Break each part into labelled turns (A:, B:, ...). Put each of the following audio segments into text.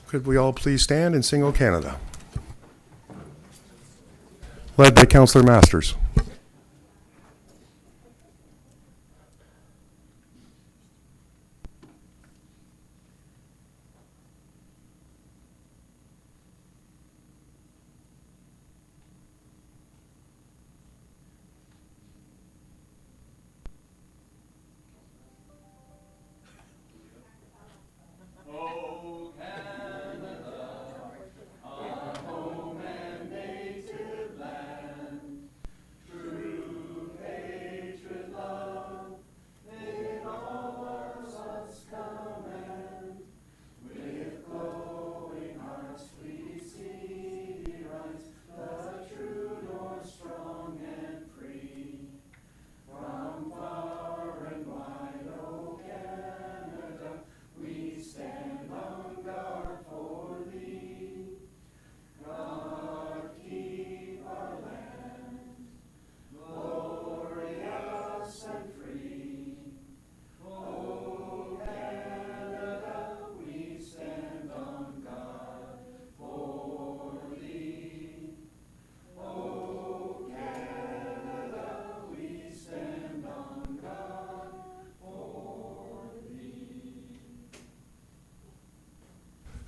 A: Could we all please stand and sing O Canada? Led by Councillor Masters.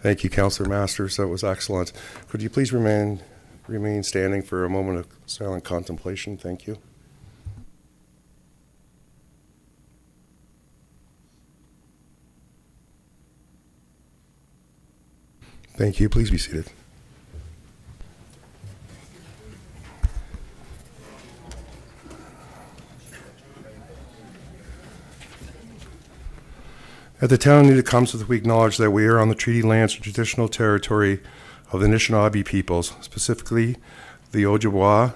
A: Thank you, Councillor Masters. That was excellent. Could you please remain standing for a moment of silent contemplation? Thank you. Thank you. Please be seated. At the town of New Tecumseth, we acknowledge that we are on the treaty lands and traditional territory of the Anishinaabe peoples, specifically the Ojibwa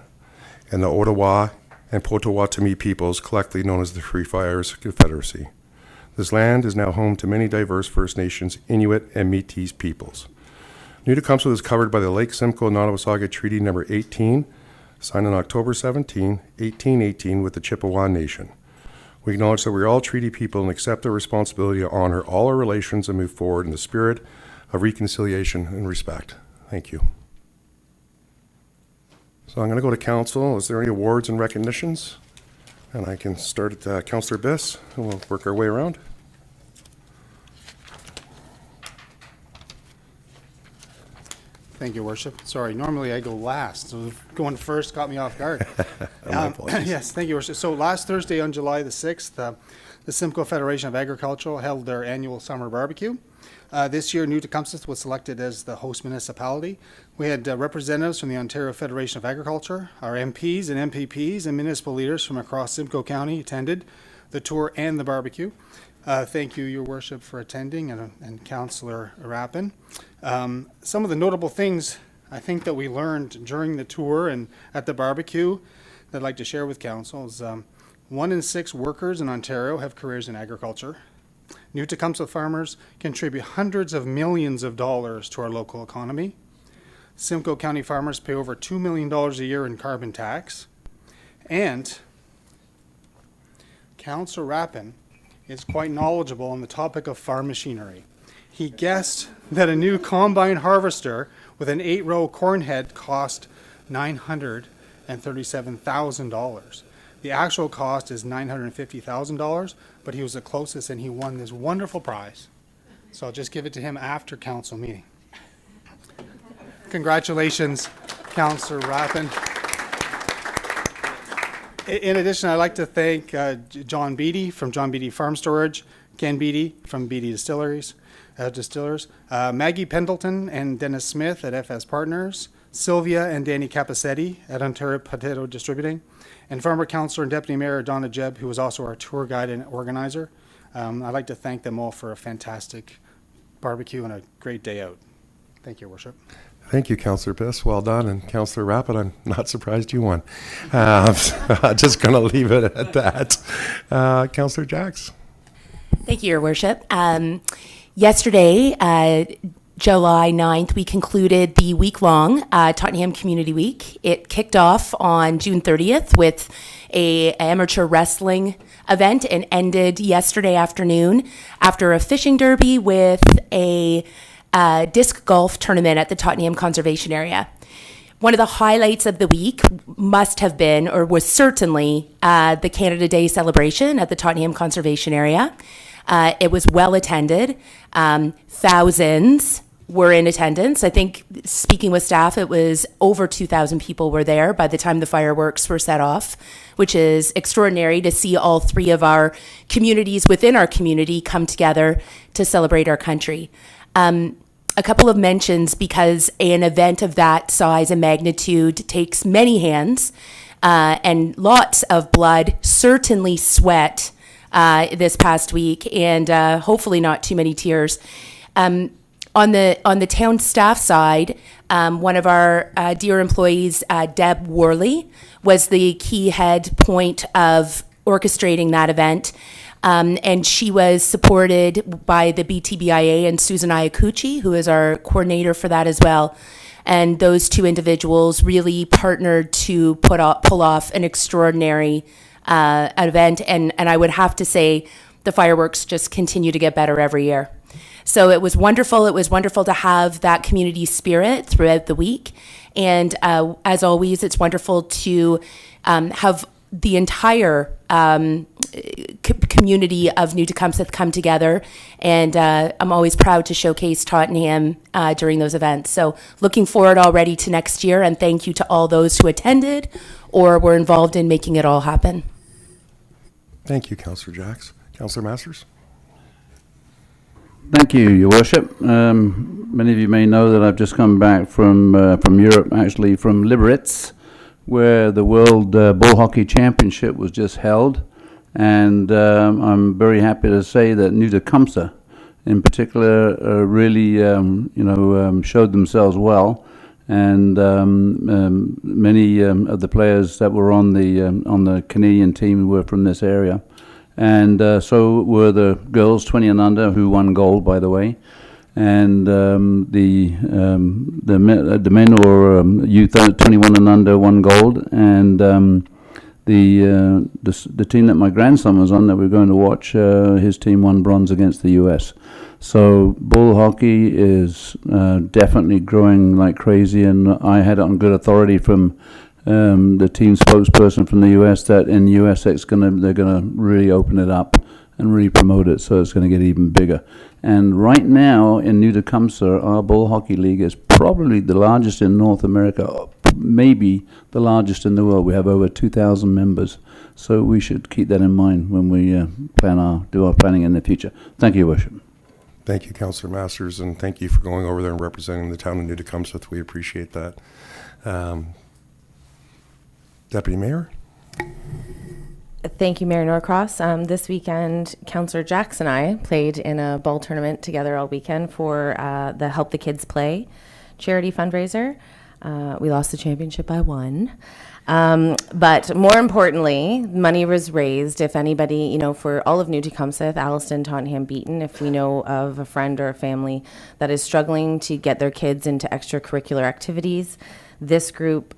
A: and the Ottawa and Potawatomi peoples, collectively known as the Free Fires Confederacy. This land is now home to many diverse First Nations, Inuit, and Métis peoples. New Tecumseth is covered by the Lake Simcoe Nottawasaga Treaty No. 18, signed on October 17, 1818 with the Chippewa Nation. We acknowledge that we are all treaty people and accept the responsibility to honor all our relations and move forward in the spirit of reconciliation and respect. Thank you. So I'm going to go to council. Is there any awards and recognitions? And I can start at Councillor Biss, and we'll work our way around.
B: Thank you, Worship. Sorry, normally I go last, so going first caught me off guard. Yes, thank you, Worship. So last Thursday on July the 6th, the Simcoe Federation of Agriculture held their annual summer barbecue. This year, New Tecumseth was selected as the host municipality. We had representatives from the Ontario Federation of Agriculture, our MPs and MPPs, and municipal leaders from across Simcoe County attended the tour and the barbecue. Thank you, Your Worship, for attending, and Councillor Rappin. Some of the notable things I think that we learned during the tour and at the barbecue that I'd like to share with Council is 1 in 6 workers in Ontario have careers in agriculture. New Tecumseth farmers contribute hundreds of millions of dollars to our local economy. Simcoe County farmers pay over $2 million a year in carbon tax. And Councillor Rappin is quite knowledgeable on the topic of farm machinery. He guessed that a new combine harvester with an 8-row corn head cost $937,000. The actual cost is $950,000, but he was the closest and he won this wonderful prize. So I'll just give it to him after council meeting. Congratulations, Councillor Rappin. In addition, I'd like to thank John Beatty from John Beatty Farm Storage, Ken Beatty from Beatty Distillers, Maggie Pendleton and Dennis Smith at FS Partners, Sylvia and Danny Capacetti at Ontario Potato Distributing, and former councillor and deputy mayor Donna Jebb, who was also our tour guide and organizer. I'd like to thank them all for a fantastic barbecue and a great day out. Thank you, Your Worship.
A: Thank you, Councillor Biss. Well done. And Councillor Rappin, I'm not surprised you won. I'm just going to leave it at that. Councillor Jacks.
C: Thank you, Your Worship. Yesterday, July 9th, we concluded the week-long Tottenham Community Week. It kicked off on June 30th with an amateur wrestling event and ended yesterday afternoon after a fishing derby with a disc golf tournament at the Tottenham Conservation Area. One of the highlights of the week must have been, or was certainly, the Canada Day celebration at the Tottenham Conservation Area. It was well attended. Thousands were in attendance. I think, speaking with staff, it was over 2,000 people were there by the time the fireworks were set off, which is extraordinary to see all three of our communities within our community come together to celebrate our country. A couple of mentions, because an event of that size and magnitude takes many hands and lots of blood, certainly sweat this past week, and hopefully not too many tears. On the town staff side, one of our dear employees, Deb Worley, was the key head point of orchestrating that event. And she was supported by the BTBIA and Susan Iacucci, who is our coordinator for that as well. And those two individuals really partnered to pull off an extraordinary event. And I would have to say the fireworks just continue to get better every year. So it was wonderful. It was wonderful to have that community spirit throughout the week. And as always, it's wonderful to have the entire community of New Tecumseh come together, and I'm always proud to showcase Tottenham during those events. So looking forward already to next year, and thank you to all those who attended or were involved in making it all happen.
A: Thank you, Councillor Jacks. Councillor Masters?
D: Thank you, Your Worship. Many of you may know that I've just come back from Europe, actually from Liberec, where the World Bull Hockey Championship was just held. And I'm very happy to say that New Tecumseh, in particular, really showed themselves well. And many of the players that were on the Canadian team were from this area. And so were the girls 20 and under, who won gold, by the way. And the men or youth 21 and under won gold. And the team that my grandson was on, that we're going to watch, his team won bronze against the U.S. So bull hockey is definitely growing like crazy, and I had it on good authority from the team spokesperson from the U.S. that in U.S. they're gonna really open it up and really promote it, so it's going to get even bigger. And right now in New Tecumseh, our bull hockey league is probably the largest in North America, maybe the largest in the world. We have over 2,000 members, so we should keep that in mind when we do our planning in the future. Thank you, Your Worship.
A: Thank you, Councillor Masters, and thank you for going over there and representing the town of New Tecumseh. We appreciate that. Deputy Mayor?
E: Thank you, Mayor Norcross. This weekend, Councillor Jacks and I played in a ball tournament together all weekend for the Help the Kids Play charity fundraiser. We lost the championship by 1. But more importantly, money was raised. If anybody, for all of New Tecumseh, Alliston, Tottenham, Beaton, if we know of a friend or a family that is struggling to get their kids into extracurricular activities, this group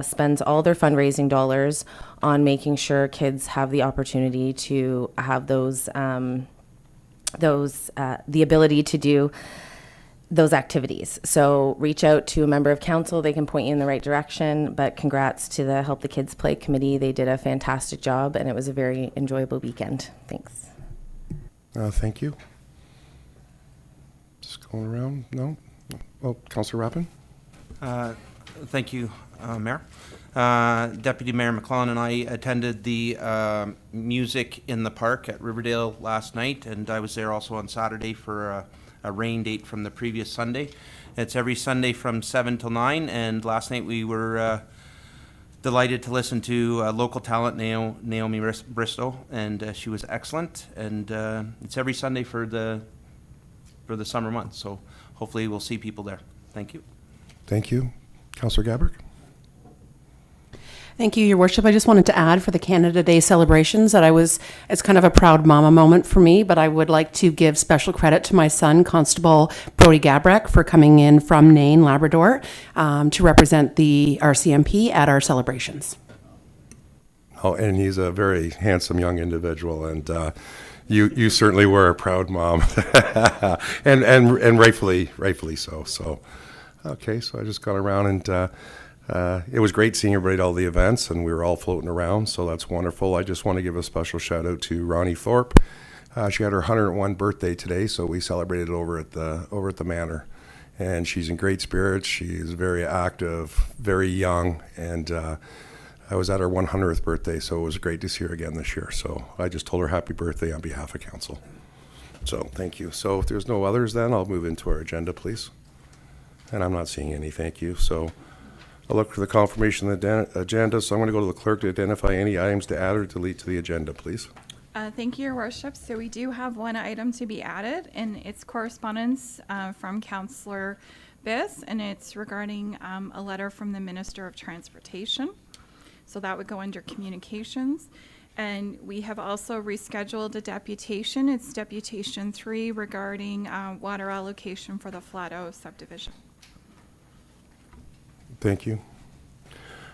E: spends all their fundraising dollars on making sure kids have the opportunity to have the ability to do those activities. So reach out to a member of council. They can point you in the right direction, but congrats to the Help the Kids Play committee. They did a fantastic job, and it was a very enjoyable weekend. Thanks.
A: Thank you. Just going around. No? Oh, Councillor Rappin?
F: Thank you, Mayor. Deputy Mayor McClellan and I attended the Music in the Park at Riverdale last night, and I was there also on Saturday for a rain date from the previous Sunday. It's every Sunday from 7 till 9, and last night we were delighted to listen to local talent Naomi Bristow, and she was excellent. And it's every Sunday for the summer months, so hopefully we'll see people there. Thank you.
A: Thank you. Councillor Gabrick?
G: Thank you, Your Worship. I just wanted to add for the Canada Day celebrations that it's kind of a proud mama moment for me, but I would like to give special credit to my son, Constable Brody Gabrick, for coming in from Nain, Labrador, to represent the RCMP at our celebrations.
A: Oh, and he's a very handsome young individual, and You certainly were a proud mom, and rightfully so. So, okay, so I just got around and it was great seeing everybody at all the events, and we were all floating around. So that's wonderful. I just want to give a special shout out to Ronnie Thorpe. She had her 101 birthday today, so we celebrated over at the manor, and she's in great spirits. She is very active, very young, and I was at her 100th birthday, so it was great to see her again this year. So I just told her happy birthday on behalf of council. So thank you. So if there's no others, then I'll move into our agenda, please. And I'm not seeing any, thank you. So I'll look for the confirmation of the agenda. So I'm going to go to the clerk to identify any items to add or delete to the agenda, please.
H: Thank you, Your Worship. So we do have one item to be added, and it's correspondence from Councillor Biss, and it's regarding a letter from the Minister of Transportation. So that would go under communications. And we have also rescheduled a deputation. It's Deputation 3 regarding water allocation for the Flato subdivision.
A: Thank you.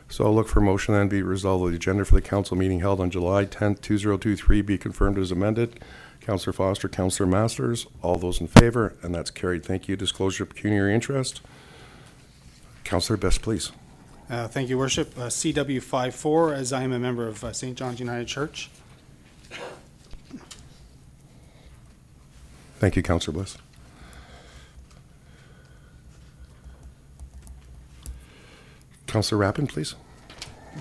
A: So I'll look for a motion then be resolved that the agenda for the council meeting held on July 10th, 2023 be confirmed as amended. Councillor Foster, Councillor Masters, all those in favor, and that's carried. Thank you. Disclosure of pecuniary interest. Councillor Best, please.
B: Thank you, Worship. CW 54, as I am a member of St. John's United Church.
A: Thank you, Councillor Bliss. Councillor Rappin, please.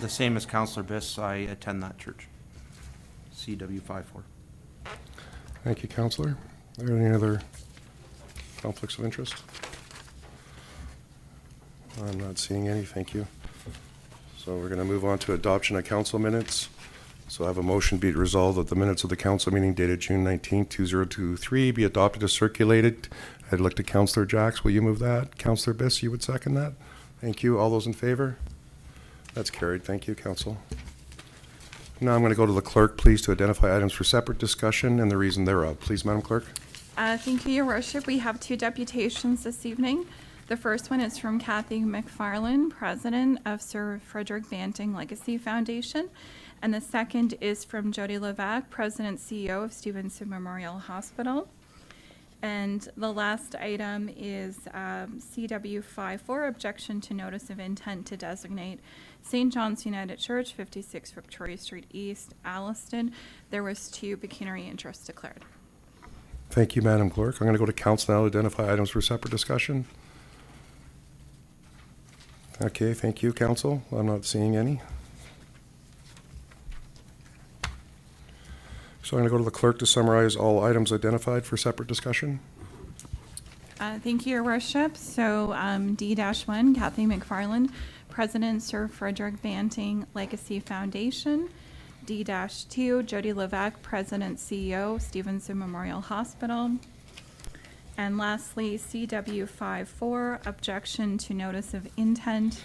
F: The same as Councillor Biss, I attend that church. CW54.
A: Thank you, Councillor. Are there any other conflicts of interest? I'm not seeing any, thank you. So we're going to move on to adoption of council minutes. So I have a motion be it resolved that the minutes of the council meeting dated June 19th, 2023 be adopted as circulated. I'd look to Councillor Jacks. Will you move that? Councillor Biss, you would second that? Thank you. All those in favor? That's carried. Thank you, Council. Now I'm going to go to the clerk, please, to identify items for separate discussion and the reason thereof. Please, Madam Clerk.
H: Thank you, Your Worship. We have two deputations this evening. The first one is from Kathy McFarlane, President of Sir Frederick Banting Legacy Foundation. And the second is from Jody Levac, President CEO of Stevenson Memorial Hospital. And the last item is CW54, objection to notice of intent to designate St. John's United Church, 56 Victoria Street East, Alliston. There was 2 pecuniary interests declared.
A: Thank you, Madam Clerk. I'm going to go to council now to identify items for separate discussion. Okay, thank you, Council. I'm not seeing any. So I'm going to go to the clerk to summarize all items identified for separate discussion.
H: Thank you, Your Worship. So D-1, Kathy McFarland, President, Sir Frederick Banting Legacy Foundation. D-2, Jody Levac, President, CEO, Stevenson Memorial Hospital. And lastly, CW54, objection to notice of intent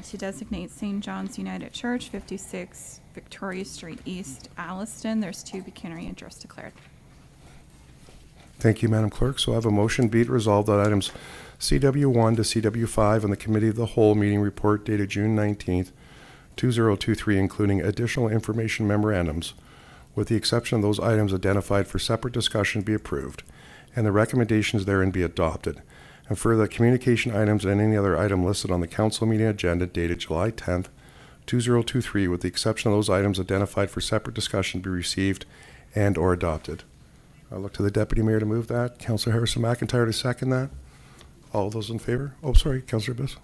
H: to designate St. John's United Church, 56 Victoria Street East, Alliston. There's 2 pecuniary interests declared.
A: Thank you, Madam Clerk. So I have a motion, be it resolved that items CW1 to CW5 on the Committee of the Whole meeting report dated June 19th, 2023, including additional information memorandums, with the exception of those items identified for separate discussion, be approved, and the recommendations therein be adopted. And further, communication items and any other item listed on the council meeting agenda dated July 10th, 2023, with the exception of those items identified for separate discussion, be received and or adopted. I'll look to the Deputy Mayor to move that. Councillor Harrison McIntyre to second that. All those in favor? Oh, sorry, Councillor Biss.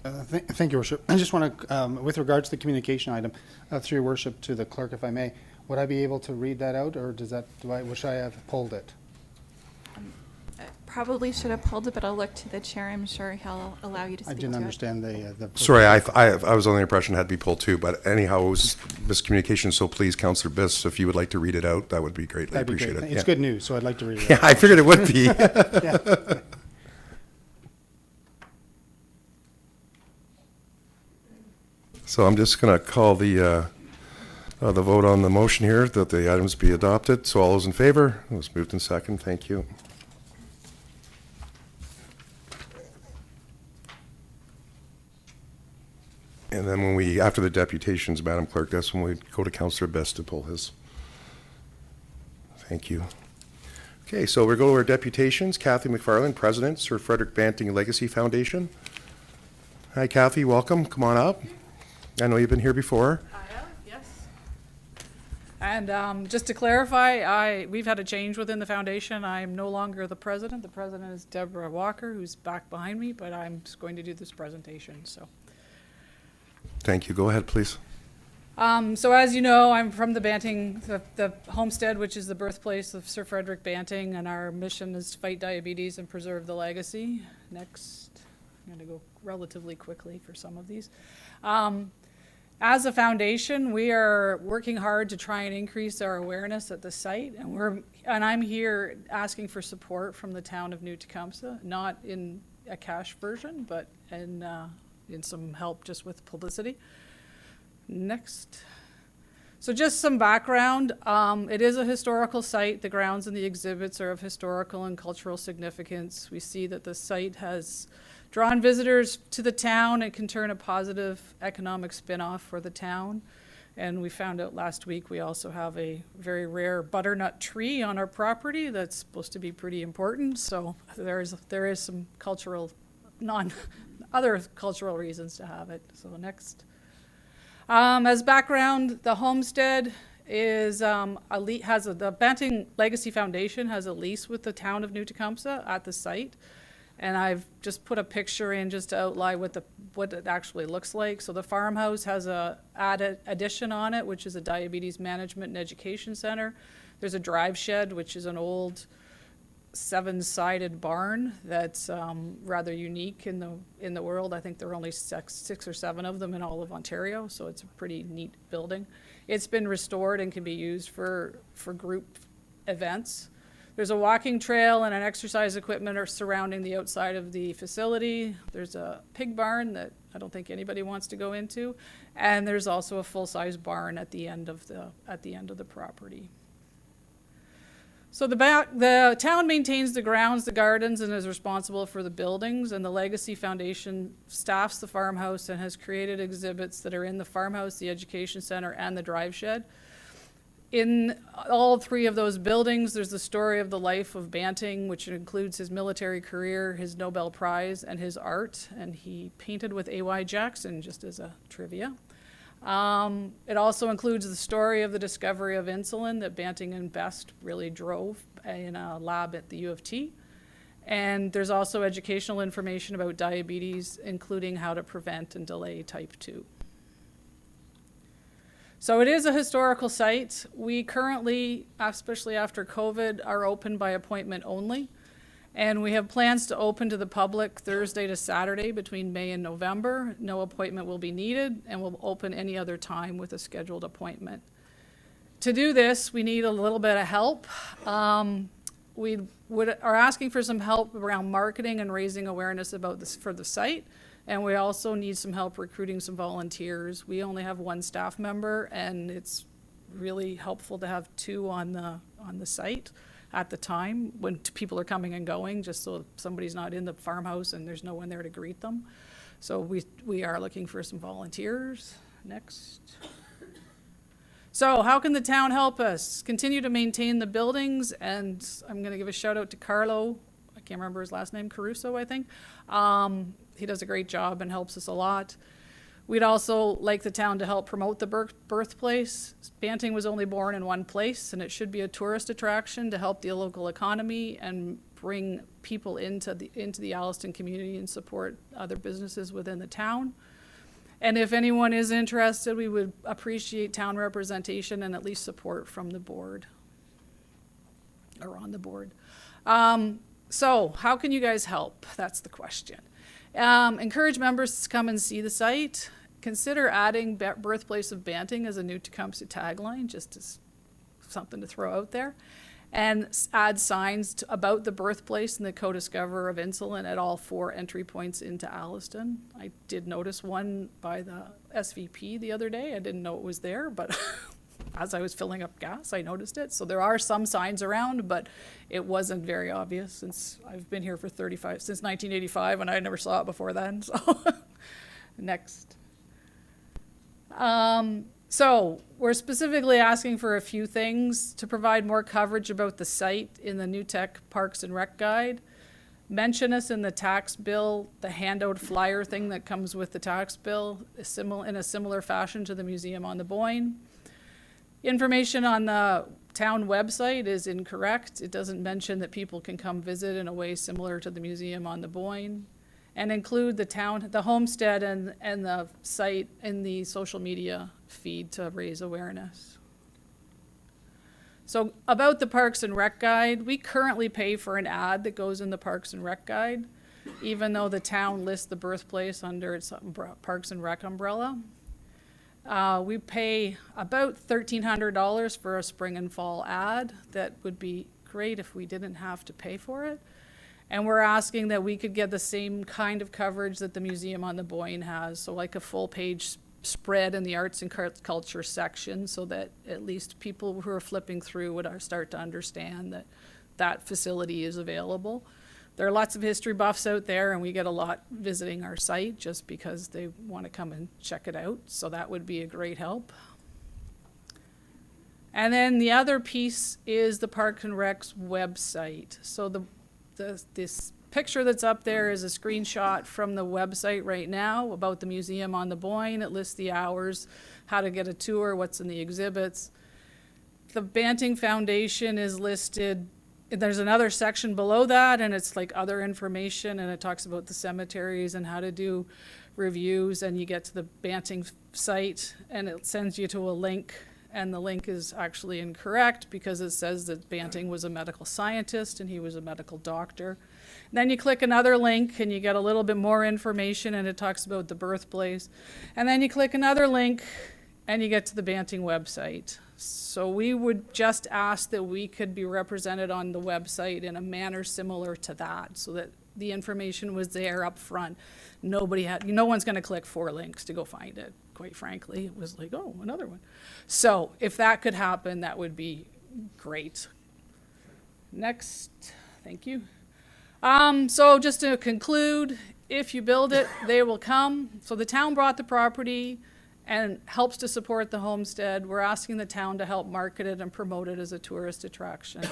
B: Thank you, Worship. I just want to, with regards to the communication item, through your Worship to the clerk, if I may, would I be able to read that out, or should I have pulled it?
H: Probably should have pulled it, but I'll look to the chair. I'm sure he'll allow you to
B: I
H: speak
B: didn't
H: to
B: understand the.
A: Sorry, I was under the impression it had to be pulled too, but anyhow, it was miscommunication, so please, Councillor Biss, if you would like to read it out, that would be greatly
B: That'd be great.
A: appreciated.
B: It's good news, so I'd like to read it
A: Yeah,
B: out.
A: I figured it would be.
B: Yeah.
A: So I'm just going to call the vote on the motion here that the items be adopted. So all those in favor? It was moved in second. Thank you. And then after the deputations, Madam Clerk, that's when we go to Councillor Best to pull his. Thank you. Okay, so we're going to our deputations. Kathy McFarland, President, Sir Frederick Banting Legacy Foundation. Hi, Kathy, welcome. Come on up. I know you've been here before.
I: I have, yes. And just to clarify, we've had a change within the foundation. I'm no longer the president. The president is Deborah Walker, who's back behind me, but I'm just going to do this presentation, so.
A: Thank you. Go ahead, please.
I: So as you know, I'm from the Banting, the homestead, which is the birthplace of Sir Frederick Banting, and our mission is to fight diabetes and preserve the legacy. Next. I'm going to go relatively quickly for some of these. As a foundation, we are working hard to try and increase our awareness at the site, and I'm here asking for support from the town of New Tecumseh, not in a cash version, but in some help just with publicity. Next. So just some background. It is a historical site. The grounds and the exhibits are of historical and cultural significance. We see that the site has drawn visitors to the town. It can turn a positive economic spin-off for the town. And we found out last week we also have a very rare butternut tree on our property that's supposed to be pretty important. So there is some cultural, other cultural reasons to have it. So next. As background, the homestead is the Banting Legacy Foundation has a lease with the town of New Tecumseh at the site, and I've just put a picture in just to outline what it actually looks like. So the farmhouse has a added addition on it, which is a diabetes management and education center. There's a drive shed, which is an old 7-sided barn that's rather unique in the world. I think there are only six or seven of them in all of Ontario, so it's a pretty neat building. It's been restored and can be used for group events. There's a walking trail and an exercise equipment are surrounding the outside of the facility. There's a pig barn that I don't think anybody wants to go into, and there's also a full-size barn at the end of the property. So the town maintains the grounds, the gardens, and is responsible for the buildings, and the Legacy Foundation staffs the farmhouse and has created exhibits that are in the farmhouse, the education center, and the drive shed. In all three of those buildings, there's the story of the life of Banting, which includes his military career, his Nobel Prize, and his art, and he painted with A.Y. Jackson, just as a trivia. It also includes the story of the discovery of insulin that Banting and Best really drove in a lab at the U of T. And there's also educational information about diabetes, including how to prevent and delay type 2. So it is a historical site. We currently, especially after COVID, are open by appointment only. And we have plans to open to the public Thursday to Saturday between May and November. No appointment will be needed, and we'll open any other time with a scheduled appointment. To do this, we need a little bit of help. We are asking for some help around marketing and raising awareness about this for the site, and we also need some help recruiting some volunteers. We only have one staff member, and it's really helpful to have two on the site at the time when people are coming and going, just so somebody's not in the farmhouse and there's no one there to greet them. So we are looking for some volunteers. Next. So how can the town help us? Continue to maintain the buildings, and I'm going to give a shout out to Carlo. I can't remember his last name, Caruso, I think. He does a great job and helps us a lot. We'd also like the town to help promote the birthplace. Banting was only born in one place, and it should be a tourist attraction to help the local economy and bring people into the Alliston community and support other businesses within the town. And if anyone is interested, we would appreciate town representation and at least support from the board, or on the board. So how can you guys help? That's the question. Encourage members to come and see the site. Consider adding Birthplace of Banting as a New Tecumseh tagline, just as something to throw out there. And add signs about the birthplace and the co-discoverer of insulin at all 4 entry points into Alliston. I did notice one by the SVP the other day. I didn't know it was there, but as I was filling up gas, I noticed it. So there are some signs around, but it wasn't very obvious since I've been here for since 1985, and I never saw it before then. So next. So we're specifically asking for a few things: to provide more coverage about the site in the New Tech Parks and Rec Guide, mention us in the tax bill, the handout flyer thing that comes with the tax bill, in a similar fashion to the Museum on the Boyne. Information on the town website is incorrect. It doesn't mention that people can come visit in a way similar to the Museum on the Boyne. And include the homestead and the site in the social media feed to raise awareness. So about the Parks and Rec Guide, we currently pay for an ad that goes in the Parks and Rec Guide, even though the town lists the birthplace under its Parks and Rec umbrella. We pay about $1,300 for a spring and fall ad. That would be great if we didn't have to pay for it. And we're asking that we could get the same kind of coverage that the Museum on the Boyne has, so like a full page spread in the arts and culture section, so that at least people who are flipping through would start to understand that that facility is available. There are lots of history buffs out there, and we get a lot visiting our site just because they want to come and check it out, so that would be a great help. And then the other piece is the Parks and Rec's website. So this picture that's up there is a screenshot from the website right now about the Museum on the Boyne. It lists the hours, how to get a tour, what's in the exhibits. The Banting Foundation is listed. There's another section below that, and it's like other information, and it talks about the cemeteries and how to do reviews, and you get to the Banting site, and it sends you to a link. And the link is actually incorrect because it says that Banting was a medical scientist and he was a medical doctor. Then you click another link and you get a little bit more information, and it talks about the birthplace. And then you click another link and you get to the Banting website. So we would just ask that we could be represented on the website in a manner similar to that, so that the information was there up front. No one's going to click 4 links to go find it. Quite frankly, it was like, oh, another one. So if that could happen, that would be great. Next, thank you. So just to conclude, if you build it, they will come. So the town bought the property and helps to support the homestead. We're asking the town to help market it and promote it as a tourist attraction.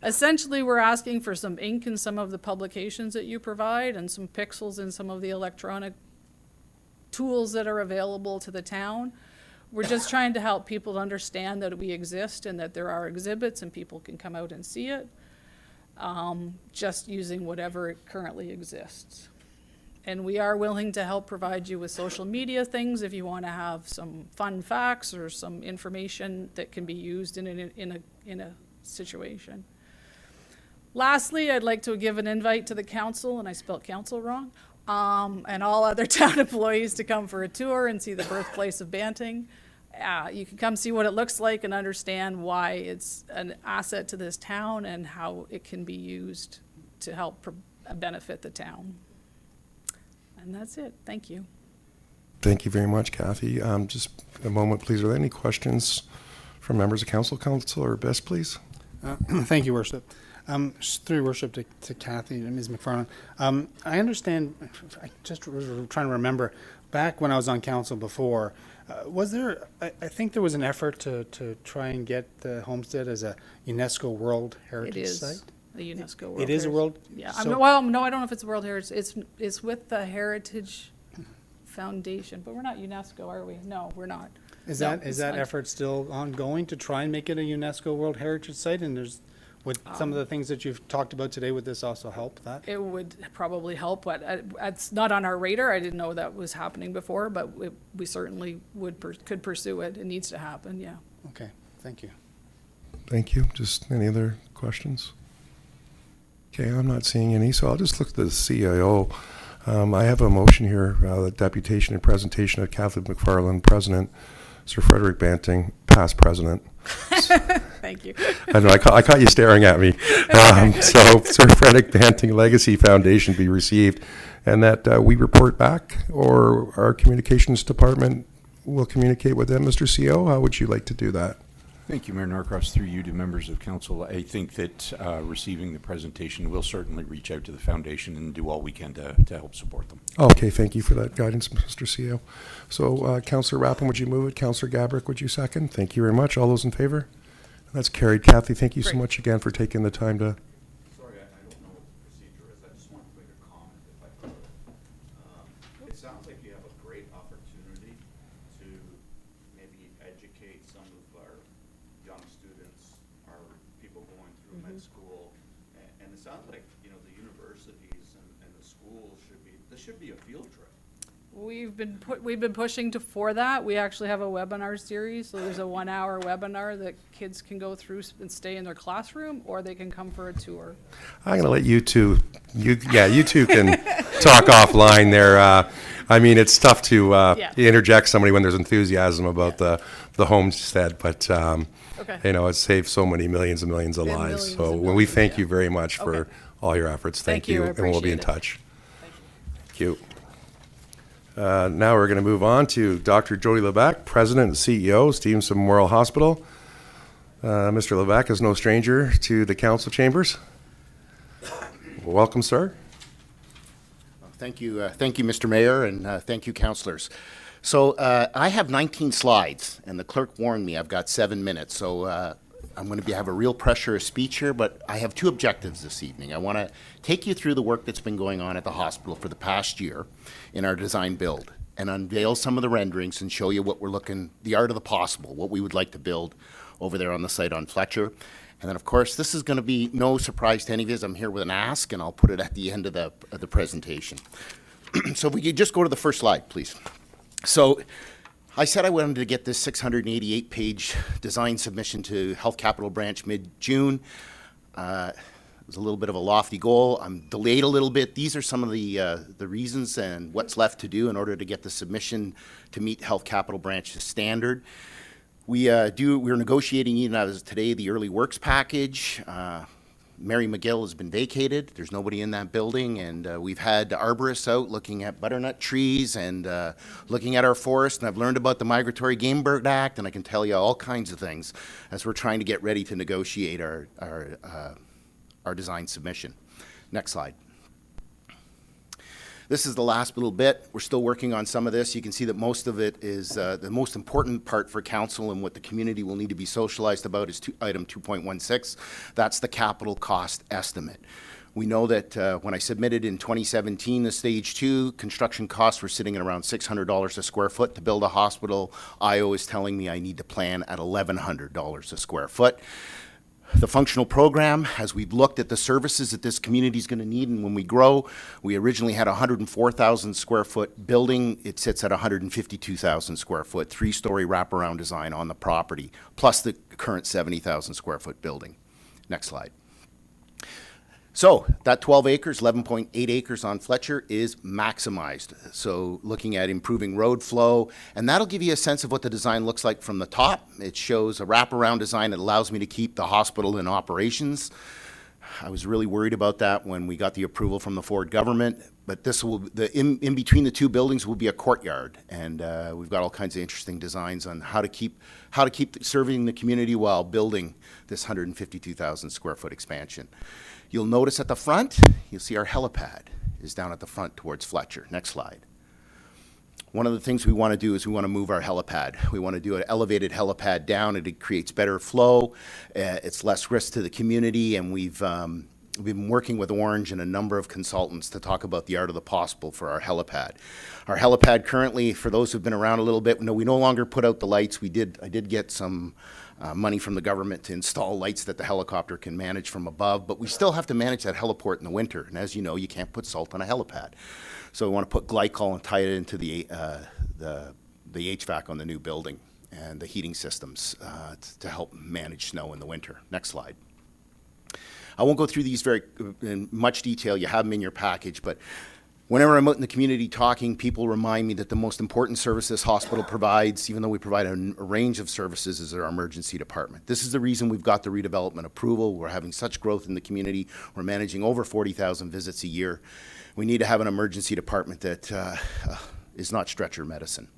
I: Essentially, we're asking for some ink in some of the publications that you provide and some pixels in some of the electronic tools that are available to the town. We're just trying to help people understand that we exist and that there are exhibits and people can come out and see it, just using whatever currently exists. And we are willing to help provide you with social media things if you want to have some fun facts or some information that can be used in a situation. Lastly, I'd like to give an invite to the council, and I spelled council wrong, and all other town employees to come for a tour and see the birthplace of Banting. You can come see what it looks like and understand why it's an asset to this town and how it can be used to help benefit the town. And that's it. Thank you.
A: Thank you very much, Kathy. Just a moment, please. Are there any questions from members of council? Councilor Best, please.
B: Thank you, Worship. Through your Worship to Kathy and Ms. McFarland. I understand, I just was trying to remember, back when I was on council before, was there, I think there was an effort to try and get the homestead as a UNESCO World Heritage Site?
I: A UNESCO World
B: It is a
I: Heritage.
B: World?
I: Yeah,
B: so-
I: well, no, I don't know if it's a World Heritage. It's with the Heritage Foundation, but we're not UNESCO, are we? No, we're not.
B: Is
I: No,
B: that
I: it's
B: that
I: not.
B: effort still ongoing to try and make it a UNESCO World Heritage Site? And would some of the things that you've talked about today, would this also help that?
I: It would probably help, but it's not on our radar. I didn't know that was happening before, but we certainly could pursue it. It needs to happen, yeah.
B: Okay, thank you.
A: Thank you. Just any other questions? Okay, I'm not seeing any, so I'll just look at the CIO. I have a motion here, the deputation and presentation of Kathy McFarland, President, Sir Frederick Banting, past President.
I: Thank you.
A: I know, I caught you staring at me. So Sir Frederick Banting Legacy Foundation be received, and that we report back, or our communications department will communicate with them. Mr. CO, how would you like to do that?
J: Thank you, Mayor Norcross. Through you to members of council, I think that receiving the presentation, we'll certainly reach out to the foundation and do all we can to help support them.
A: Okay, thank you for that guidance, Mr. CEO. So, Councillor Rappin, would you move it? Councillor Gabrick, would you second? Thank you very much. All those in favor? That's carried. Kathy, thank you so
I: Great.
A: much again for taking the time to.
K: Sorry, I don't know what the procedure is. I just wanted to make a comment if I could. It sounds like you have a great opportunity to maybe educate some of our young students, our people going through med school. And it sounds like, you know, the universities and the schools this should be a field trip.
I: We've been pushing for that. We actually have a webinar series, so there's a 1-hour webinar that kids can go through and stay in their classroom, or they can come for a tour.
A: I'm going to let you two can talk offline there. I mean, it's tough to interject somebody when there's enthusiasm about the homestead, but
I: Okay.
A: you know, it saved so many millions and millions of
I: And
A: lives.
I: millions
A: So
I: and
A: we
I: millions,
A: thank
I: yeah.
A: you very much for
I: Okay.
A: all your efforts.
I: Thank you, I
A: and we'll be in
I: appreciate it.
A: touch. Thank you. Now we're going to move on to Dr. Jody Lebec, President and CEO, Stevenson Memorial Hospital. Mr. Lebec is no stranger to the council chambers. Welcome, sir.
K: Thank you, Mr. Mayor, and thank you, councilors. So I have 19 slides, and the clerk warned me I've got 7 minutes. So I'm going to have a real pressure of speech here, but I have two objectives this evening. I want to take you through the work that's been going on at the hospital for the past year in our design build, and unveil some of the renderings and show you what we're looking, the art of the possible, what we would like to build over there on the site on Fletcher. And then, of course, this is going to be no surprise to any of you. I'm here with an ask, and I'll put it at the end of the presentation. So if we could just go to the first slide, please. So I said I wanted to get this 688-page design submission to Health Capital Branch mid-June. It was a little bit of a lofty goal. I'm delayed a little bit. These are some of the reasons and what's left to do in order to get the submission to meet Health Capital Branch's standard. We're negotiating even as of today the early works package. Mary McGill has been vacated. There's nobody in that building, and we've had arborists out looking at butternut trees and looking at our forest, and I've learned about the Migratory Game Bird Act, and I can tell you all kinds of things as we're trying to get ready to negotiate our design submission. Next slide. This is the last little bit. We're still working on some of this. You can see that most of it is the most important part for council and what the community will need to be socialized about is item 2.16. That's the capital cost estimate. We know that when I submitted in 2017 the stage 2, construction costs were sitting at around $600 a square foot to build a hospital. IO is telling me I need to plan at $1,100 a square foot. The functional program, as we've looked at the services that this community is going to need, and when we grow, we originally had a 104,000 square foot building. It sits at 152,000 square foot, 3-story wraparound design on the property, plus the current 70,000 square foot building. Next slide. So that 12 acres, 11.8 acres on Fletcher is maximized. So looking at improving road flow, and that'll give you a sense of what the design looks like from the top. It shows a wraparound design that allows me to keep the hospital in operations. I was really worried about that when we got the approval from the Ford government, but this will, in between the two buildings will be a courtyard, and we've got all kinds of interesting designs on how to keep serving the community while building this 152,000 square foot expansion. You'll notice at the front, you'll see our helipad is down at the front towards Fletcher. Next slide. One of the things we want to do is we want to move our helipad. We want to do an elevated helipad down. It creates better flow. It's less risk to the community, and we've been working with Orange and a number of consultants to talk about the art of the possible for our helipad. Our helipad currently, for those who've been around a little bit, we no longer put out the lights. I did get some money from the government to install lights that the helicopter can manage from above, but we still have to manage that heliport in the winter. And as you know, you can't put salt on a helipad. So we want to put glycol and tie it into the HVAC on the new building and the heating systems to help manage snow in the winter. Next slide. I won't go through these in much detail. You have them in your package, but whenever I'm out in the community talking, people remind me that the most important service this hospital provides, even though we provide a range of services, is our emergency department. This is the reason we've got the redevelopment approval. We're having such growth in the community. We're managing over 40,000 visits a year. We need to have an emergency department that is not stretcher medicine.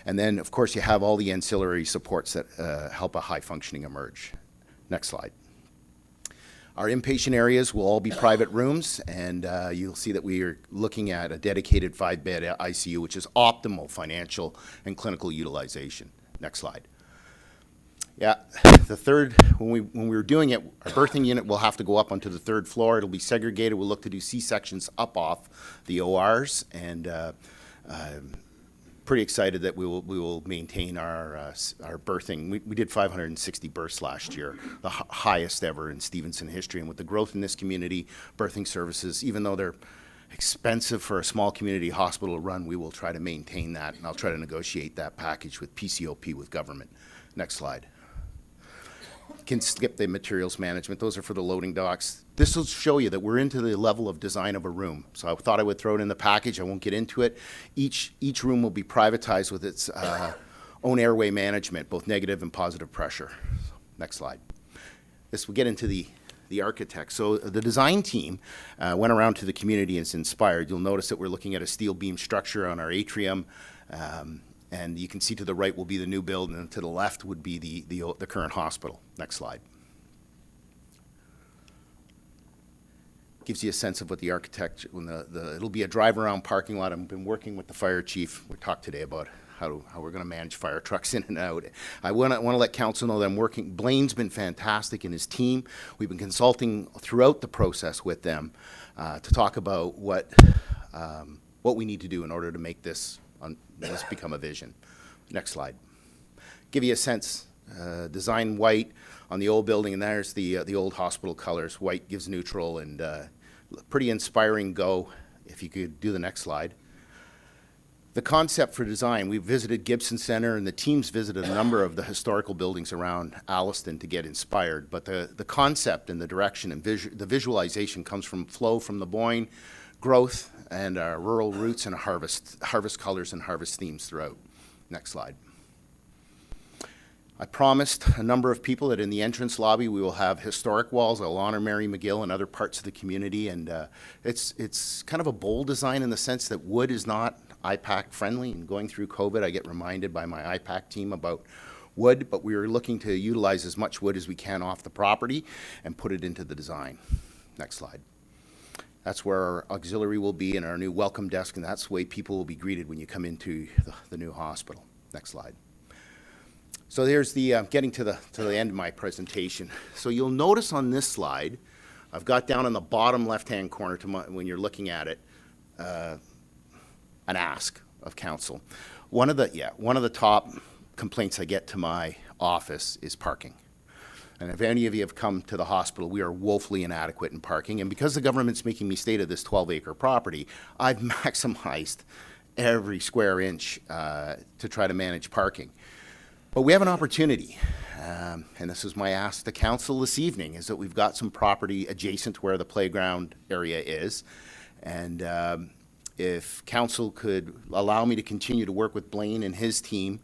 K: And then, of course, you have all the ancillary supports that help a high-functioning emerge. Next slide. Our inpatient areas will all be private rooms, and you'll see that we are looking at a dedicated 5-bed ICU, which is optimal financial and clinical utilization. Next slide. Yeah, the third, when we were doing it, our birthing unit will have to go up onto the 3rd floor. It'll be segregated. We'll look to do C-sections up off the ORs, and pretty excited that we will maintain our birthing. We did 560 births last year, the highest ever in Stevenson history. And with the growth in this community, birthing services, even though they're expensive for a small community hospital to run, we will try to maintain that, and I'll try to negotiate that package with PCOP, with government. Next slide. Can skip the materials management. Those are for the loading docks. This will show you that we're into the level of design of a room. So I thought I would throw it in the package. I won't get into it. Each room will be privatized with its own airway management, both negative and positive pressure. Next slide. This will get into the architect. So the design team went around to the community and is inspired. You'll notice that we're looking at a steel beam structure on our atrium. And you can see to the right will be the new build, and to the left would be the current hospital. Next slide. Gives you a sense of what the architect, it'll be a drive-around parking lot. I've been working with the fire chief. We talked today about how we're going to manage fire trucks in and out. I want to let council know that I'm working. Blaine's been fantastic and his team. We've been consulting throughout the process with them to talk about what we need to do in order to make this become a vision. Next slide. Give you a sense. Design white on the old building, and there's the old hospital colors. White gives neutral, and pretty inspiring go. If you could do the next slide. The concept for design, we visited Gibson Center, and the teams visited a number of the historical buildings around Alliston to get inspired. But the concept and the direction and the visualization comes from flow from the Boyne, growth, and our rural roots, and harvest colors and harvest themes throughout. Next slide. I promised a number of people that in the entrance lobby we will have historic walls. I'll honor Mary McGill and other parts of the community, and it's kind of a bold design in the sense that wood is not IPAC friendly. And going through COVID, I get reminded by my IPAC team about wood, but we are looking to utilize as much wood as we can off the property and put it into the design. Next slide. That's where our auxiliary will be and our new welcome desk, and that's the way people will be greeted when you come into the new hospital. Next slide. So there's the getting to the end of my presentation. So you'll notice on this slide, I've got down in the bottom left-hand corner when you're looking at it, an ask of council. One of the top complaints I get to my office is parking. And if any of you have come to the hospital, we are woefully inadequate in parking. And because the government's making me stay to this 12-acre property, I've maximized every square inch to try to manage parking. But we have an opportunity, and this is my ask to council this evening, is that we've got some property adjacent to where the playground area is. And if council could allow me to continue to work with Blaine and his team,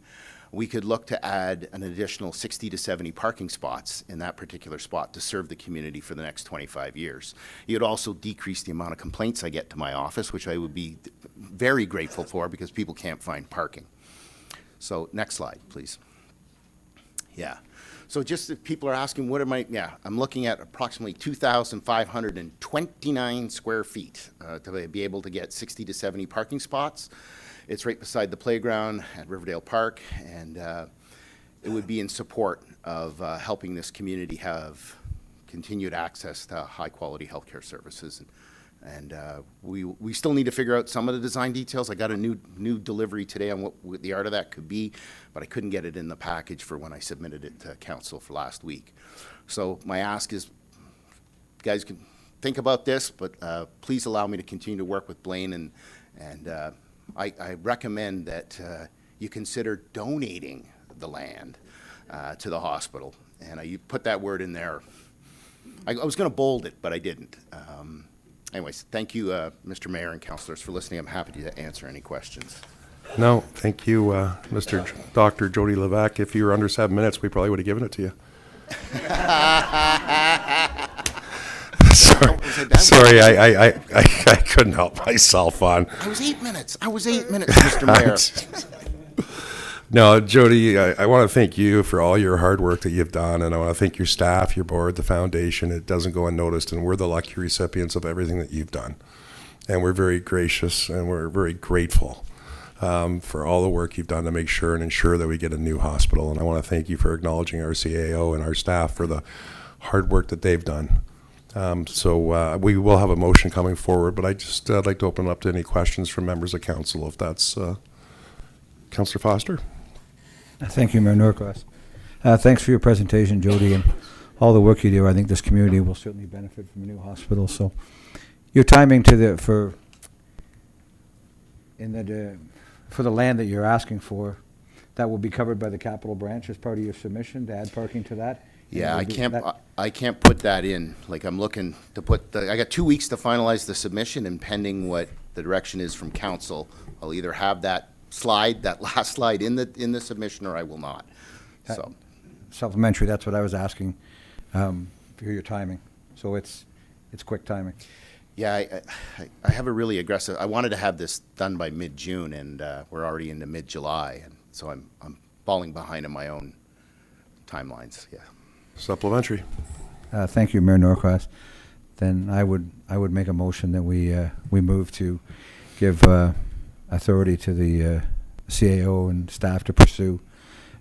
K: we could look to add an additional 60 to 70 parking spots in that particular spot to serve the community for the next 25 years. It would also decrease the amount of complaints I get to my office, which I would be very grateful for because people can't find parking. So next slide, please. Yeah. So just if people are asking, what am I, I'm looking at approximately 2,529 square feet to be able to get 60 to 70 parking spots. It's right beside the playground at Riverdale Park, and it would be in support of helping this community have continued access to high-quality healthcare services. And we still need to figure out some of the design details. I got a new delivery today on what the art of that could be, but I couldn't get it in the package for when I submitted it to council for last week. So my ask is, you guys can think about this, but please allow me to continue to work with Blaine, and I recommend that you consider donating the land to the hospital. And you put that word in there. I was going to bold it, but I didn't. Anyways, thank you, Mr. Mayor and councilors, for listening. I'm happy to answer any questions.
A: No, thank you, Dr. Jody Levac. If you were under 7 minutes, we probably would have given it to you. Sorry, I couldn't help myself on.
K: I was 8 minutes, Mr. Mayor.
A: No, Jody, I want to thank you for all your hard work that you've done, and I want to thank your staff, your board, the foundation. It doesn't go unnoticed, and we're the lucky recipients of everything that you've done. And we're very gracious, and we're very grateful for all the work you've done to make sure and ensure that we get a new hospital. And I want to thank you for acknowledging our CAO and our staff for the hard work that they've done. So we will have a motion coming forward, but I'd like to open it up to any questions from members of council, if that's Councillor Foster.
L: Thank you, Mayor Norcross. Thanks for your presentation, Jody, and all the work you do. I think this community will certainly benefit from a new hospital. So, your timing to the for the land that you're asking for, that will be covered by the capital branch as part of your submission to add parking to that.
K: Yeah, I can't put that in. Like, I'm looking to put I got 2 weeks to finalize the submission, and pending what the direction is from council, I'll either have that last slide in the submission, or I will not. So,
L: Supplementary, that's what I was asking for your timing. So it's quick timing.
K: yeah, I have a really aggressive, I wanted to have this done by mid-June, and we're already into mid-July, and so I'm falling behind in my own timelines, yeah.
A: Supplementary.
L: Thank you, Mayor Norcross. Then I would make a motion that we move to give authority to the CAO and staff to pursue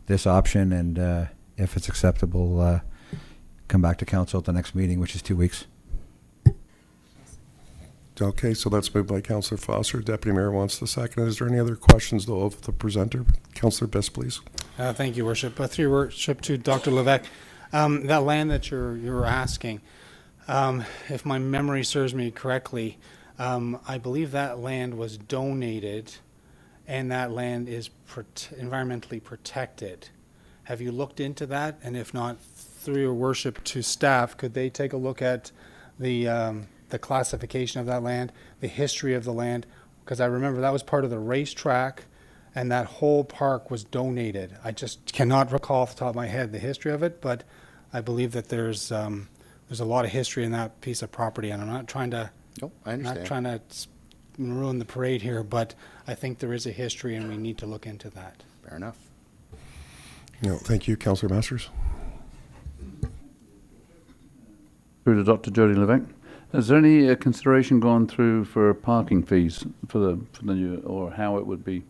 L: this option, and if it's acceptable, come back to council at the next meeting, which is 2 weeks.
A: Okay, so that's moved by Councillor Foster. Deputy Mayor wants the second. Is there any other questions, though, of the presenter? Councillor Biss, please.
B: Thank you, Worship. Through your worship to Dr. Levesque, that land that you're asking, if my memory serves me correctly, I believe that land was donated, and that land is environmentally protected. Have you looked into that? And if not, through your worship to staff, could they take a look at the classification of that land, the history of the land? Because I remember that was part of the racetrack, and that whole park was donated. I just cannot recall off the top of my head the history of it, but I believe that there's a lot of history in that piece of property, and I'm not trying to
K: No, I understand.
B: not trying to ruin the parade here, but I think there is a history, and we need to look into that.
K: Fair enough.
A: No, thank you, Councillor Masters.
D: Through to Dr. Jody Levesque. Is there any consideration gone through for parking fees for the new, or how it would be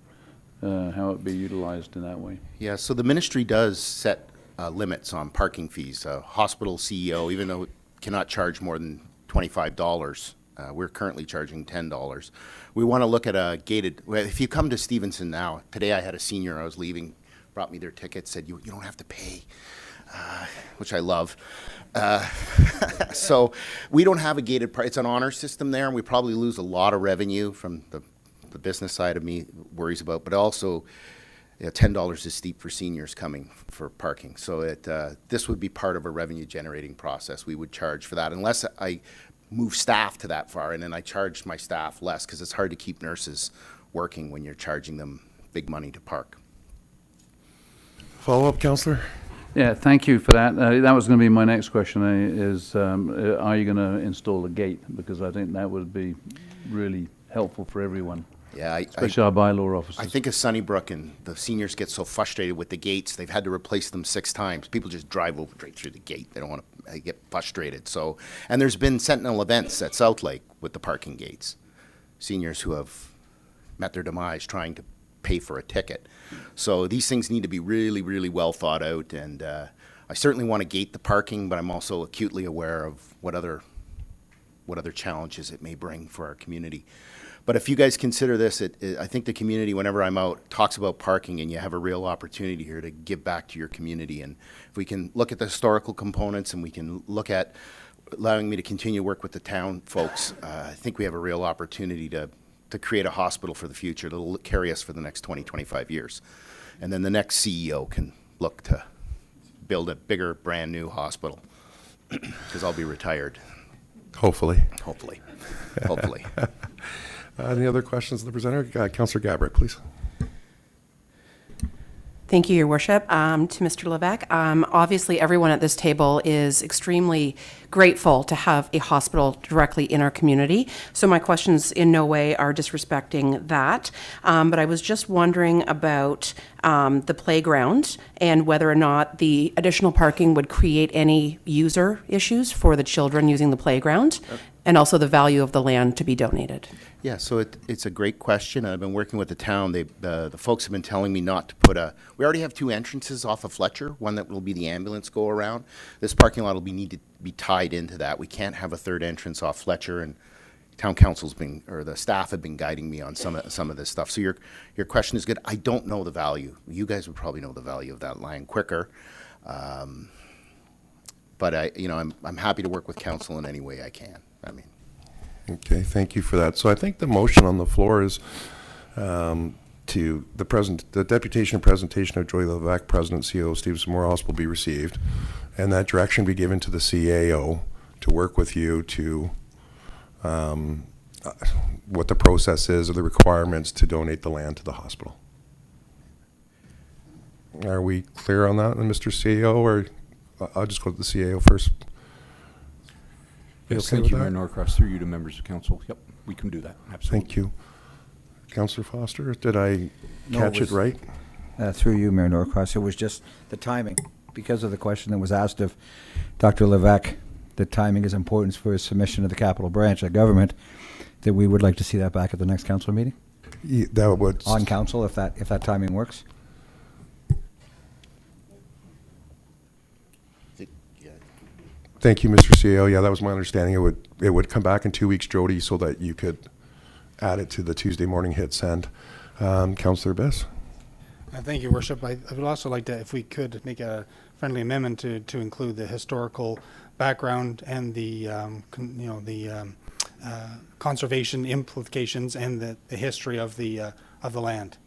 D: utilized in that way?
K: Yeah, so the ministry does set limits on parking fees. Hospital CEO, even though it cannot charge more than $25, we're currently charging $10. We want to look at a gated, if you come to Stevenson now, today I had a senior, I was leaving, brought me their ticket, said, you don't have to pay, which I love. So we don't have a gated price. It's an honor system there, and we probably lose a lot of revenue from the business side of me worries about, but also $10 is steep for seniors coming for parking. So this would be part of a revenue generating process. We would charge for that unless I move staff to that far, and then I charge my staff less because it's hard to keep nurses working when you're charging them big money to park.
A: Follow-up, Councillor?
D: Yeah, thank you for that. That was going to be my next question, is are you going to install a gate? Because I think that would be really helpful for everyone,
K: Yeah,
D: especially our bylaw officers.
K: I think of Sunnybrook, and the seniors get so frustrated with the gates, they've had to replace them 6 times. People just drive over right through the gate. They don't want to, they get frustrated. So, and there's been Sentinel events at South Lake with the parking gates. Seniors who have met their demise trying to pay for a ticket. So these things need to be really, really well thought out, and I certainly want to gate the parking, but I'm also acutely aware of what other challenges it may bring for our community. But if you guys consider this, I think the community, whenever I'm out, talks about parking, and you have a real opportunity here to give back to your community. And if we can look at the historical components, and we can look at allowing me to continue to work with the town folks, I think we have a real opportunity to create a hospital for the future that'll carry us for the next 20, 25 years. And then the next CEO can look to build a bigger, brand-new hospital, because I'll be retired.
A: Hopefully.
K: Hopefully. Hopefully.
A: Any other questions of the presenter? Councillor Gabrick, please.
G: Thank you, Your Worship. To Mr. Levesque, obviously everyone at this table is extremely grateful to have a hospital directly in our community. So my questions in no way are disrespecting that. But I was just wondering about the playground and whether or not the additional parking would create any user issues for the children using the playground, and also the value of the land to be donated.
K: Yeah, so it's a great question. I've been working with the town. The folks have been telling me not to put we already have two entrances off of Fletcher, one that will be the ambulance go around. This parking lot will need to be tied into that. We can't have a third entrance off Fletcher, and town council's been, or the staff have been guiding me on some of this stuff. So your question is good. I don't know the value. You guys would probably know the value of that line quicker. But I'm happy to work with council in any way I can. I mean.
A: Okay, thank you for that. So I think the motion on the floor is to the deputation and presentation of Joy Levesque, President, CEO Stevenson Morehouse, will be received, and that direction be given to the CAO to work with you to what the process is or the requirements to donate the land to the hospital. Are we clear on that, Mr. CAO, or I'll just go to the CAO first?
J: Yes,
A: Okay
J: thank
A: with
J: you,
A: that?
J: Mayor Norcross. Through you to members of council. Yep, we can do that. Absolutely.
A: Thank you. Councillor Foster, did I
L: No,
A: catch
L: it
A: it right?
L: Through you, Mayor Norcross, it was just the timing. Because of the question that was asked of Dr. Levesque, the timing is important for his submission to the capital branch of government, that we would like to see that back at the next council meeting,
A: That would.
L: on council, if that timing works.
A: Thank you, Mr. CEO. Yeah, that was my understanding. It would come back in 2 weeks, Jody, so that you could add it to the Tuesday morning hit send. Councillor Bess?
B: Thank you, Worship. I would also like to, if we could, make a friendly amendment to include the historical background and the conservation implications and the history of the land.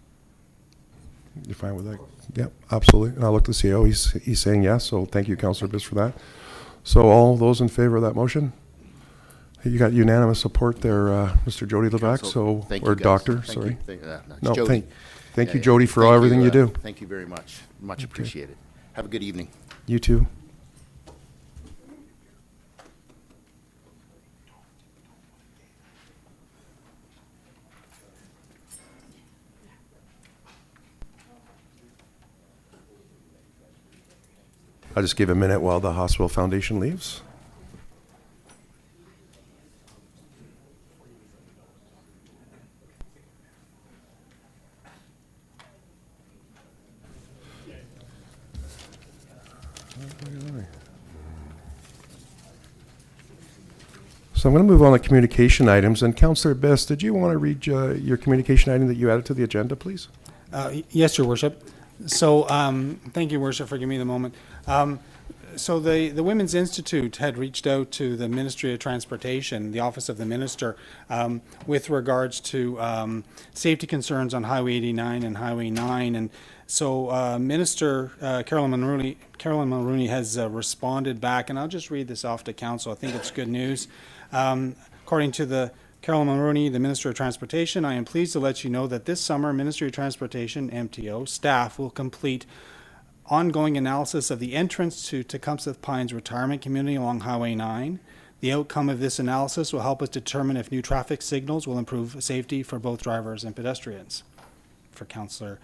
A: You're fine with that? Yep, absolutely. And I'll look to the CEO. He's saying yes, so thank you, Councillor Bess, for that. So all those in favor of that motion? You got unanimous support there, Mr. Jody Levesque,
K: Council,
A: so,
K: thank
A: or
K: you, guys.
A: Doctor,
K: Thank
A: sorry.
K: you. It's
A: No,
K: Jody.
A: thank you,
K: Yeah,
A: Jody, for
K: thank
A: everything you do.
K: Thank you very much. Much appreciated. Have a good evening.
A: You too. I'll just give a minute while the Hospital Foundation leaves. So I'm going to move on to communication items. And Councillor Bess, did you want to read your communication item that you added to the agenda, please?
B: Yes, Your Worship. So, thank you, Worship, for giving me the moment. So the Women's Institute had reached out to the Ministry of Transportation, the Office of the Minister, with regards to safety concerns on Highway 89 and Highway 9. And so Minister Carolyn Mulroney has responded back, and I'll just read this off to Council. I think it's good news. According to the Carolyn Mulroney, the Minister of Transportation, I am pleased to let you know that this summer, Ministry of Transportation, MTO, staff will complete ongoing analysis of the entrance to Tecumseh Pines Retirement Community along Highway 9. The outcome of this analysis will help us determine if new traffic signals will improve safety for both drivers and pedestrians. For Councillor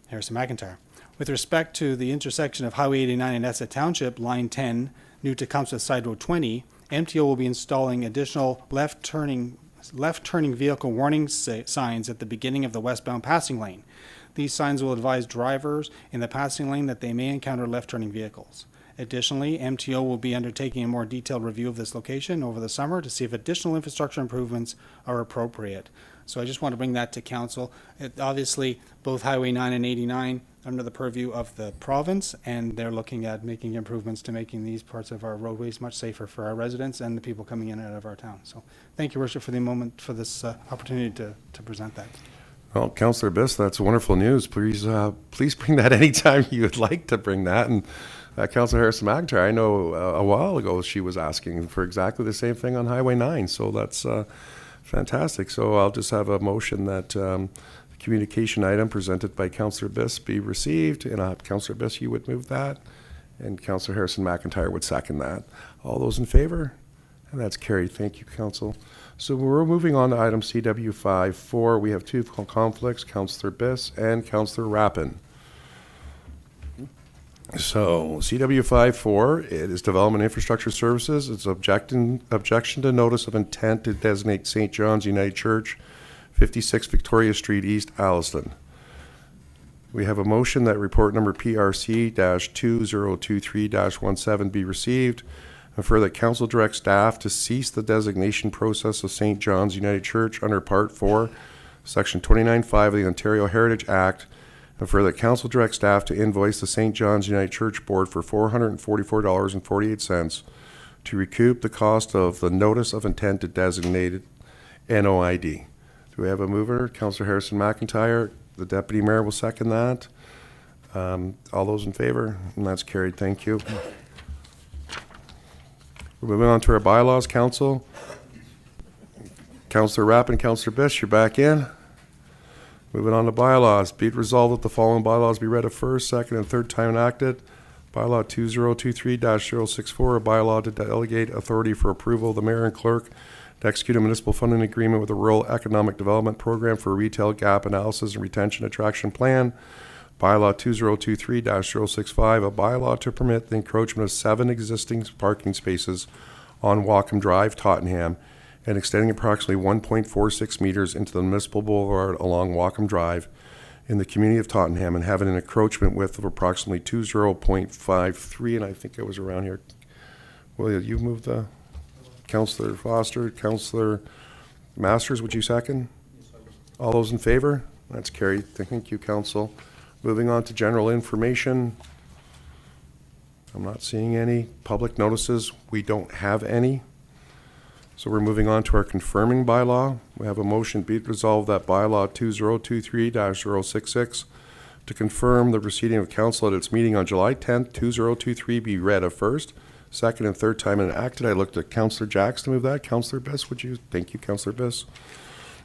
B: Harrison McIntyre. With respect to the intersection of Highway 89 and Essa Township, Line 10, New Tecumseh Side Road 20, MTO will be installing additional left-turning vehicle warning signs at the beginning of the westbound passing lane. These signs will advise drivers in the passing lane that they may encounter left-turning vehicles. Additionally, MTO will be undertaking a more detailed review of this location over the summer to see if additional infrastructure improvements are appropriate. So I just want to bring that to council. Obviously, both Highway 9 and 89 under the purview of the province, and they're looking at making improvements to making these parts of our roadways much safer for our residents and the people coming in and out of our town. So thank you, Worship, for the moment, for this opportunity to present that.
A: Well, Councillor Biss, that's wonderful news. Please bring that anytime you would like to bring that. And Councillor Harrison McIntyre, I know a while ago she was asking for exactly the same thing on Highway 9. So that's fantastic. So I'll just have a motion that the communication item presented by Councillor Biss be received, and Councillor Biss, you would move that, and Councillor Harrison McIntyre would second that. All those in favor? And that's carried. Thank you, Council. So we're moving on to item CW5-4. We have two conflicts, Councillor Biss and Councillor Rappin. So CW5-4, it is Development Infrastructure Services. It's objection to notice of intent to designate St. John's United Church, 56 Victoria Street East, Alliston. We have a motion that report number PRC-2023-17 be received, and further that council direct staff to cease the designation process of St. John's United Church under Part 4, Section 29.5 of the Ontario Heritage Act, and further that council direct staff to invoice the St. John's United Church Board for $444.48 to recoup the cost of the notice of intent to designate NOID. Do we have a mover? Councillor Harrison McIntyre. The Deputy Mayor will second that. All those in favor? And that's carried. Thank you. We're moving on to our bylaws, Council. Councillor Rapp and Councillor Biss, you're back in. Moving on to bylaws. Be it resolved that the following bylaws be read a first, second, and third time enacted. Bylaw 2023-064, a bylaw to delegate authority for approval of the mayor and clerk to execute a municipal funding agreement with the Rural Economic Development Program for a retail gap analysis and retention attraction plan. Bylaw 2023-065, a bylaw to permit the encroachment of 7 existing parking spaces on Wacom Drive, Tottenham, and extending approximately 1.46 meters into the municipal boulevard along Wacom Drive in the community of Tottenham, and having an encroachment width of approximately 20.53, and I think it was around here. Well, you moved the Councillor Foster, Councillor Masters, would you second? All those in favor? That's carried. Thank you, Council. Moving on to general information. I'm not seeing any. Public notices, we don't have any. So we're moving on to our confirming bylaw. We have a motion, be it resolved that bylaw 2023-066 to confirm the proceeding of council at its meeting on July 10th, 2023 be read a first, second, and third time enacted. I looked at Councillor Jacks to move that. Councillor Biss, would you? Thank you, Councillor Biss.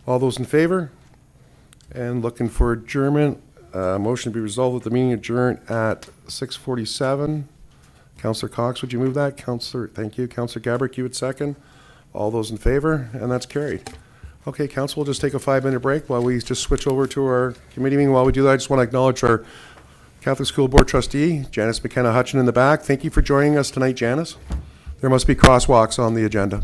A: All those in favor? And looking for adjournment. Motion to be resolved that the meeting adjourn at 6:47. Councillor Cox, would you move that? Councillor, thank you. Councillor Gabrick, you would second. All those in favor? And that's carried. Okay, Council, we'll just take a 5-minute break while we just switch over to our committee meeting. While we do that, I just want to acknowledge our Catholic School Board trustee, Janice McKenna Hutchin in the back. Thank you for joining us tonight, Janice. There must be crosswalks on the agenda.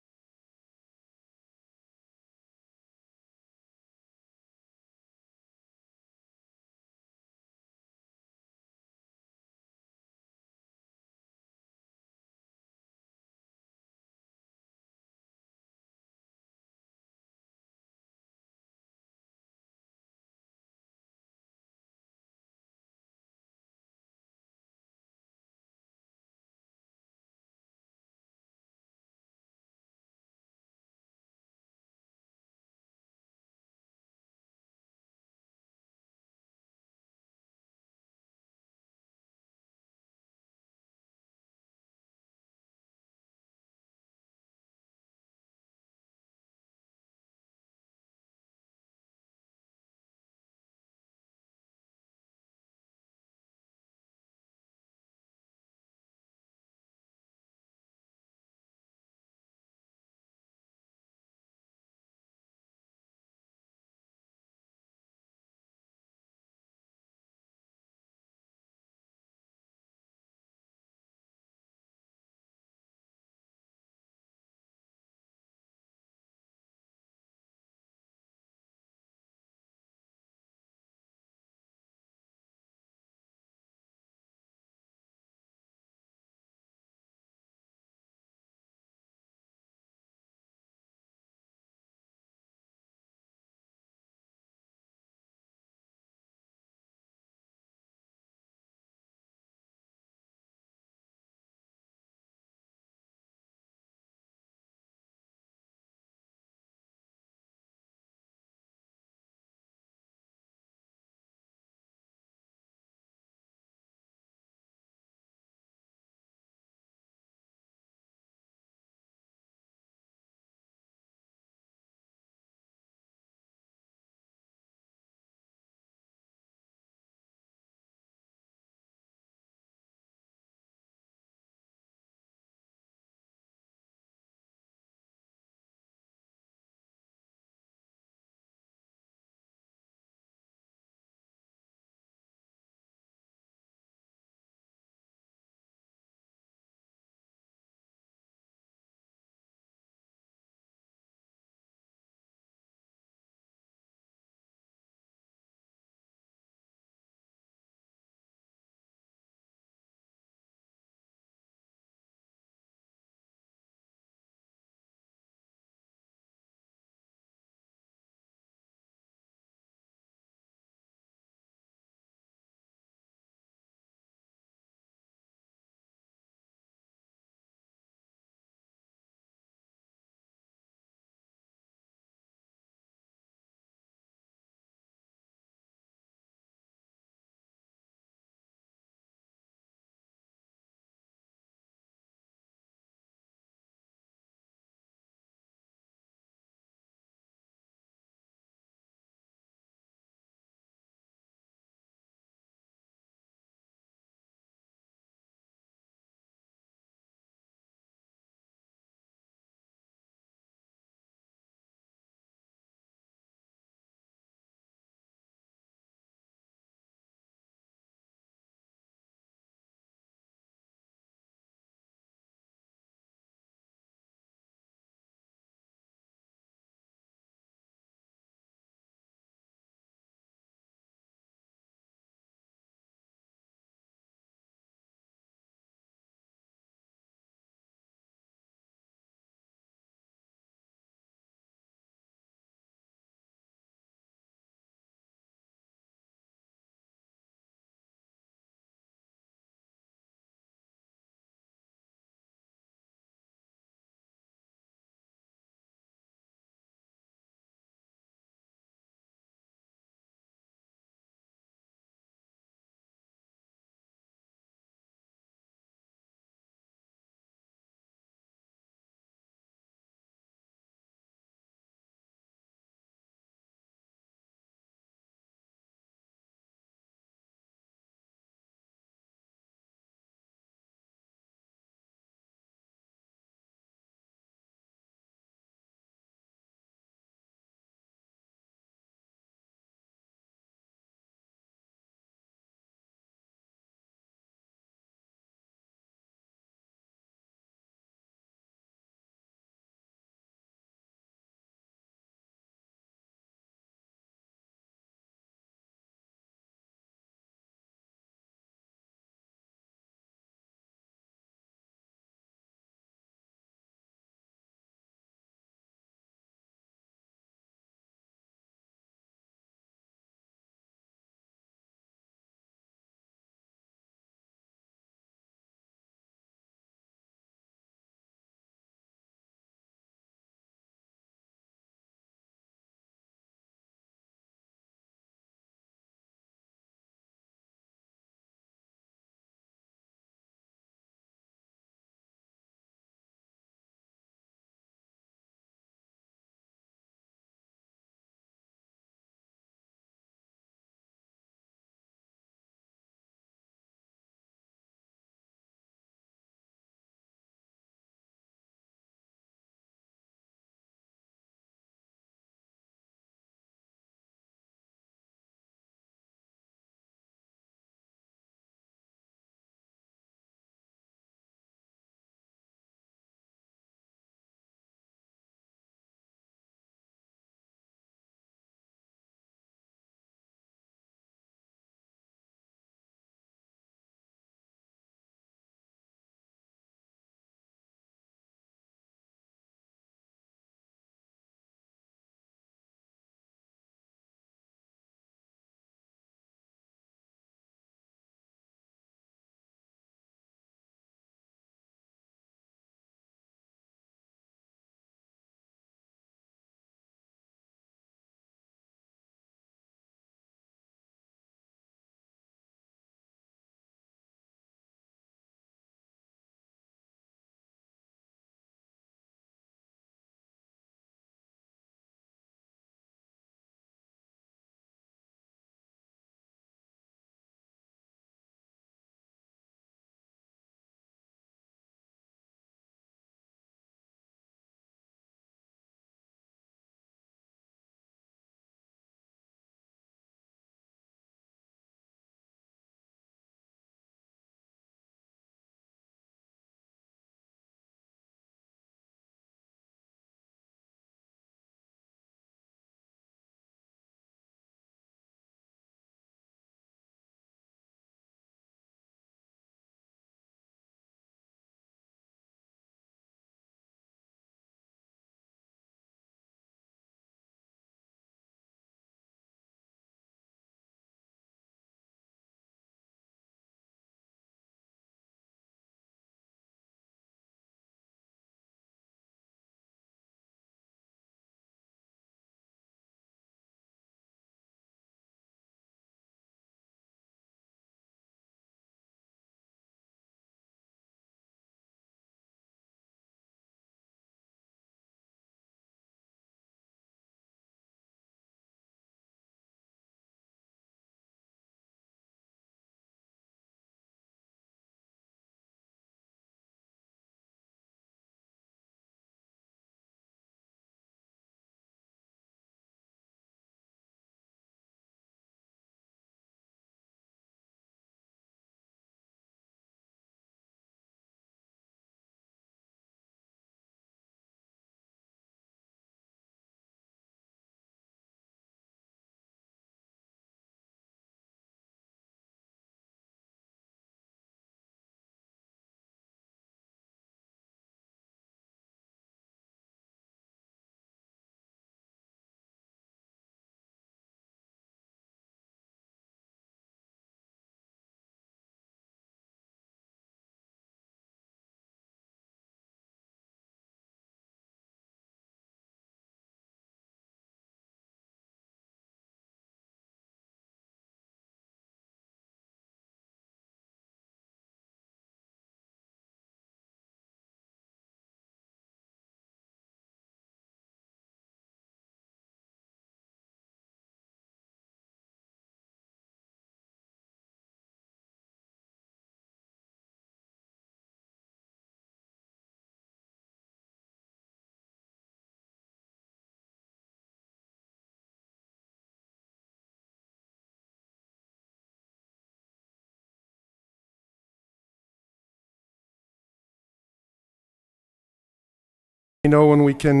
A: You know when we can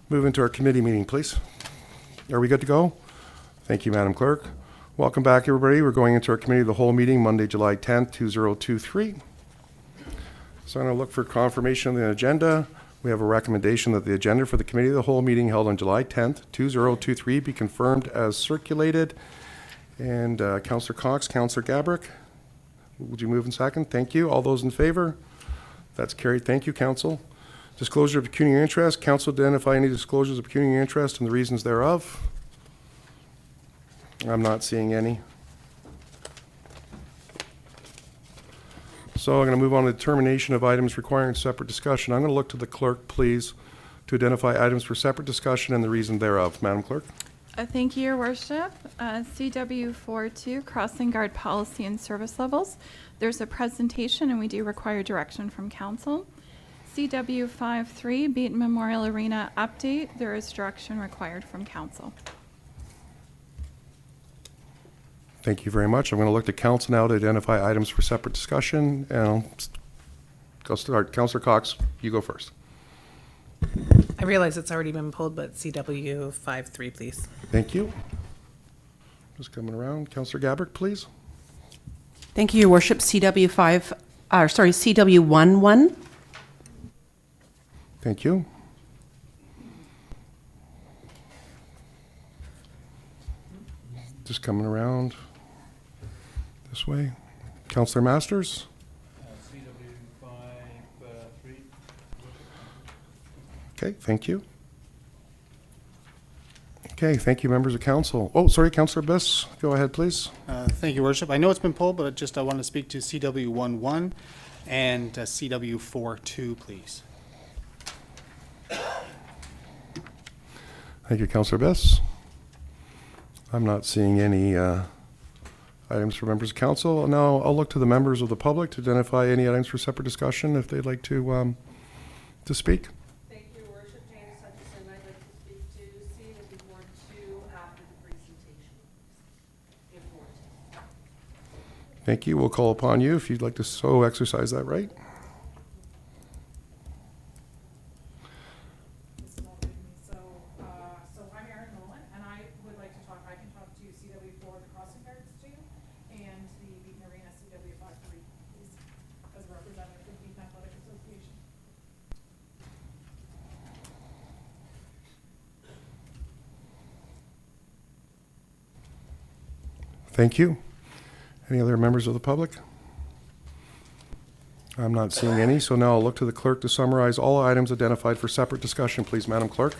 A: move into our committee meeting, please? Are we good to go? Thank you, Madam Clerk. Welcome back, everybody. We're going into our committee of the whole meeting Monday, July 10th, 2023. So I'm going to look for confirmation of the agenda. We have a recommendation that the agenda for the committee of the whole meeting held on July 10th, 2023 be confirmed as circulated. And Councillor Cox, Councillor Gabrick, would you move in second? Thank you. All those in favor? That's carried. Thank you, Council. Disclosure of pecuniary interest. Council identify any disclosures of pecuniary interest and the reasons thereof. I'm not seeing any. So I'm going to move on to determination of items requiring separate discussion. I'm going to look to the clerk, please, to identify items for separate discussion and the reason thereof. Madam Clerk?
H: Thank you, Your Worship. CW 42, Crossing Guard Policy and Service Levels. There's a presentation, and we do require direction from Council. CW 53, Beaton Memorial Arena Update. There is direction required from Council.
A: Thank you very much. I'm going to look to Council now to identify items for separate discussion. And I'll start. Councillor Cox, you go first.
M: I realize it's already been pulled, but CW 53, please.
A: Thank you. Just coming around. Councillor Gabrick, please.
G: Thank you, Your Worship. CW11.
A: Thank you. Just coming around this way. Councillor Masters. Okay, thank you. Okay, thank you, members of council. Oh, sorry, Councillor Biss, go ahead, please.
B: Thank you, Worship. I know it's been pulled, but I want to speak to CW11 and CW42, please.
A: Thank you, Councillor Biss. I'm not seeing any items for members of council. Now I'll look to the members of the public to identify any items for separate discussion if they'd like to speak.
N: Thank you, Your Worship. James Hutchison. I'd like to speak to CW42 after the presentation. If warranted.
A: Thank you. We'll call upon you if you'd like to so exercise that right.
I: So I'm Erin Nolan, and I would like to talk, I can talk to CW4, the crossing guards too, and the Beaton Arena CW53, please, as a representative of the Beaton Athletic Association.
A: Thank you. Any other members of the public? I'm not seeing any, so now I'll look to the clerk to summarize all items identified for separate discussion, please, Madam Clerk.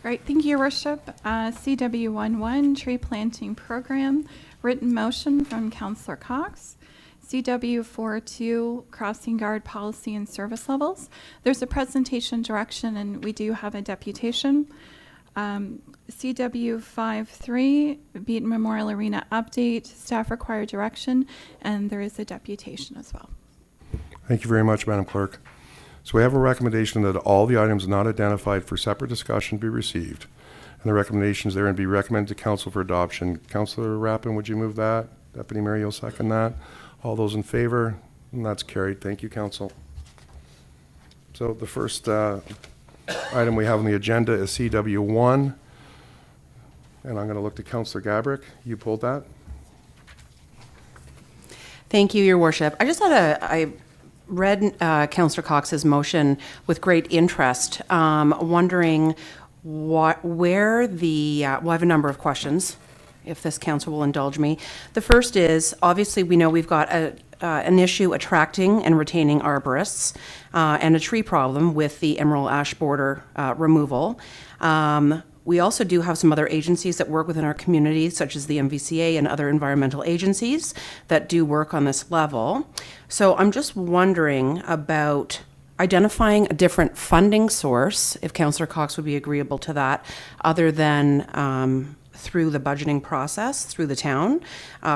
H: Right, thank you, Your Worship. CW11, Tree Planting Program, written motion from Councillor Cox. CW42, Crossing Guard Policy and Service Levels. There's a presentation direction, and we do have a deputation. CW53, Beaton Memorial Arena Update, staff require direction, and there is a deputation as well.
A: Thank you very much, Madam Clerk. So we have a recommendation that all the items not identified for separate discussion be received. And the recommendations therein be recommended to council for adoption. Councillor Rappin, would you move that? Deputy Mayor, you'll second that. All those in favor? And that's carried. Thank you, council. So the first item we have on the agenda is CW1. And I'm going to look to Councillor Gabrick. You pulled that?
G: Thank you, Your Worship. I read Councillor Cox's motion with great interest, wondering where the, well, I have a number of questions, if this council will indulge me. The first is, obviously, we know we've got an issue attracting and retaining arborists and a tree problem with the emerald ash border removal. We also do have some other agencies that work within our community, such as the MVCA and other environmental agencies that do work on this level. So I'm just wondering about identifying a different funding source, if Councillor Cox would be agreeable to that, other than through the budgeting process, through the town,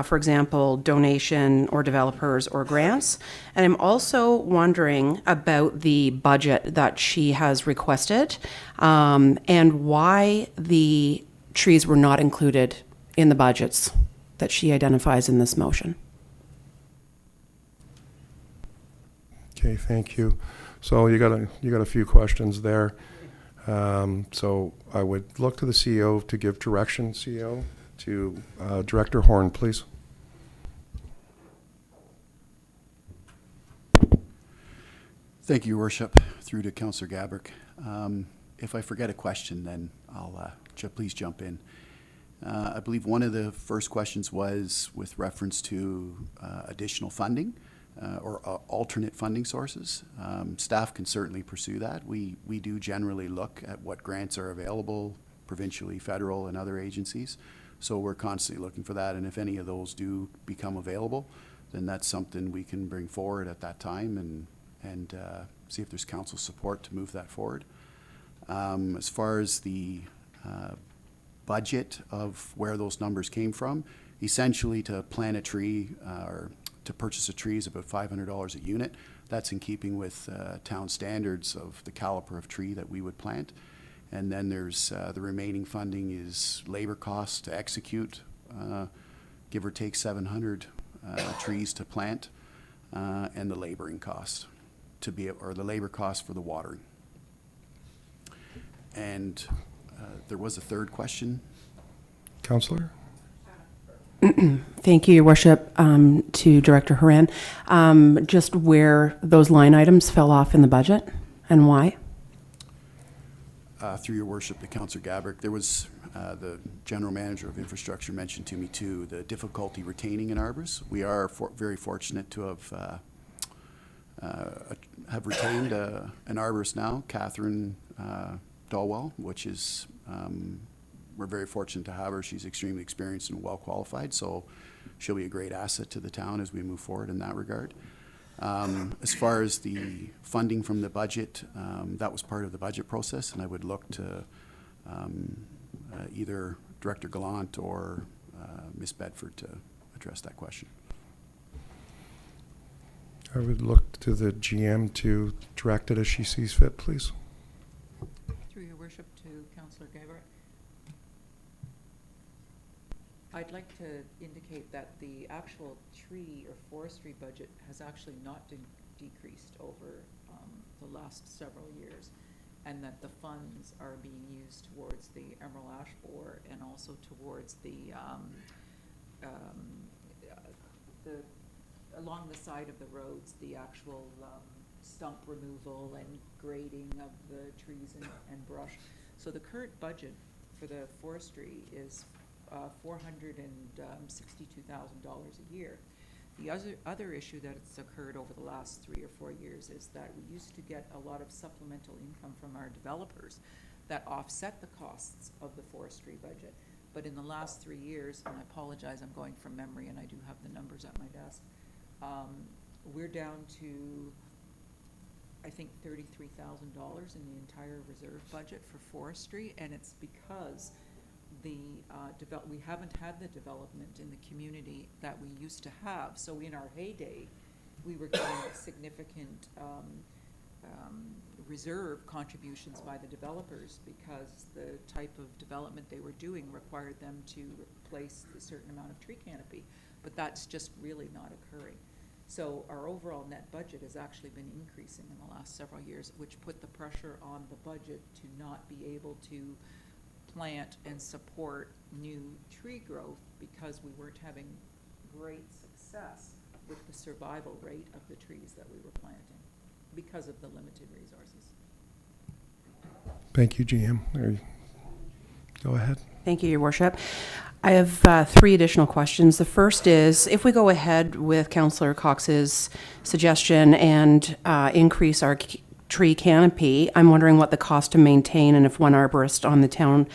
G: for example, donation or developers or grants. And I'm also wondering about the budget that she has requested and why the trees were not included in the budgets that she identifies in this motion.
A: Okay, thank you. So you got a few questions there. So I would look to the CEO to give direction, CEO, to Director Horn, please.
O: Thank you, Your Worship. Through to Councillor Gabrick. If I forget a question, then I'll please jump in. I believe one of the first questions was with reference to additional funding or alternate funding sources. Staff can certainly pursue that. We do generally look at what grants are available provincially, federal, and other agencies. So we're constantly looking for that, and if any of those do become available, then that's something we can bring forward at that time and see if there's council support to move that forward. As far as the budget of where those numbers came from, essentially to plant a tree or to purchase a tree is about $500 a unit. That's in keeping with town standards of the caliper of tree that we would plant. And then there's the remaining funding is labor costs to execute, give or take 700 trees to plant, and the laboring cost or the labor cost for the watering. And there was a third question.
A: Councillor?
G: Thank you, Your Worship, to Director Horan. Just where those line items fell off in the budget and why?
O: Through Your Worship, to Councillor Gabrick, there was the General Manager of Infrastructure mentioned to me too, the difficulty retaining an arborist. We are very fortunate to have retained an arborist now, Catherine Dalwell, which is, we're very fortunate to have her. She's extremely experienced and well qualified, so she'll be a great asset to the town as we move forward in that regard. As far as the funding from the budget, that was part of the budget process, and I would look to either Director Gallant or Ms. Bedford to address that question.
A: I would look to the GM to direct it as she sees fit, please.
N: Through Your Worship, to Councillor Gabrick. I'd like to indicate that the actual tree or forestry budget has actually not decreased over the last several years, and that the funds are being used towards the emerald ash borer and also towards the along the side of the roads, the actual stump removal and grading of the trees and brush. So the current budget for the forestry is $462,000 a year. The other issue that's occurred over the last 3 or 4 years is that we used to get a lot of supplemental income from our developers that offset the costs of the forestry budget. But in the last 3 years, and I apologize, I'm going from memory and I do have the numbers at my desk, we're down to, I think, $33,000 in the entire reserve budget for forestry, and it's because the we haven't had the development in the community that we used to have. So in our heyday, we were getting significant reserve contributions by the developers because the type of development they were doing required them to replace a certain amount of tree canopy. But that's just really not occurring. So our overall net budget has actually been increasing in the last several years, which put the pressure on the budget to not be able to plant and support new tree growth because we weren't having great success with the survival rate of the trees that we were planting because of the limited resources.
A: Thank you, GM. Go ahead.
G: Thank you, Your Worship. I have 3 additional questions. The first is, if we go ahead with Councillor Cox's suggestion and increase our tree canopy, I'm wondering what the cost to maintain and if one arborist on the town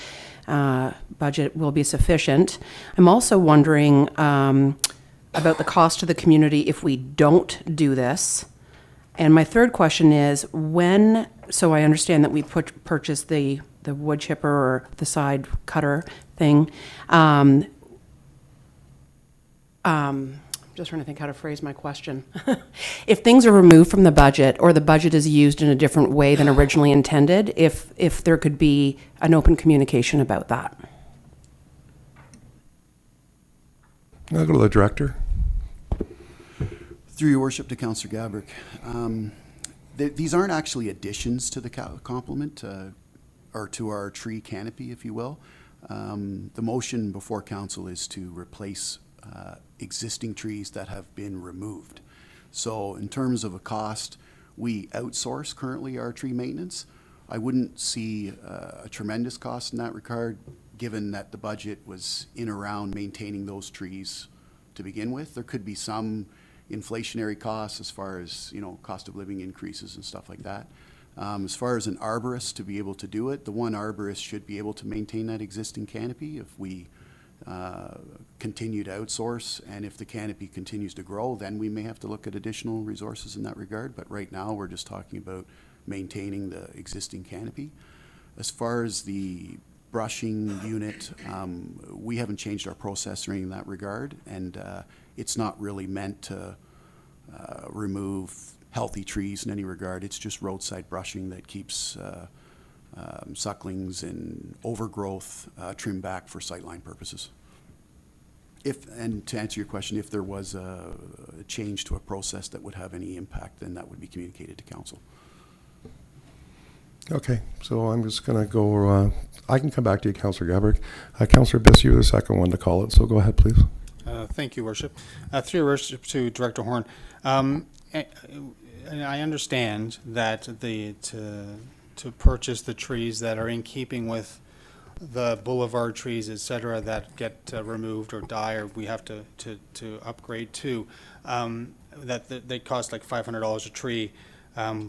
G: budget will be sufficient. I'm also wondering about the cost to the community if we don't do this. And my third question is, when, so I understand that we purchased the wood chipper or the side cutter thing. Just trying to think how to phrase my question. If things are removed from the budget or the budget is used in a different way than originally intended, if there could be an open communication about that.
A: I'll go to the director.
O: Through Your Worship, to Councillor Gabrick. These aren't actually additions to the complement, or to our tree canopy, if you will. The motion before council is to replace existing trees that have been removed. So in terms of a cost, we outsource currently our tree maintenance. I wouldn't see a tremendous cost in that regard, given that the budget was in around maintaining those trees to begin with. There could be some inflationary costs as far as, cost of living increases and stuff like that. As far as an arborist to be able to do it, the one arborist should be able to maintain that existing canopy. If we continue to outsource, and if the canopy continues to grow, then we may have to look at additional resources in that regard. But right now, we're just talking about maintaining the existing canopy. As far as the brushing unit, we haven't changed our process or anything in that regard, and it's not really meant to remove healthy trees in any regard. It's just roadside brushing that keeps sucklings and overgrowth trimmed back for sightline purposes. And to answer your question, if there was a change to a process that would have any impact, then that would be communicated to council.
A: Okay, so I'm just going to go, I can come back to you, Councillor Gabrick. Councillor Biss, you were the second one to call it, so go ahead, please.
B: Thank you, Worship. Through your Worship to Director Horn. And I understand that to purchase the trees that are in keeping with the boulevard trees, et cetera, that get removed or die, or we have to upgrade to, that they cost like $500 a tree.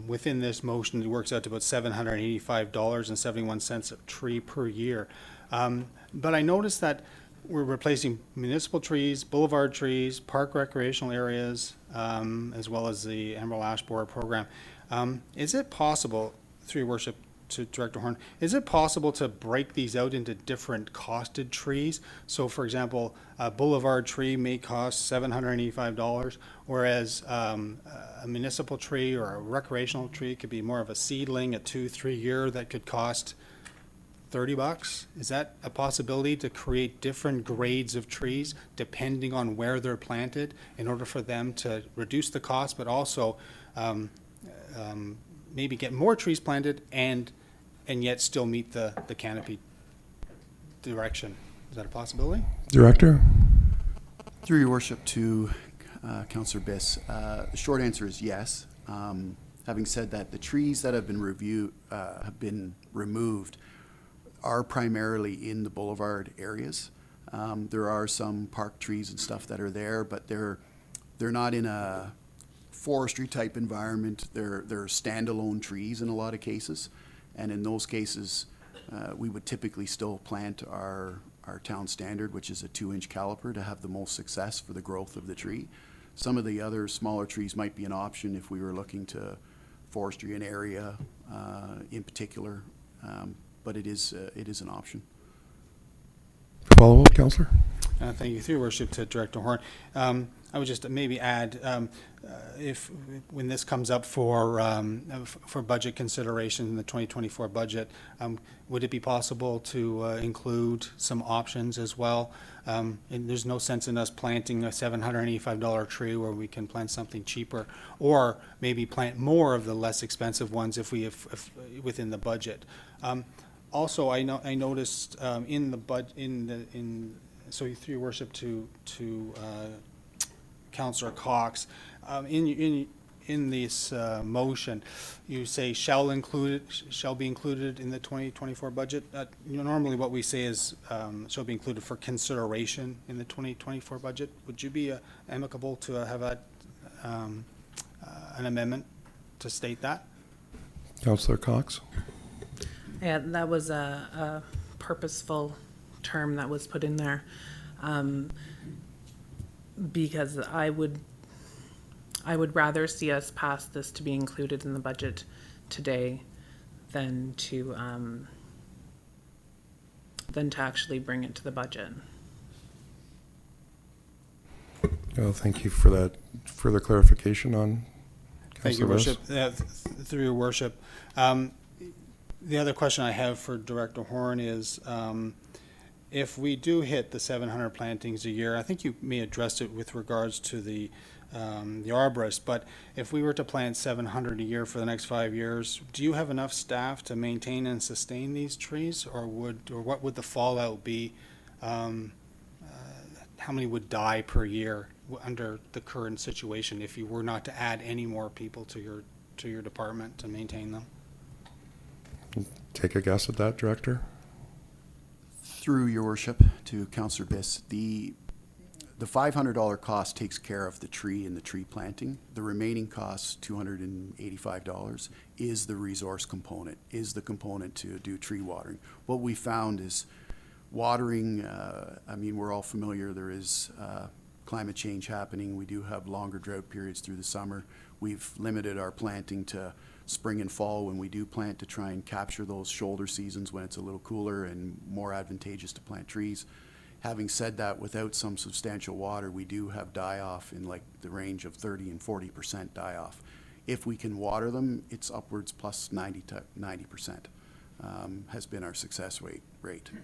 B: Within this motion, it works out to about $785.71 a tree per year. But I noticed that we're replacing municipal trees, boulevard trees, park recreational areas, as well as the Emerald Ash Borer program. Is it possible, through your worship to Director Horn, is it possible to break these out into different costed trees? So for example, a boulevard tree may cost $785, whereas a municipal tree or a recreational tree could be more of a seedling, a 2-3 year that could cost $30. Is that a possibility, to create different grades of trees depending on where they're planted in order for them to reduce the cost, but also maybe get more trees planted and yet still meet the canopy direction? Is that a possibility?
A: Director?
O: Through your worship to Councillor Biss, the short answer is yes. Having said that, the trees that have been removed are primarily in the boulevard areas. There are some park trees and stuff that are there, but they're not in a forestry type environment. They're standalone trees in a lot of cases, and in those cases, we would typically still plant our town standard, which is a 2-inch caliper, to have the most success for the growth of the tree. Some of the other smaller trees might be an option if we were looking to forestry an area in particular, but it is an option.
A: Follow-up, Councillor?
B: Thank you. Through your worship to Director Horn. I would just maybe add, if when this comes up for budget consideration in the 2024 budget, would it be possible to include some options as well? And there's no sense in us planting a $785 tree where we can plant something cheaper, or maybe plant more of the less expensive ones if within the budget. Also, I noticed so through your worship to Councillor Cox, in this motion, you say shall be included in the 2024 budget. Normally, what we say is shall be included for consideration in the 2024 budget. Would you be amicable to have that an amendment to state that?
A: Councillor Cox?
M: Yeah, that was a purposeful term that was put in there, because I would rather see us pass this to be included in the budget today than to actually bring it to the budget.
A: Well, thank you for that further clarification on
B: Thank you,
A: Councillor
B: Worship. Through your worship. The other question I have for Director Horn is, if we do hit the 700 plantings a year, I think you may address it with regards to the the arborist, but if we were to plant 700 a year for the next 5 years, do you have enough staff to maintain and sustain these trees, or what would the fallout be? How many would die per year under the current situation if you were not to add any more people to your department to maintain them?
A: Take a guess at that, Director.
O: Through your worship to Councillor Biss, the $500 cost takes care of the tree and the tree planting. The remaining cost, $285, is the resource component, is the component to do tree watering. What we found is watering, I mean, we're all familiar, there is climate change happening. We do have longer drought periods through the summer. We've limited our planting to spring and fall when we do plant to try and capture those shoulder seasons when it's a little cooler and more advantageous to plant trees. Having said that, without some substantial water, we do have die-off in like the range of 30 and 40% die-off. If we can water them, it's upwards plus 90 to 90%. Has been our success rate.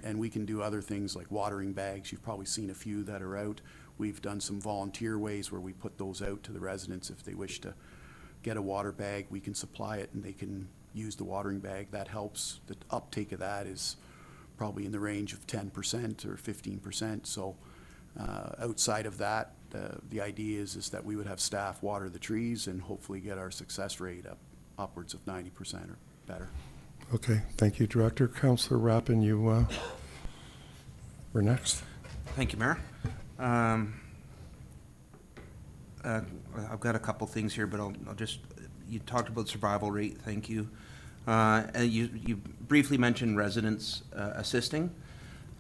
O: And we can do other things like watering bags. You've probably seen a few that are out. We've done some volunteer ways where we put those out to the residents if they wish to get a water bag. We can supply it and they can use the watering bag. That helps. The uptake of that is probably in the range of 10% or 15%. So outside of that, the idea is that we would have staff water the trees and hopefully get our success rate up upwards of 90% or better.
A: Okay, thank you, Director. Councillor Rappin, you were next.
F: Thank you, Mayor. I've got a couple things here, but I'll just, you talked about survival rate, thank you. And you briefly mentioned residents assisting.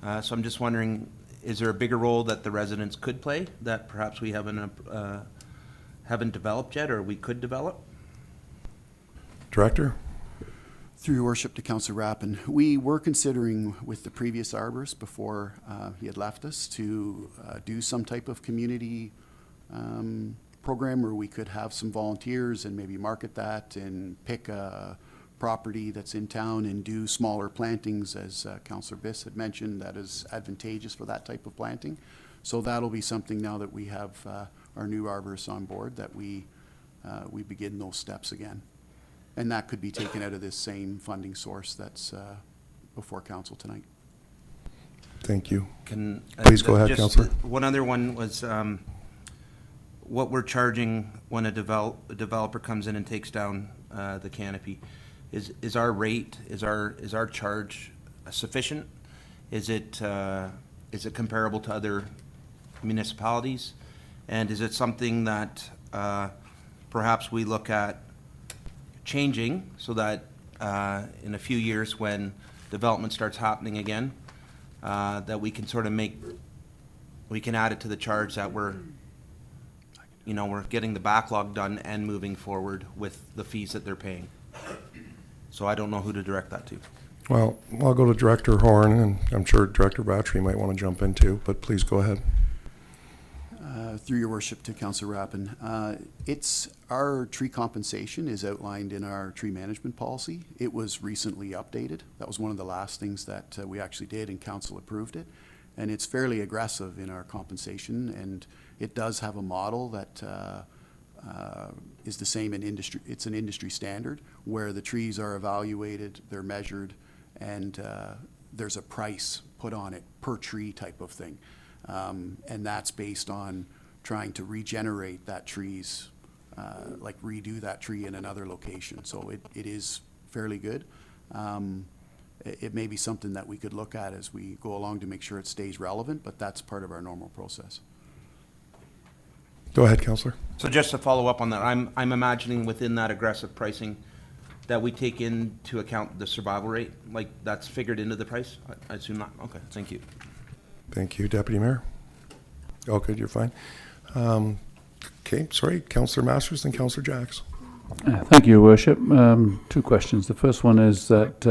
F: So I'm just wondering, is there a bigger role that the residents could play that perhaps we haven't developed yet, or we could develop?
A: Director?
O: Through your worship to Councillor Rappin, we were considering with the previous arborist before he had left us to do some type of community program where we could have some volunteers and maybe market that and pick a property that's in town and do smaller plantings, as Councillor Biss had mentioned, that is advantageous for that type of planting. So that'll be something now that we have our new arborist on board, that we begin those steps again. And that could be taken out of this same funding source that's before council tonight.
A: Thank you.
F: Please
A: go ahead, Councillor.
F: One other one was what we're charging when a developer comes in and takes down the canopy. Is our rate, is our charge sufficient? Is it comparable to other municipalities? And is it something that perhaps we look at changing so that in a few years when development starts happening again, that we can sort of we can add it to the charge that we're getting the backlog done and moving forward with the fees that they're paying. So I don't know who to direct that to.
A: Well, I'll go to Director Horn, and I'm sure Director Battery might want to jump in too, but please go ahead.
O: Through your worship to Councillor Rappin, our tree compensation is outlined in our tree management policy. It was recently updated. That was one of the last things that we actually did, and council approved it. And it's fairly aggressive in our compensation, and it does have a model that is the same in industry. It's an industry standard where the trees are evaluated, they're measured, and there's a price put on it per tree type of thing. And that's based on trying to regenerate that trees, like redo that tree in another location. So it is fairly good. It may be something that we could look at as we go along to make sure it stays relevant, but that's part of our normal process.
A: Go ahead, Councillor.
F: So just to follow up on that, I'm imagining within that aggressive pricing that we take into account the survival rate, like that's figured into the price? I assume not. Okay, thank you.
A: Thank you, Deputy Mayor. Oh, good, you're fine. Okay, sorry, Councillor Masters and Councillor Jacks.
D: Thank you, Your Worship. Two questions. The first one is that,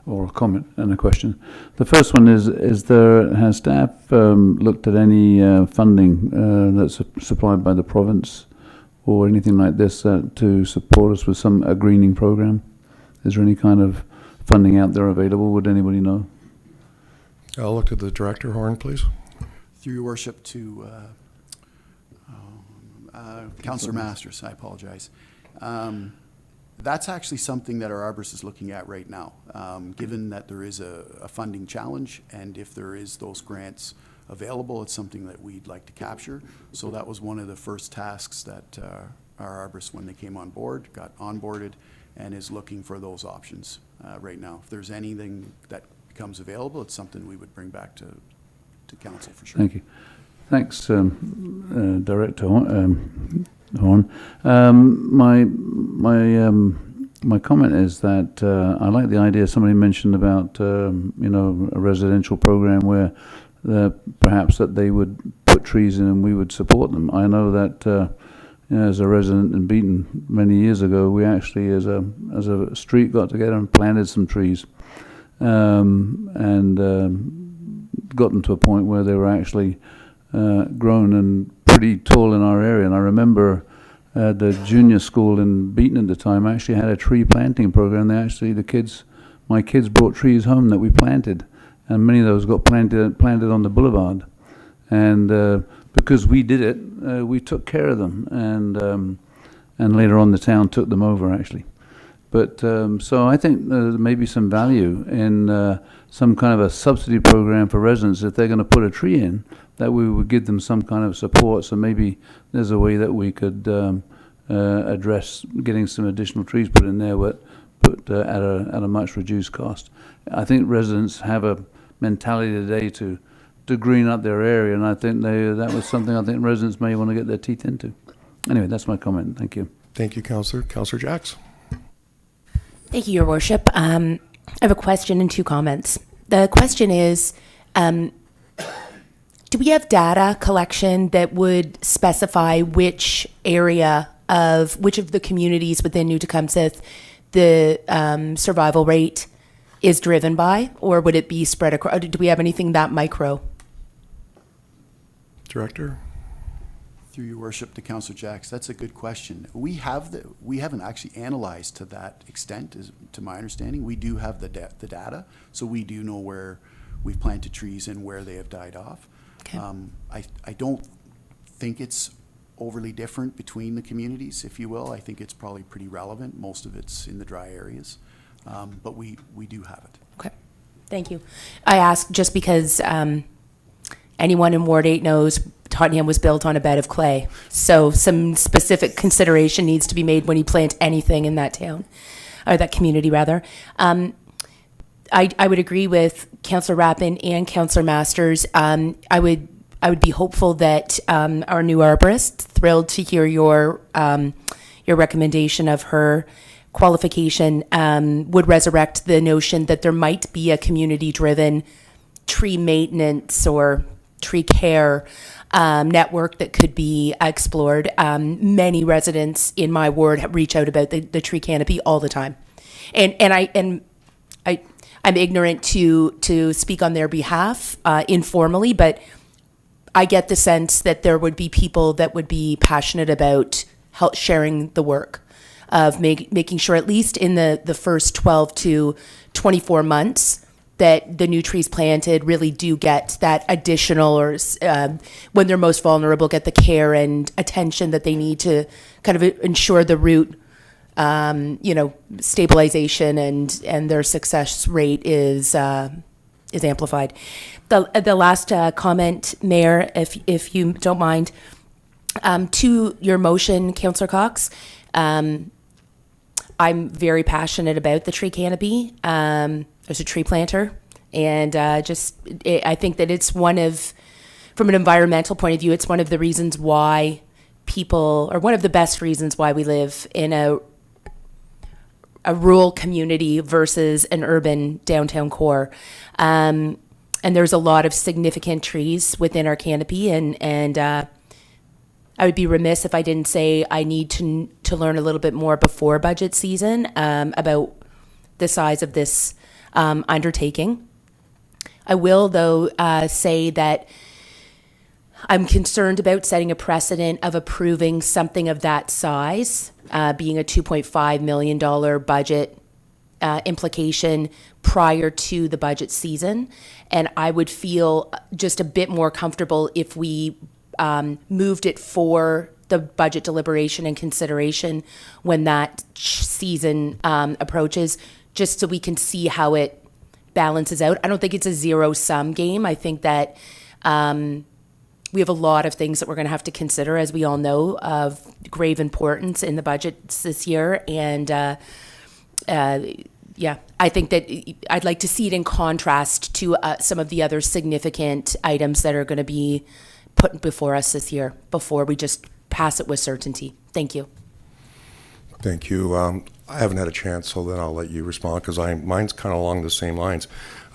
D: or a comment and a question. The first one is has staff looked at any funding that's supplied by the province or anything like this to support us with a greening program? Is there any kind of funding out there available? Would anybody know?
A: I'll look to the Director Horn, please.
O: Through your worship to Councillor Masters, I apologize. That's actually something that our arborist is looking at right now, given that there is a funding challenge, and if there is those grants available, it's something that we'd like to capture. So that was one of the first tasks that our arborist, when they came on board, got onboarded, and is looking for those options right now. If there's anything that becomes available, it's something we would bring back to council for sure.
D: Thank you. Thanks, Director Horn. My comment is that I like the idea somebody mentioned about a residential program where perhaps that they would put trees in and we would support them. I know that as a resident in Beaton many years ago, we actually as a street got together and planted some trees, and gotten to a point where they were actually grown and pretty tall in our area. And I remember the junior school in Beaton at the time actually had a tree planting program. My kids brought trees home that we planted, and many of those got planted on the boulevard. And because we did it, we took care of them, and later on the town took them over actually. But so I think there may be some value in some kind of a subsidy program for residents if they're going to put a tree in, that we would give them some kind of support. So maybe there's a way that we could address getting some additional trees put in there, but put at a much reduced cost. I think residents have a mentality today to green up their area, and I think that was something I think residents may want to get their teeth into. Anyway, that's my comment. Thank you.
A: Thank you, Councillor. Councillor Jacks.
C: Thank you, Your Worship. I have a question and two comments. The question is, do we have data collection that would specify which area of which of the communities within New Tecumseth the survival rate is driven by, or would it be spread across? Do we have anything that micro?
A: Director.
O: Through your worship to Councillor Jacks, that's a good question. We haven't actually analyzed to that extent, to my understanding. We do have the data, so we do know where we've planted trees and where they have died off.
C: Okay.
O: I don't think it's overly different between the communities, if you will. I think it's probably pretty relevant. Most of it's in the dry areas, but we do have it.
C: Okay, thank you. I ask just because anyone in Ward 8 knows Tottenham was built on a bed of clay. So some specific consideration needs to be made when you plant anything in that town, or that community rather. I would agree with Councillor Rappin and Councillor Masters. I would be hopeful that our new arborist, thrilled to hear your recommendation of her qualification, would resurrect the notion that there might be a community-driven tree maintenance or tree care network that could be explored. Many residents in my ward reach out about the tree canopy all the time, and I'm ignorant to speak on their behalf informally, but I get the sense that there would be people that would be passionate about sharing the work of making sure, at least in the first 12 to 24 months, that the new trees planted really do get that additional, or when they're most vulnerable, get the care and attention that they need to kind of ensure the root stabilization and their success rate is amplified. The last comment, Mayor, if you don't mind, to your motion, Councillor Cox, I'm very passionate about the tree canopy. As a tree planter, and I think that it's from an environmental point of view, it's one of the reasons why one of the best reasons why we live in a rural community versus an urban downtown core. And there's a lot of significant trees within our canopy, and I would be remiss if I didn't say I need to learn a little bit more before budget season about the size of this undertaking. I will, though, say that I'm concerned about setting a precedent of approving something of that size, being a $2.5 million budget implication prior to the budget season. And I would feel just a bit more comfortable if we moved it for the budget deliberation and consideration when that season approaches, just so we can see how it balances out. I don't think it's a zero-sum game. I think that we have a lot of things that we're going to have to consider, as we all know, of grave importance in the budgets this year. And yeah, I think that I'd like to see it in contrast to some of the other significant items that are going to be put before us this year, before we just pass it with certainty. Thank you.
A: Thank you. I haven't had a chance, so then I'll let you respond, because mine's kind of along the same lines.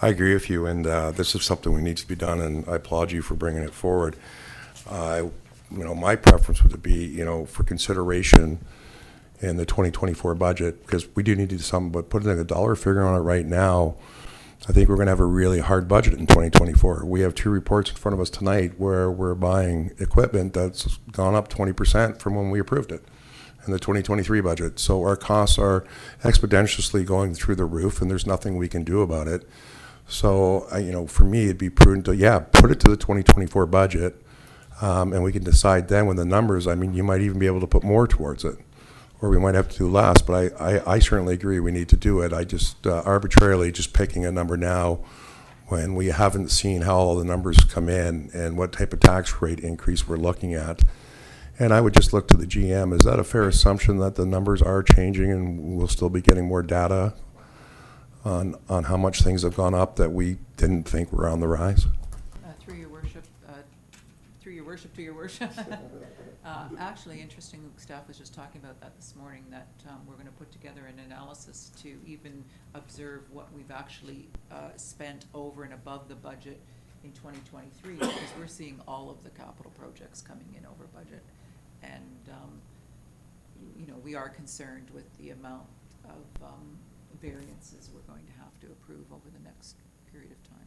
A: I agree with you, and this is something that needs to be done, and I applaud you for bringing it forward. My preference would be, for consideration in the 2024 budget, because we do need to do something, but putting a dollar figure on it right now, I think we're going to have a really hard budget in 2024. We have 2 reports in front of us tonight where we're buying equipment that's gone up 20% from when we approved it in the 2023 budget. So our costs are exponentially going through the roof, and there's nothing we can do about it. So, for me, it'd be prudent to, put it to the 2024 budget, and we can decide then when the numbers, you might even be able to put more towards it, or we might have to do less, but I certainly agree we need to do it. I just arbitrarily just picking a number now when we haven't seen how all the numbers come in and what type of tax rate increase we're looking at. And I would just look to the GM. Is that a fair assumption that the numbers are changing and we'll still be getting more data on how much things have gone up that we didn't think were on the rise?
N: Through your worship. Actually, interesting, staff was just talking about that this morning, that we're going to put together an analysis to even observe what we've actually spent over and above the budget in 2023, because we're seeing all of the capital projects coming in over budget. And, we are concerned with the amount of variances we're going to have to approve over the next period of time.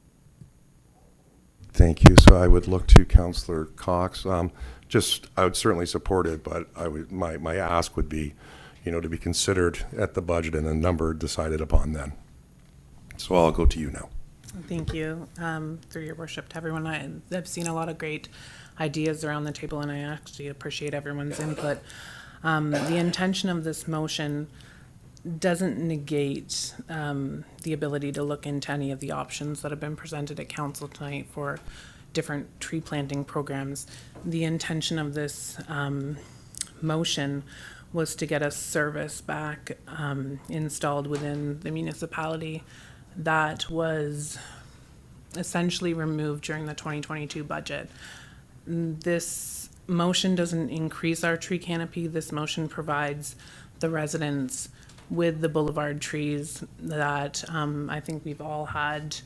A: Thank you. So I would look to Councillor Cox. I would certainly support it, but my ask would be, to be considered at the budget and a number decided upon then. So I'll go to you now.
M: Thank you. Through your worship, to everyone, I've seen a lot of great ideas around the table, and I actually appreciate everyone's input. The intention of this motion doesn't negate the ability to look into any of the options that have been presented at council tonight for different tree planting programs. The intention of this motion was to get a service back installed within the municipality that was essentially removed during the 2022 budget. This motion doesn't increase our tree canopy. This motion provides the residents with the boulevard trees that I think we've all had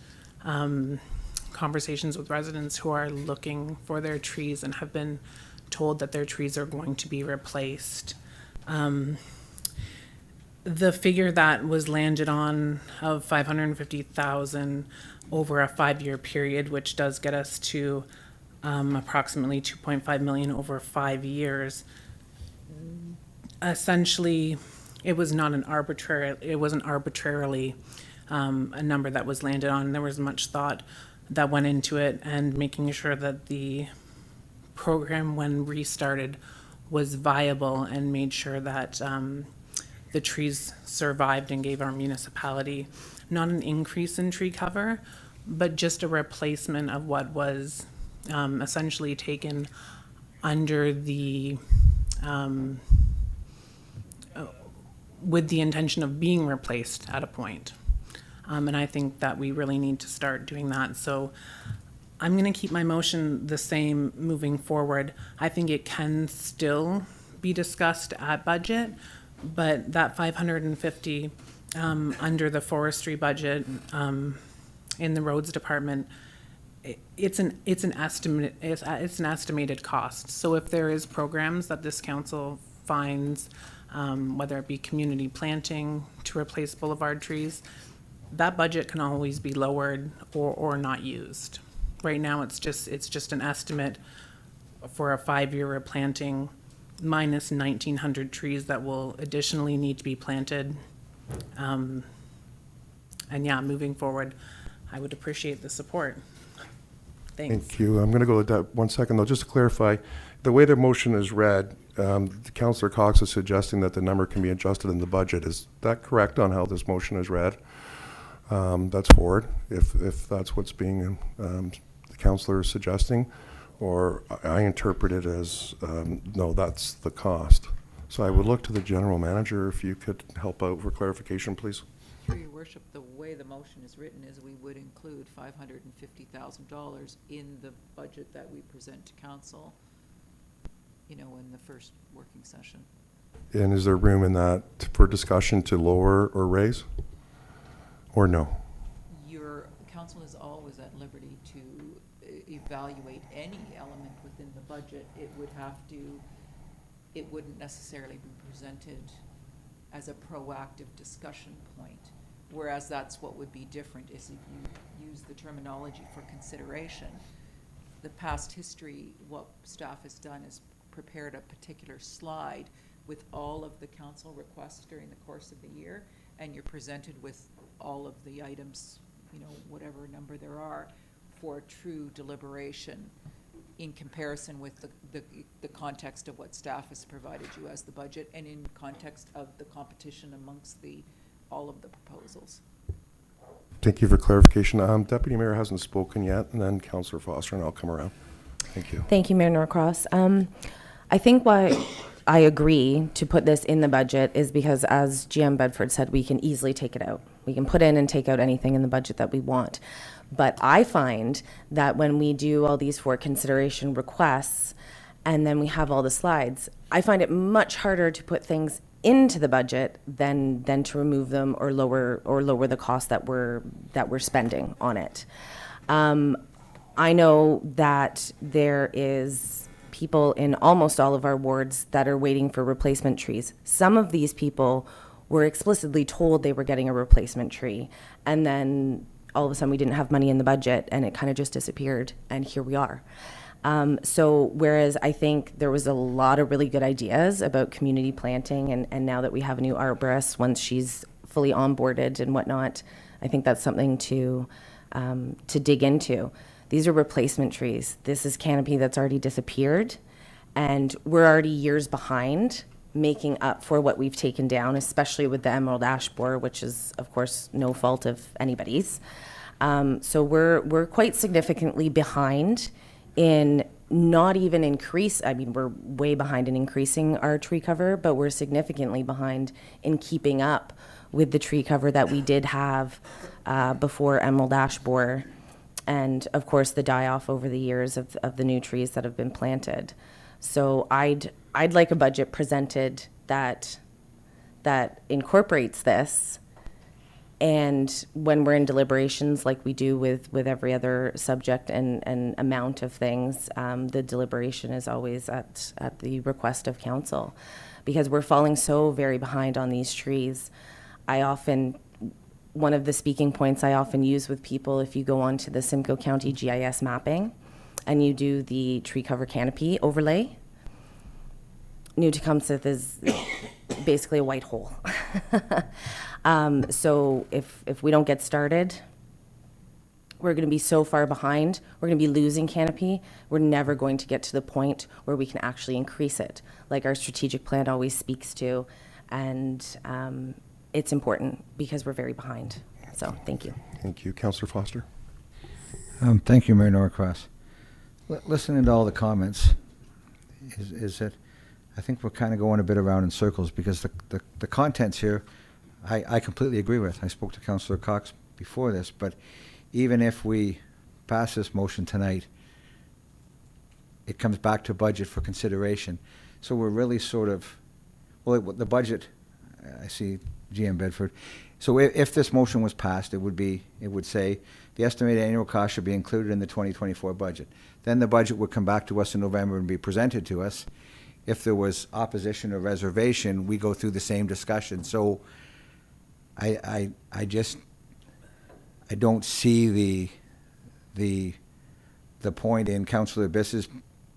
M: conversations with residents who are looking for their trees and have been told that their trees are going to be replaced. The figure that was landed on of $550,000 over a 5-year period, which does get us to approximately $2.5 million over 5 years. Essentially, it wasn't arbitrarily a number that was landed on. There was much thought that went into it, and making sure that the program, when restarted, was viable and made sure that the trees survived and gave our municipality not an increase in tree cover, but just a replacement of what was essentially taken under the with the intention of being replaced at a point. And I think that we really need to start doing that. So I'm going to keep my motion the same moving forward. I think it can still be discussed at budget, but that 550 under the forestry budget in the roads department, it's an estimated cost. So if there is programs that this council finds, whether it be community planting to replace boulevard trees, that budget can always be lowered or not used. Right now, it's just an estimate for a 5-year replanting minus 1,900 trees that will additionally need to be planted. And yeah, moving forward, I would appreciate the support. Thanks.
A: Thank you. I'm going to go with that 1 second though, just to clarify. the way the motion is read, Councillor Cox is suggesting that the number can be adjusted in the budget. Is that correct on how this motion is read? That's forward, if that's what's being, the councillor is suggesting, or I interpret it as, no, that's the cost. So I would look to the general manager if you could help out for clarification, please.
N: Through your worship, the way the motion is written is we would include $550,000 in the budget that we present to council, in the first working session.
A: And is there room in that for discussion to lower or raise? Or no?
N: Your council is always at liberty to evaluate any element within the budget. It wouldn't necessarily be presented as a proactive discussion point. Whereas that's what would be different is if you use the terminology for consideration. The past history, what staff has done is prepared a particular slide with all of the council requests during the course of the year, and you're presented with all of the items, whatever number there are, for true deliberation in comparison with the context of what staff has provided you as the budget and in context of the competition amongst all of the proposals.
A: Thank you for clarification. Deputy Mayor hasn't spoken yet, and then Councillor Foster, and I'll come around. Thank you.
E: Thank you, Mayor Norcross. I think why I agree to put this in the budget is because, as GM Bedford said, we can easily take it out. We can put in and take out anything in the budget that we want. But I find that when we do all these for consideration requests and then we have all the slides, I find it much harder to put things into the budget than to remove them or lower the cost that we're spending on it. I know that there is people in almost all of our wards that are waiting for replacement trees. Some of these people were explicitly told they were getting a replacement tree, and then all of a sudden we didn't have money in the budget and it kind of just disappeared, and here we are. So whereas I think there was a lot of really good ideas about community planting, and now that we have a new arborist, once she's fully onboarded and whatnot, I think that's something to dig into. These are replacement trees. This is canopy that's already disappeared, and we're already years behind making up for what we've taken down, especially with the emerald ash borer, which is, of course, no fault of anybody's. So we're quite significantly behind in not even we're way behind in increasing our tree cover, but we're significantly behind in keeping up with the tree cover that we did have before emerald ash borer. And of course, the die-off over the years of the new trees that have been planted. So I'd like a budget presented that incorporates this. And when we're in deliberations, like we do with every other subject and amount of things, the deliberation is always at the request of council, because we're falling so very behind on these trees. One of the speaking points I often use with people, if you go onto the Simcoe County GIS mapping and you do the tree cover canopy overlay, New Tecumseth is basically a white hole. So if we don't get started, we're going to be so far behind. We're going to be losing canopy. We're never going to get to the point where we can actually increase it, like our strategic plan always speaks to. And it's important because we're very behind. So thank you.
A: Thank you. Councillor Foster.
L: Thank you, Mayor Norcross. Listening to all the comments, is that I think we're kind of going a bit around in circles, because the contents here, I completely agree with. I spoke to Councillor Cox before this, but even if we pass this motion tonight, it comes back to budget for consideration. So we're really sort of, the budget, I see GM Bedford. So if this motion was passed, it would say the estimated annual cost should be included in the 2024 budget. Then the budget would come back to us in November and be presented to us. If there was opposition or reservation, we go through the same discussion. So I don't see the point in Councillor Biss's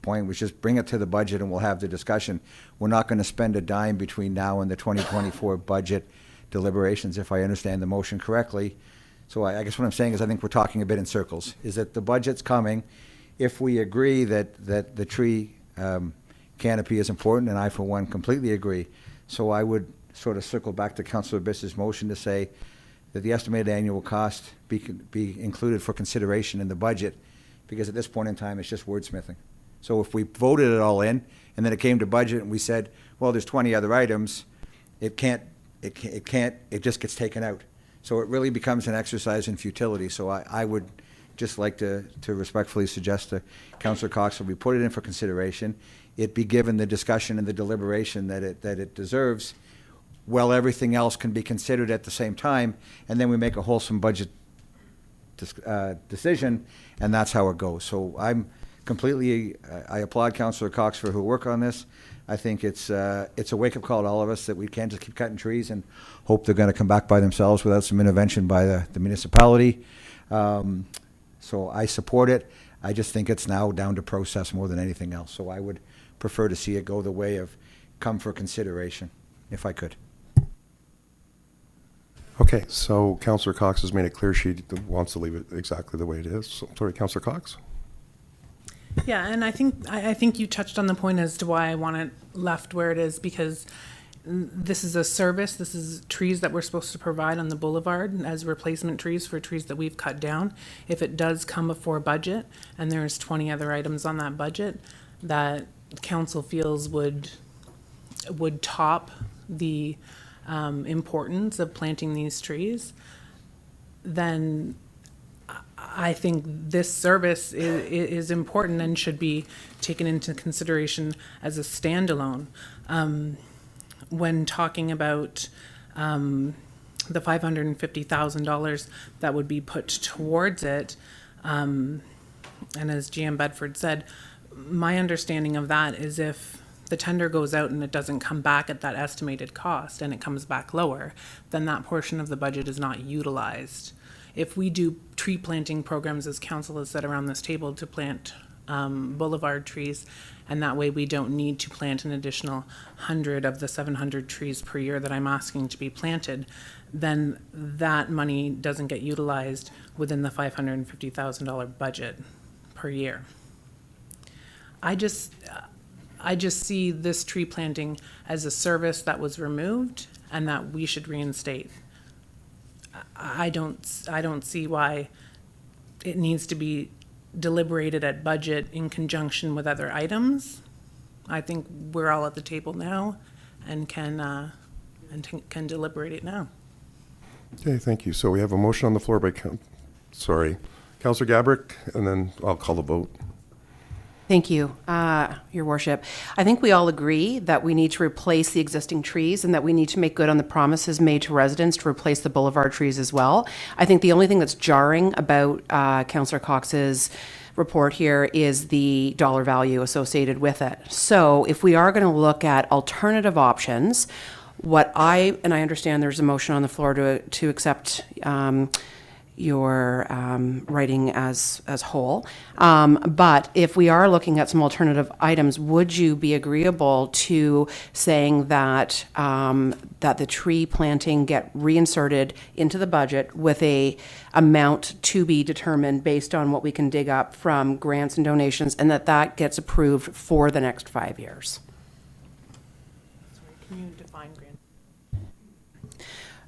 L: point, was just bring it to the budget and we'll have the discussion. We're not going to spend a dime between now and the 2024 budget deliberations, if I understand the motion correctly. So I guess what I'm saying is I think we're talking a bit in circles. Is that the budget's coming. If we agree that the tree Canopy is important, and I, for one, completely agree. So I would sort of circle back to Councillor Biss's motion to say that the estimated annual cost be included for consideration in the budget, because at this point in time, it's just wordsmithing. So if we voted it all in, and then it came to budget and we said, well, there's 20 other items, it just gets taken out. So it really becomes an exercise in futility. So I would just like to respectfully suggest to Councillor Cox that we put it in for consideration, it be given the discussion and the deliberation that it deserves, while everything else can be considered at the same time, and then we make a wholesome budget decision, and that's how it goes. So I applaud Councillor Cox for her work on this. I think it's a wake-up call to all of us that we can't just keep cutting trees and hope they're going to come back by themselves without some intervention by the municipality. So I support it. I just think it's now down to process more than anything else. So I would prefer to see it go the way of come for consideration, if I could.
A: Okay, so Councillor Cox has made it clear she wants to leave it exactly the way it is. So, sorry, Councillor Cox?
M: Yeah, and I think you touched on the point as to why I want it left where it is, because this is a service. This is trees that we're supposed to provide on the boulevard as replacement trees for trees that we've cut down. If it does come before budget, and there's 20 other items on that budget that council feels would top the importance of planting these trees, then I think this service is important and should be taken into consideration as a standalone. When talking about the $550,000 that would be put towards it, and as GM Bedford said, my understanding of that is if the tender goes out and it doesn't come back at that estimated cost and it comes back lower, then that portion of the budget is not utilized. If we do tree planting programs, as council has said around this table, to plant boulevard trees, and that way we don't need to plant an additional 100 of the 700 trees per year that I'm asking to be planted, then that money doesn't get utilized within the $550,000 budget per year. I just see this tree planting as a service that was removed and that we should reinstate. I don't see why it needs to be deliberated at budget in conjunction with other items. I think we're all at the table now and can deliberate it now.
A: Okay, thank you. So we have a motion on the floor by Councillor Gabrick, and then I'll call the vote.
G: Thank you, Your Worship. I think we all agree that we need to replace the existing trees and that we need to make good on the promises made to residents to replace the boulevard trees as well. I think the only thing that's jarring about Councillor Cox's report here is the dollar value associated with it. So if we are going to look at alternative options, I understand there's a motion on the floor to accept your writing as whole. But if we are looking at some alternative items, would you be agreeable to saying that that the tree planting get reinserted into the budget with a amount to be determined based on what we can dig up from grants and donations, and that gets approved for the next 5 years?
M: Can you define grant?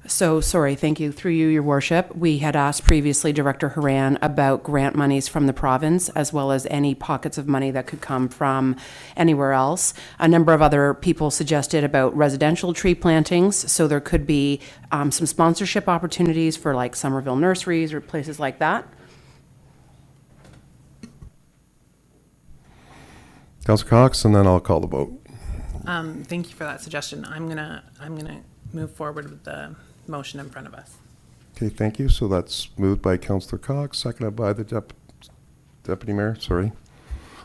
G: So, sorry, thank you. Through you, Your Worship, we had asked previously Director Haran about grant monies from the province, as well as any pockets of money that could come from anywhere else. A number of other people suggested about residential tree plantings, so there could be some sponsorship opportunities for like Somerville Nurseries or places like that.
A: Councillor Cox, and then I'll call the vote.
M: Thank you for that suggestion. I'm gonna move forward with the motion in front of us.
A: Okay, thank you. So that's moved by Councillor Cox, seconded by the Deputy Mayor. Sorry.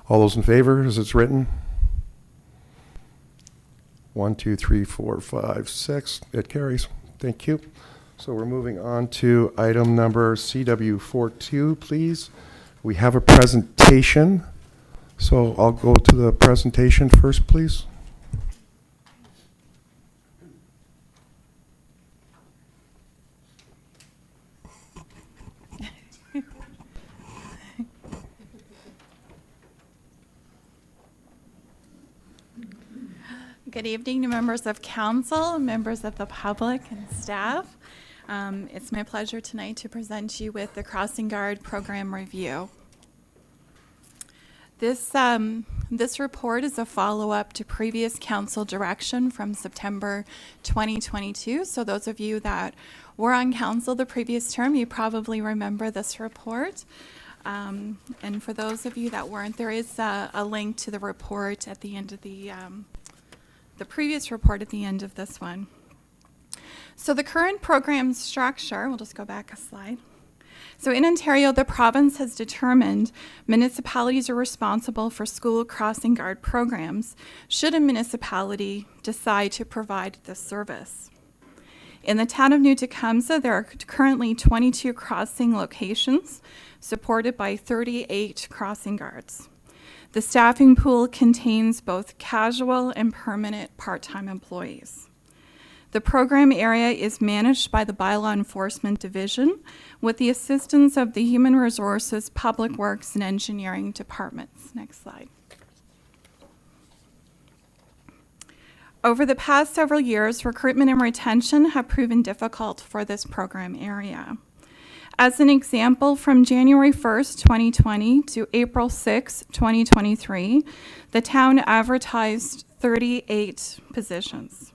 A: All those in favor, as it's written? 1, 2, 3, 4, 5, 6. It carries. Thank you. So we're moving on to item number CW42, please. We have a presentation. So I'll go to the presentation first, please.
H: Good evening to members of council, members of the public, and staff. It's my pleasure tonight to present you with the Crossing Guard Program Review. This report is a follow-up to previous council direction from September 2022. So those of you that were on council the previous term, you probably remember this report. And for those of you that weren't, there is a link to the report at the end of the previous report at the end of this one. So the current program structure, we'll just go back a slide. So in Ontario, the province has determined municipalities are responsible for school crossing guard programs should a municipality decide to provide this service. In the town of New Tecumseh, there are currently 22 crossing locations supported by 38 crossing guards. The staffing pool contains both casual and permanent part-time employees. The program area is managed by the Bylaw Enforcement Division with the assistance of the Human Resources, Public Works, and Engineering departments. Next slide. Over the past several years, recruitment and retention have proven difficult for this program area. As an example, from January 1st, 2020 to April 6, 2023, the town advertised 38 positions.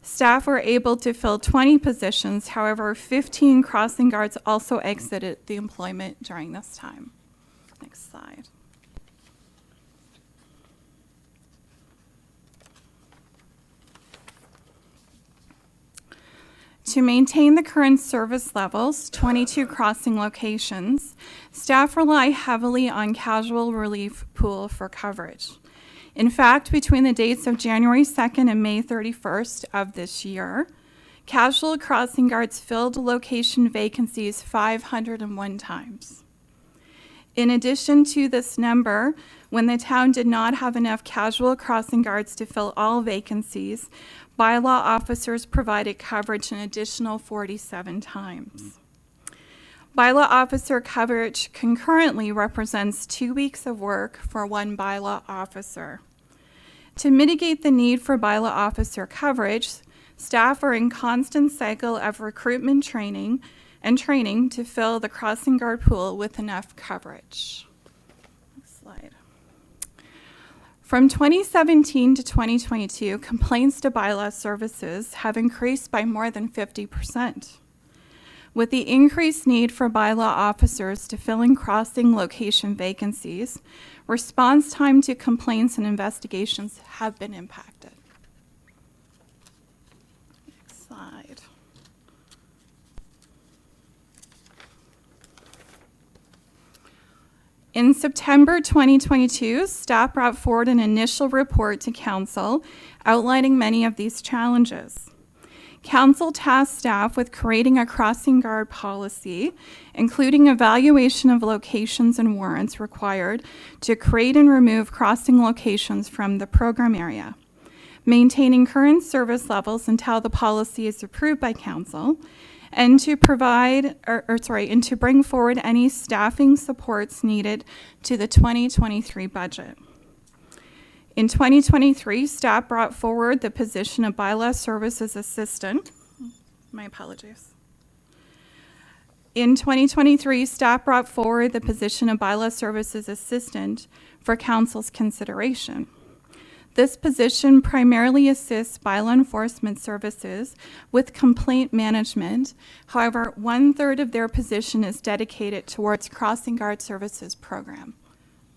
H: Staff were able to fill 20 positions, however, 15 crossing guards also exited the employment during this time. Next slide. To maintain the current service levels, 22 crossing locations, staff rely heavily on casual relief pool for coverage. In fact, between the dates of January 2nd and May 31st of this year, casual crossing guards filled location vacancies 501 times. In addition to this number, when the town did not have enough casual crossing guards to fill all vacancies, bylaw officers provided coverage an additional 47 times. Bylaw officer coverage concurrently represents 2 weeks of work for one bylaw officer. To mitigate the need for bylaw officer coverage, staff are in constant cycle of recruitment training to fill the crossing guard pool with enough coverage. Next slide. From 2017 to 2022, complaints to bylaw services have increased by more than 50%. With the increased need for bylaw officers to fill in crossing location vacancies, response time to complaints and investigations have been impacted. Next slide. In September 2022, staff brought forward an initial report to council outlining many of these challenges. Council tasked staff with creating a crossing guard policy, including evaluation of locations and warrants required to create and remove crossing locations from the program area, maintaining current service levels until the policy is approved by council, and to provide, and to bring forward any staffing supports needed to the 2023 budget. In 2023, staff brought forward the position of bylaw services assistant. My apologies. In 2023, staff brought forward the position of bylaw services assistant for council's consideration. This position primarily assists bylaw enforcement services with complaint management. However, 1/3 of their position is dedicated towards crossing guard services program.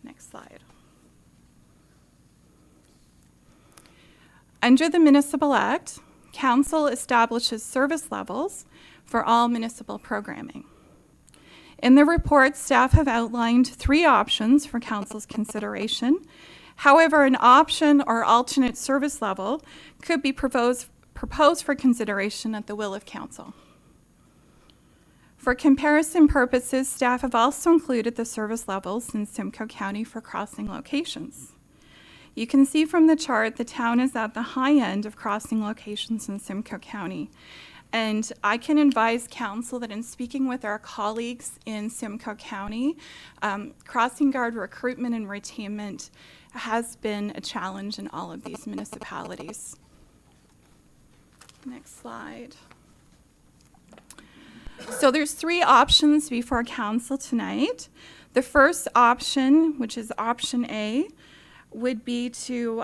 H: Next slide. Under the Municipal Act, council establishes service levels for all municipal programming. In the report, staff have outlined 3 options for council's consideration. However, an option or alternate service level could be proposed for consideration at the will of council. For comparison purposes, staff have also included the service levels in Simcoe County for crossing locations. You can see from the chart the town is at the high end of crossing locations in Simcoe County, And I can advise council that in speaking with our colleagues in Simcoe County, crossing guard recruitment and retainment has been a challenge in all of these municipalities. Next slide. So there's 3 options before council tonight. The first option, which is option A, would be to,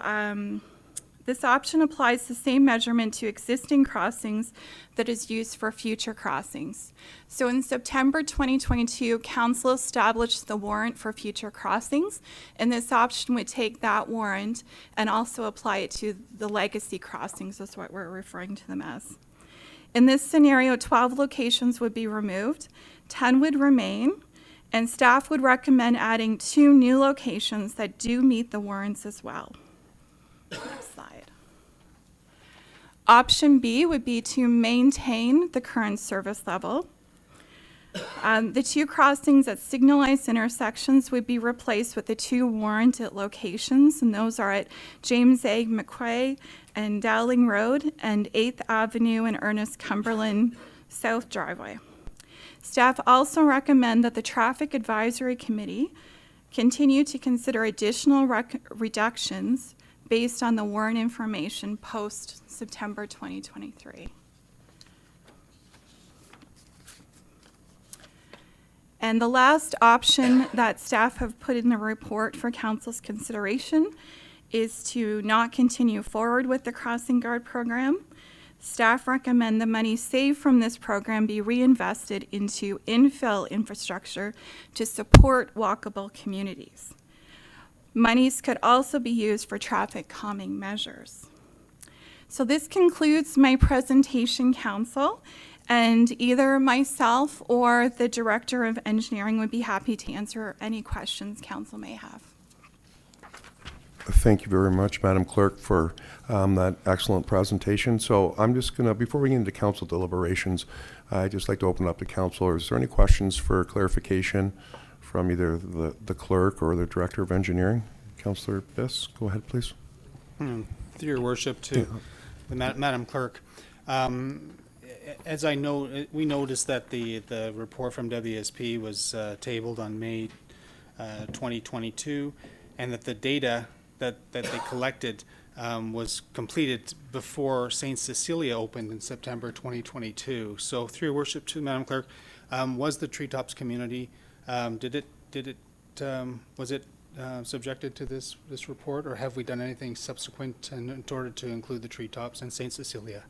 H: this option applies the same measurement to existing crossings that is used for future crossings. So in September 2022, council established the warrant for future crossings, and this option would take that warrant and also apply it to the legacy crossings, is what we're referring to them as. In this scenario, 12 locations would be removed, 10 would remain, and staff would recommend adding 2 new locations that do meet the warrants as well. Next slide. Option B would be to maintain the current service level. The 2 crossings at signalized intersections would be replaced with the 2 warranted locations, and those are at James A. McQuay and Dowling Road and 8th Avenue and Ernest Cumberland South Driveway. Staff also recommend that the Traffic Advisory Committee continue to consider additional reductions based on the warrant information post-September 2023. And the last option that staff have put in the report for council's consideration is to not continue forward with the crossing guard program. Staff recommend the money saved from this program be reinvested into infill infrastructure to support walkable communities. Monies could also be used for traffic calming measures. So this concludes my presentation, council, and either myself or the Director of Engineering would be happy to answer any questions council may have.
A: Thank you very much, Madam Clerk, for that excellent presentation. So I'm just going to, before we get into council deliberations, I'd just like to open up to council. Is there any questions for clarification from either the clerk or the Director of Engineering? Councillor Biss, go ahead, please.
B: Through your worship to the Madam Clerk. As I know, we noticed that the report from WSP was tabled on May 2022, and that the data that they collected was completed before St. Cecilia opened in September 2022. So through your worship to Madam Clerk, was the Treetops community, was it subjected to this report, or have we done anything subsequent in order to include the Treetops and St. Cecilia?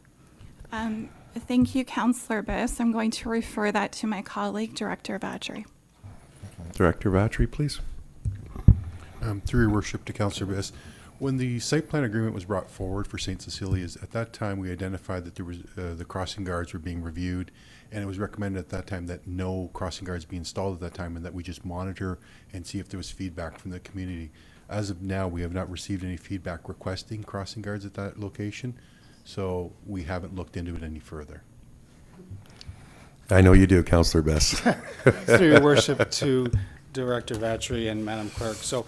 H: Thank you, Councillor Biss. I'm going to refer that to my colleague, Director Vatry.
A: Director Vatry, please.
P: Through your worship to Councillor Biss, when the site plan agreement was brought forward for St. Cecilia's, at that time we identified that there was the crossing guards were being reviewed, and it was recommended at that time that no crossing guards be installed at that time, and that we just monitor and see if there was feedback from the community. As of now, we have not received any feedback requesting crossing guards at that location, so we haven't looked into it any further.
A: I know you do, Councillor Biss.
B: Through your worship to Director Vatry and Madam Clerk. So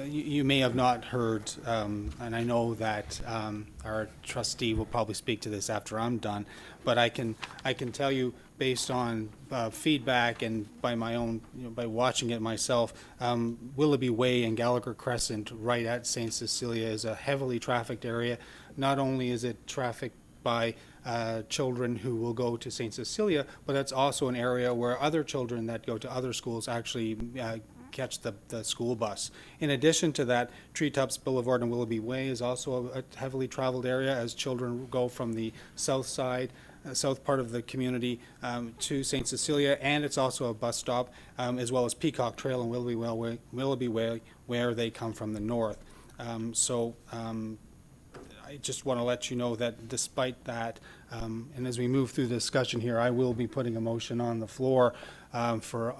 B: you may have not heard, and I know that our trustee will probably speak to this after I'm done, but I can tell you based on feedback and by my own, by watching it myself, Willoughby Way and Gallagher Crescent right at St. Cecilia is a heavily trafficked area. Not only is it trafficked by children who will go to St. Cecilia, but that's also an area where other children that go to other schools actually catch the school bus. In addition to that, Treetops Boulevard and Willoughby Way is also a heavily traveled area as children go from the south side, south part of the community to St. Cecilia, and it's also a bus stop, as well as Peacock Trail and Willoughby Way, where they come from the north. I just want to let you know that despite that, and as we move through the discussion here, I will be putting a motion on the floor for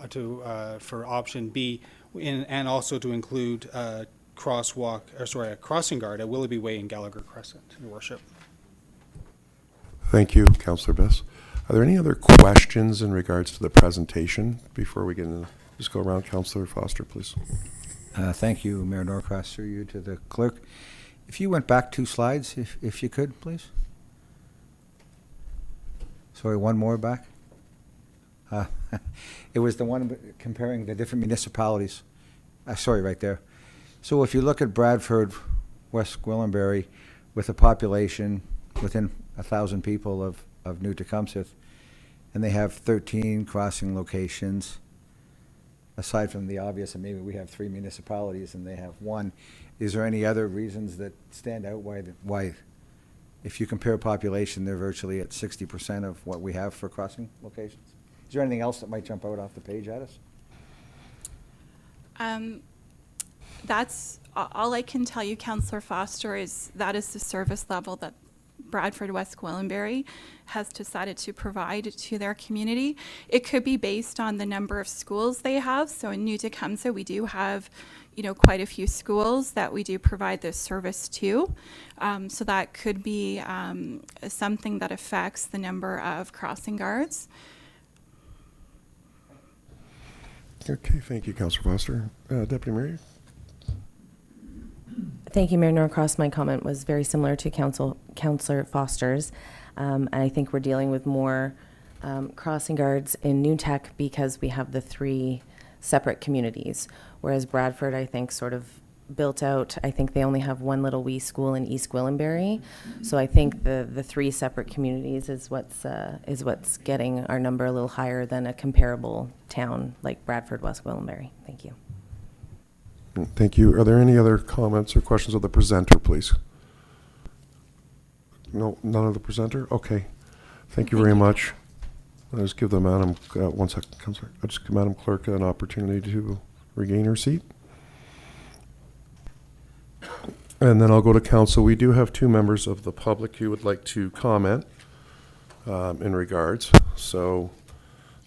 B: option B, and also to include a crossing guard at Willoughby Way and Gallagher Crescent, Your Worship.
A: Thank you, Councillor Biss. Are there any other questions in regards to the presentation before we get into, just go around? Councillor Foster, please.
L: Thank you, Mayor Norcross, through you to the clerk. If you went back 2 slides, if you could, please. Sorry, one more back? It was the one comparing the different municipalities. Sorry, right there. So if you look at Bradford, West Gwillimbury, with a population within 1,000 people of New Tecumseh, and they have 13 crossing locations, aside from the obvious, and maybe we have 3 municipalities and they have 1, is there any other reasons that stand out why, if you compare population, they're virtually at 60% of what we have for crossing locations? Is there anything else that might jump out off the page at us?
H: That's, all I can tell you, Councillor Foster, is that is the service level that Bradford West Gwillimbury has decided to provide to their community. It could be based on the number of schools they have. So in New Tecumseh, we do have, quite a few schools that we do provide this service to. So that could be something that affects the number of crossing guards.
A: Okay, thank you, Councillor Foster. Deputy Mayor?
E: Thank you, Mayor Norcross. My comment was very similar to Councillor Foster's. I think we're dealing with more crossing guards in New Tech because we have the 3 separate communities, whereas Bradford, I think, sort of built out. I think they only have one little wee school in East Gwillimbury. So I think the 3 separate communities is what's getting our number a little higher than a comparable town like Bradford West Gwillimbury. Thank you.
A: Thank you. Are there any other comments or questions of the presenter, please? No, none of the presenter? Okay. Thank you very much. I'll just give the Madam, one second, Councillor. I'll just give Madam Clerk an opportunity to regain her seat. And then I'll go to Council. We do have 2 members of the public who would like to comment in regards. So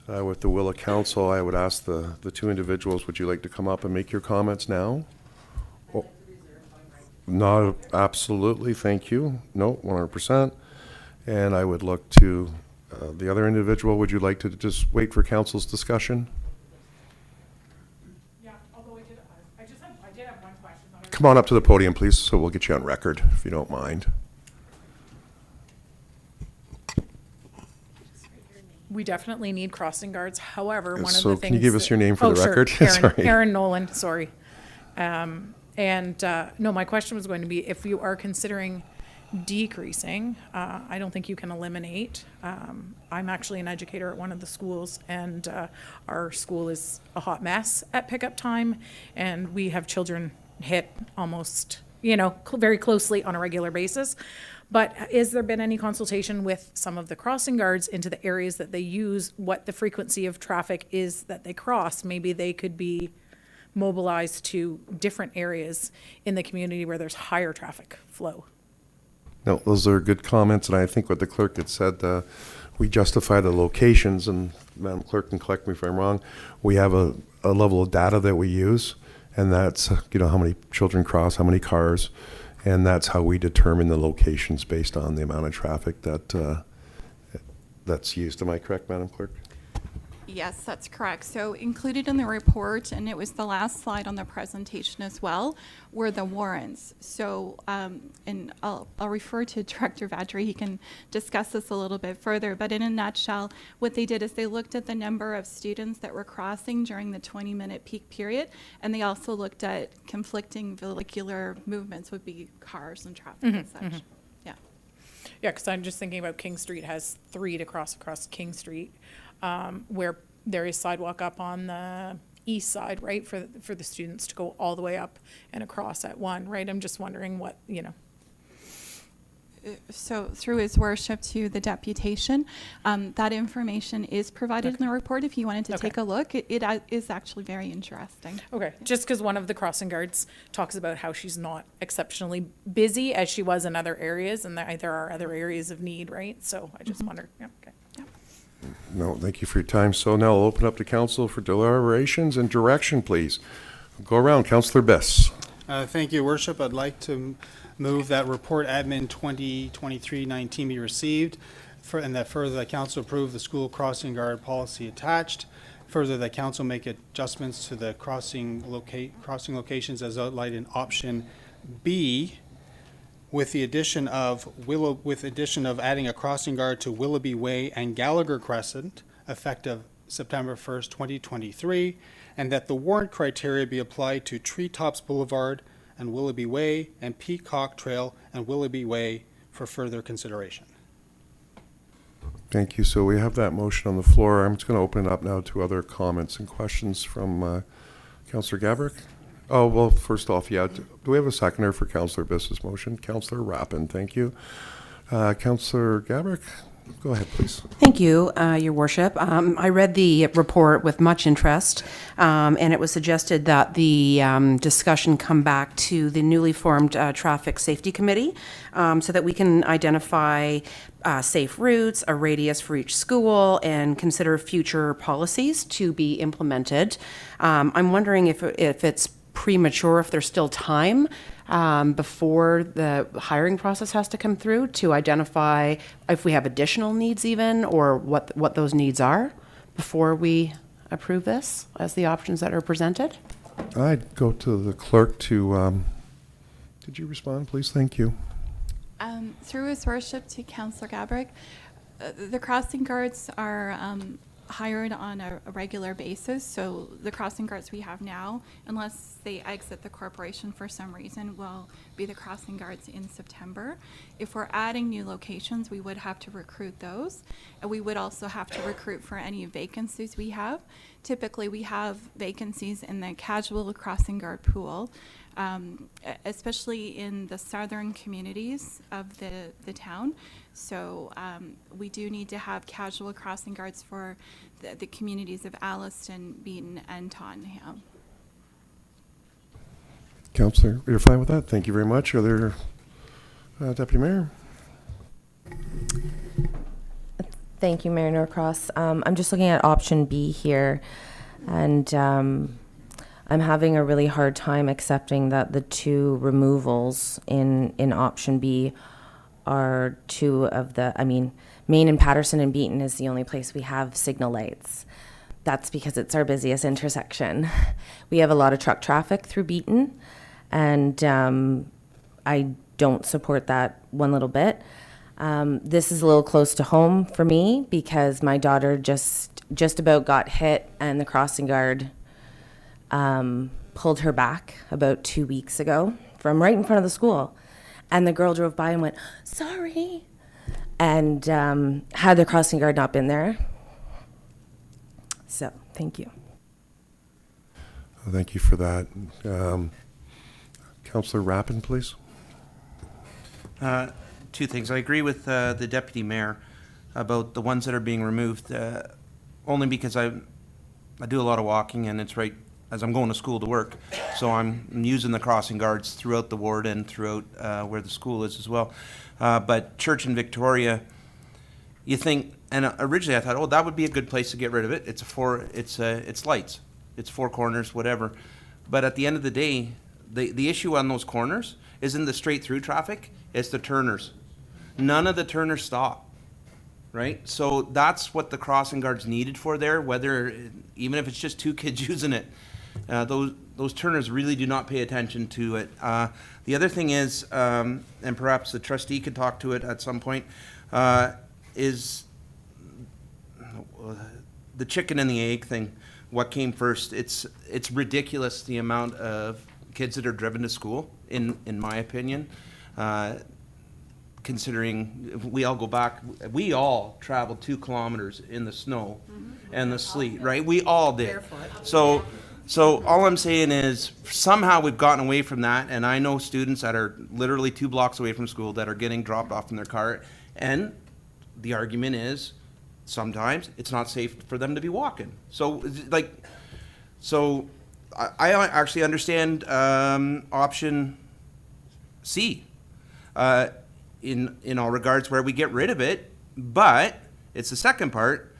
A: with the will of Council, I would ask the 2 individuals, would you like to come up and make your comments now? Oh, not absolutely, thank you. No, 100%. And I would look to the other individual. Would you like to just wait for Council's discussion?
I: Yeah, although I did have one question.
A: Come on up to the podium, please, so we'll get you on record, if you don't mind.
I: We definitely need crossing guards. However, one of the
A: So
I: things.
A: can you give us your name for the
I: sure.
A: record? Sorry.
I: Aaron Nolan, sorry. No, my question was going to be, if you are considering decreasing, I don't think you can eliminate. I'm actually an educator at one of the schools, and our school is a hot mess at pickup time, and we have children hit almost, very closely on a regular basis. But has there been any consultation with some of the crossing guards into the areas that they use, what the frequency of traffic is that they cross? Maybe they could be mobilized to different areas in the community where there's higher traffic flow.
A: No, those are good comments, and I think what the clerk had said, we justify the locations, and Madam Clerk can correct me if I'm wrong, we have a level of data that we use, and that's, how many children cross, how many cars, and that's how we determine the locations based on the amount of traffic that's used. Am I correct, Madam Clerk?
H: Yes, that's correct. So included in the report, and it was the last slide on the presentation as well, were the warrants. So, and I'll refer to Director Vadri. He can discuss this a little bit further. But in a nutshell, what they did is they looked at the number of students that were crossing during the 20-minute peak period, and they also looked at conflicting vehicular movements, would be cars and traffic and such.
I: mhm.
H: Yeah.
I: Yeah, because I'm just thinking about King Street has 3 to cross across King Street, where there is sidewalk up on the east side, right, for the students to go all the way up and across at 1, right? I'm just wondering what,
H: So through his worship to the deputation, that information is provided in the report if you wanted to take a look. It is actually very interesting.
I: Okay, just because one of the crossing guards talks about how she's not exceptionally busy as she was in other areas, and there are other areas of need, right? So I just wondered, yeah, okay.
A: No, thank you for your time. So now I'll open up to Council for deliberations and direction, please. Go around, Councillor Bess.
B: Thank you, Worship. I'd like to move that report admin 2023-19 be received, and that further the council approve the school crossing guard policy attached. Further, the council make adjustments to the crossing locations as outlined in option B, with the addition of adding a crossing guard to Willoughby Way and Gallagher Crescent, effective September 1st, 2023, and that the warrant criteria be applied to Treetops Boulevard and Willoughby Way and Peacock Trail and Willoughby Way for further consideration.
A: Thank you. So we have that motion on the floor. I'm just going to open it up now to other comments and questions from Councillor Gabrick. Oh, well, first off, yeah, do we have a seconder for Councillor Biss's motion? Councillor Rappin, thank you. Councillor Gabrick, go ahead, please.
G: Thank you, Your Worship. I read the report with much interest, and it was suggested that the discussion come back to the newly formed Traffic Safety Committee so that we can identify safe routes, a radius for each school, and consider future policies to be implemented. I'm wondering if it's premature, if there's still time before the hiring process has to come through to identify if we have additional needs even, or what those needs are before we approve this as the options that are presented.
A: I'd go to the clerk to, did you respond, please? Thank you.
H: Through His Worship to Councillor Gabrick, the crossing guards are hired on a regular basis, so the crossing guards we have now, unless they exit the corporation for some reason, will be the crossing guards in September. If we're adding new locations, we would have to recruit those, and we would also have to recruit for any vacancies we have. Typically, we have vacancies in the casual crossing guard pool, especially in the southern communities of the town. So we do need to have casual crossing guards for the communities of Alliston, Beaton, and Tottenham.
A: Councillor, you're fine with that? Thank you very much. Are there, Deputy Mayor?
E: Thank you, Mayor Norcross. I'm just looking at option B here, and I'm having a really hard time accepting that the two removals in option B are two of the, Main and Patterson and Beaton is the only place we have signal lights. That's because it's our busiest intersection. We have a lot of truck traffic through Beaton, and I don't support that one little bit. This is a little close to home for me because my daughter just about got hit, and the crossing guard pulled her back about 2 weeks ago from right in front of the school. And the girl drove by and went, sorry. And had the crossing guard not been there. So, thank you.
A: Thank you for that. Councillor Rappin, please.
F: Two things. I agree with the Deputy Mayor about the ones that are being removed, only because I do a lot of walking, and it's right as I'm going to school to work. So I'm using the crossing guards throughout the ward and throughout where the school is as well. But Church and Victoria, you think, and originally I thought, oh, that would be a good place to get rid of it. It's lights. It's four corners, whatever. But at the end of the day, the issue on those corners isn't the straight through traffic, it's the turners. None of the turners stop, right? So that's what the crossing guard's needed for there, even if it's just two kids using it. Those turners really do not pay attention to it. The other thing is, and perhaps the trustee could talk to it at some point, is the chicken and the egg thing. What came first? It's ridiculous the amount of kids that are driven to school, in my opinion. Considering we all traveled 2 kilometers in the snow and the sleet, right? We all did. So all I'm saying is somehow we've gotten away from that, and I know students that are literally 2 blocks away from school that are getting dropped off in their car, and the argument is sometimes it's not safe for them to be walking. So I actually understand option C in all regards where we get rid of it, but it's the second part.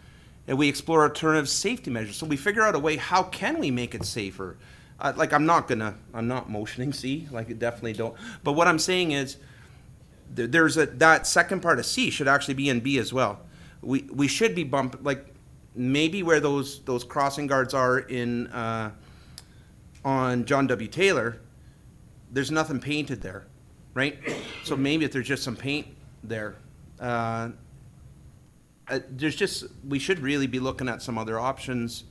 F: And we explore alternative safety measures. So we figure out a way, how can we make it safer? I'm not motioning C, I definitely don't. But what I'm saying is, that second part of C should actually be in B as well. We should be maybe where those crossing guards are on John W. Taylor, there's nothing painted there. right? So maybe if there's just some paint there, we should really be looking at some other options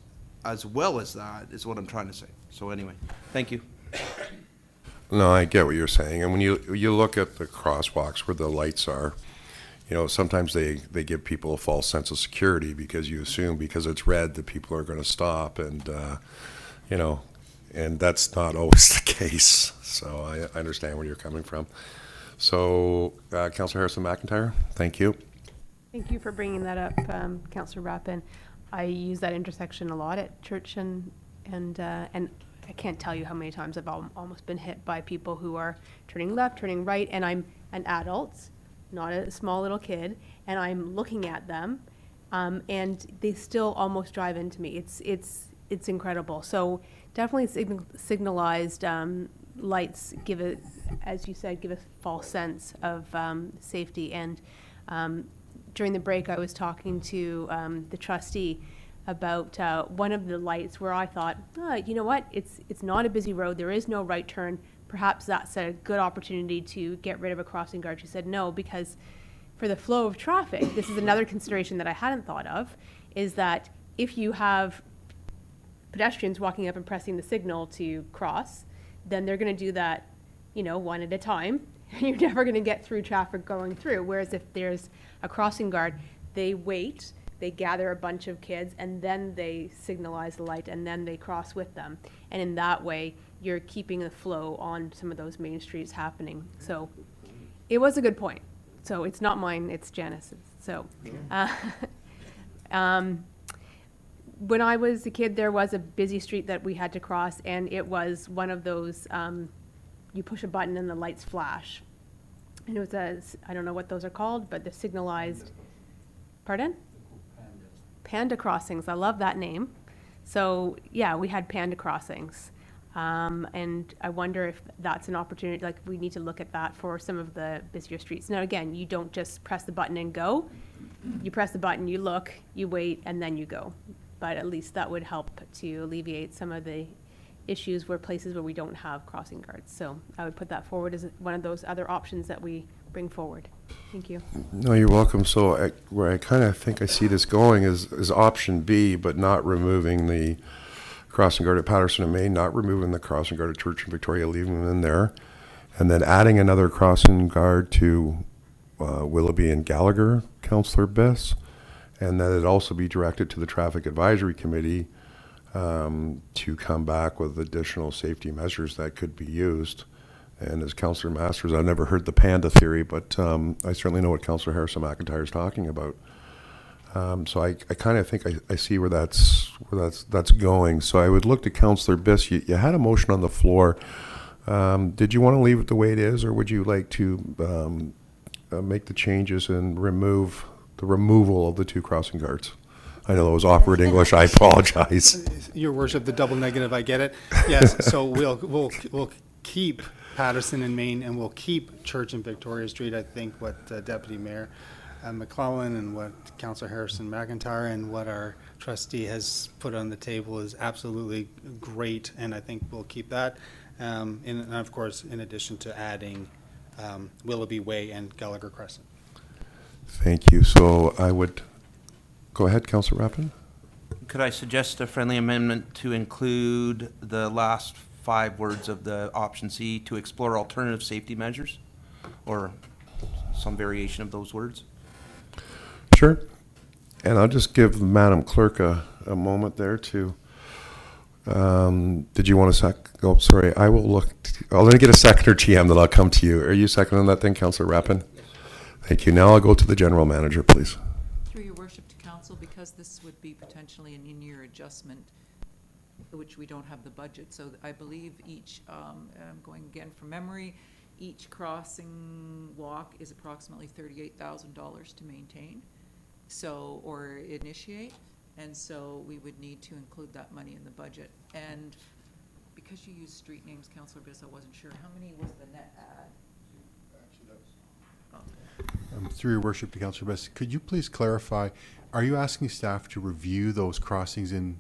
F: as well as that, is what I'm trying to say. So anyway, thank you.
A: No, I get what you're saying. And when you look at the crosswalks where the lights are, sometimes they give people a false sense of security because you assume because it's red that people are going to stop, and and that's not always the case. So I understand where you're coming from. So, Councillor Harrison McIntyre, thank you.
Q: Thank you for bringing that up, Councillor Rappin. I use that intersection a lot at church, and I can't tell you how many times I've almost been hit by people who are turning left, turning right, and I'm an adult, not a small little kid, and I'm looking at them, and they still almost drive into me. It's incredible. So definitely signalized lights give it, as you said, give a false sense of safety. And during the break, I was talking to the trustee about one of the lights where I thought, you know what, it's not a busy road, there is no right turn, perhaps that's a good opportunity to get rid of a crossing guard. She said no, because for the flow of traffic, this is another consideration that I hadn't thought of, is that if you have pedestrians walking up and pressing the signal to cross, then they're going to do that, one at a time. You're never going to get through traffic going through. Whereas if there's a crossing guard, they wait, they gather a bunch of kids, and then they signalize the light, and then they cross with them. And in that way, you're keeping the flow on some of those main streets happening. So it was a good point. So it's not mine, it's Janice's. So when I was a kid, there was a busy street that we had to cross, and it was one of those, you push a button and the lights flash. And it was I don't know what those are called, but they're signalized, pardon? Panda crossings, I love that name. So yeah, we had panda crossings. And I wonder if that's an opportunity, like we need to look at that for some of the busier streets. Now again, you don't just press the button and go. You press the button, you look, you wait, and then you go. But at least that would help to alleviate some of the issues where places where we don't have crossing guards. So I would put that forward as one of those other options that we bring forward. Thank you.
A: No, you're welcome. So where I kind of think I see this going is option B, but not removing the crossing guard at Patterson and Main, not removing the crossing guard at Church and Victoria, leaving them in there, and then adding another crossing guard to Willoughby and Gallagher, Councillor Bess, and that it also be directed to the Traffic Advisory Committee to come back with additional safety measures that could be used. And as Councillor Masters, I've never heard the panda theory, but I certainly know what Councillor Harrison McIntyre is talking about. So I kind of think I see where that's going. So I would look to Councillor Biss. You had a motion on the floor. Did you want to leave it the way it is, or would you like to make the changes and remove the removal of the two crossing guards? I know that was awkward English. I apologize.
B: Your Worship, the double negative, I get it. Yes, so we'll keep Patterson and Main, and we'll keep Church and Victoria Street. I think what Deputy Mayor McClellan and what Councillor Harrison McIntyre and what our trustee has put on the table is absolutely great, and I think we'll keep that. And of course, in addition to adding Willoughby Way and Gallagher Crescent.
A: Thank you. So I would go ahead, Councillor Rappin.
F: Could I suggest a friendly amendment to include the last 5 words of the option C, to explore alternative safety measures, or some variation of those words?
A: Sure. And I'll just give Madam Clerk a moment there to, did you want a oh, sorry, I will look, I'll let me get a seconder GM, then I'll come to you. Are you seconding that thing, Councillor Rappin? Yes. Thank you. Now I'll go to the General Manager, please.
N: Through your worship to council, because this would be potentially an in-year adjustment, which we don't have the budget. So I believe each, I'm going again from memory, each crossing walk is approximately $38,000 to maintain, so, or initiate. And so we would need to include that money in the budget. And because you use street names, Councillor Biss, I wasn't sure, how many was the net add?
P: Through your worship to Councillor Biss, could you please clarify, are you asking staff to review those crossings in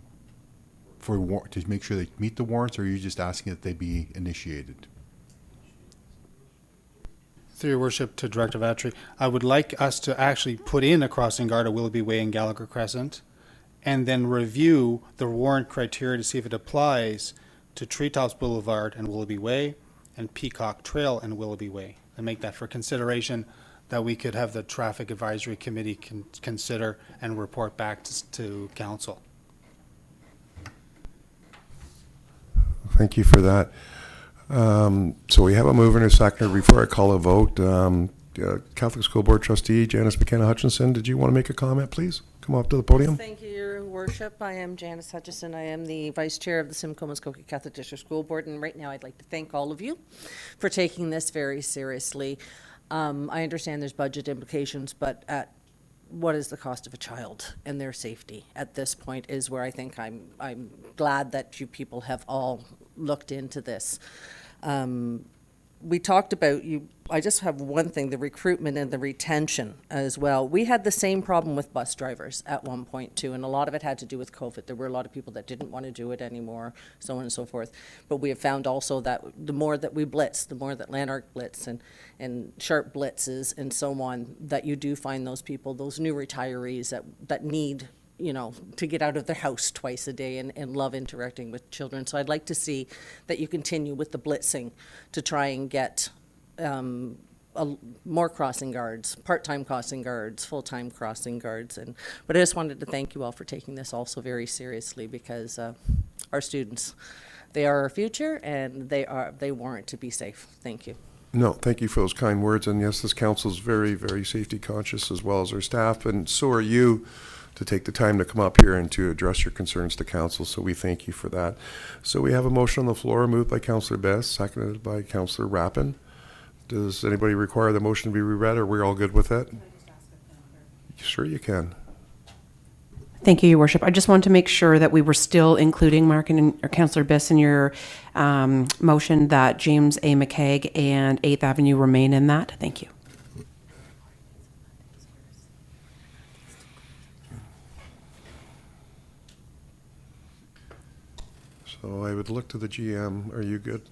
P: to make sure they meet the warrants, or are you just asking that they be initiated?
B: Through your worship to Director Vatry, I would like us to actually put in a crossing guard at Willoughby Way and Gallagher Crescent, and then review the warrant criteria to see if it applies to Treetops Boulevard and Willoughby Way and Peacock Trail and Willoughby Way, and make that for consideration that we could have the Traffic Advisory Committee consider and report back to council.
A: Thank you for that. So we have a mover and a seconder. Before I call a vote, Catholic School Board Trustee Janice McKenna Hutchinson, did you want to make a comment, please? Come up to the podium.
R: Thank you, Your Worship. I am Janice Hutchison. I am the Vice Chair of the Simcoe Muskoka Catholic District School Board, and right now I'd like to thank all of you for taking this very seriously. I understand there's budget implications, but what is the cost of a child and their safety at this point is where I think I'm glad that you people have all looked into this. We talked about I just have one thing, the recruitment and the retention as well. We had the same problem with bus drivers at one point too, and a lot of it had to do with COVID. There were a lot of people that didn't want to do it anymore, so on and so forth. But we have found also that the more that we blitz, the more that Lanark blitz and Sharp blitzes and so on, that you do find those people, those new retirees that need, to get out of their house twice a day and love interacting with children. So I'd like to see that you continue with the blitzing to try and get more crossing guards, part-time crossing guards, full-time crossing guards. But I just wanted to thank you all for taking this also very seriously, because our students, they are our future, and they warrant to be safe. Thank you.
A: No, thank you for those kind words. And yes, this council is very, very safety conscious, as well as our staff, and so are you, to take the time to come up here and to address your concerns to council. So we thank you for that. So we have a motion on the floor, moved by Councillor Best, seconded by Councillor Rappin. Does anybody require the motion to be reread, or we're all good with it? Sure you can.
G: Thank you, Your Worship. I just wanted to make sure that we were still including Mark and or Councillor Biss in your motion, that James A. McCaig and 8th Avenue remain in that. Thank you.
A: So I would look to the GM. Are you good?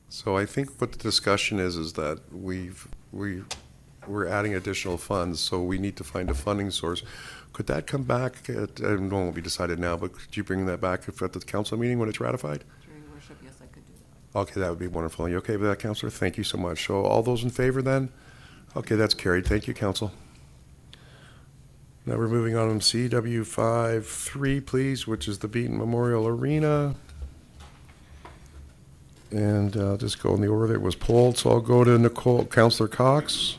A: So I think what the discussion is that we're adding additional funds, so we need to find a funding source. Could that come back at, and it won't be decided now, but could you bring that back at the council meeting when it's ratified?
N: During worship, yes, I could do that.
A: Okay, that would be wonderful. Are you okay with that, Councillor? Thank you so much. So all those in favor then? Okay, that's carried. Thank you, Council. Now we're moving on to CW53, please, which is the Beaton Memorial Arena. And just go in the order that it was polled. So I'll go to Councillor Cox.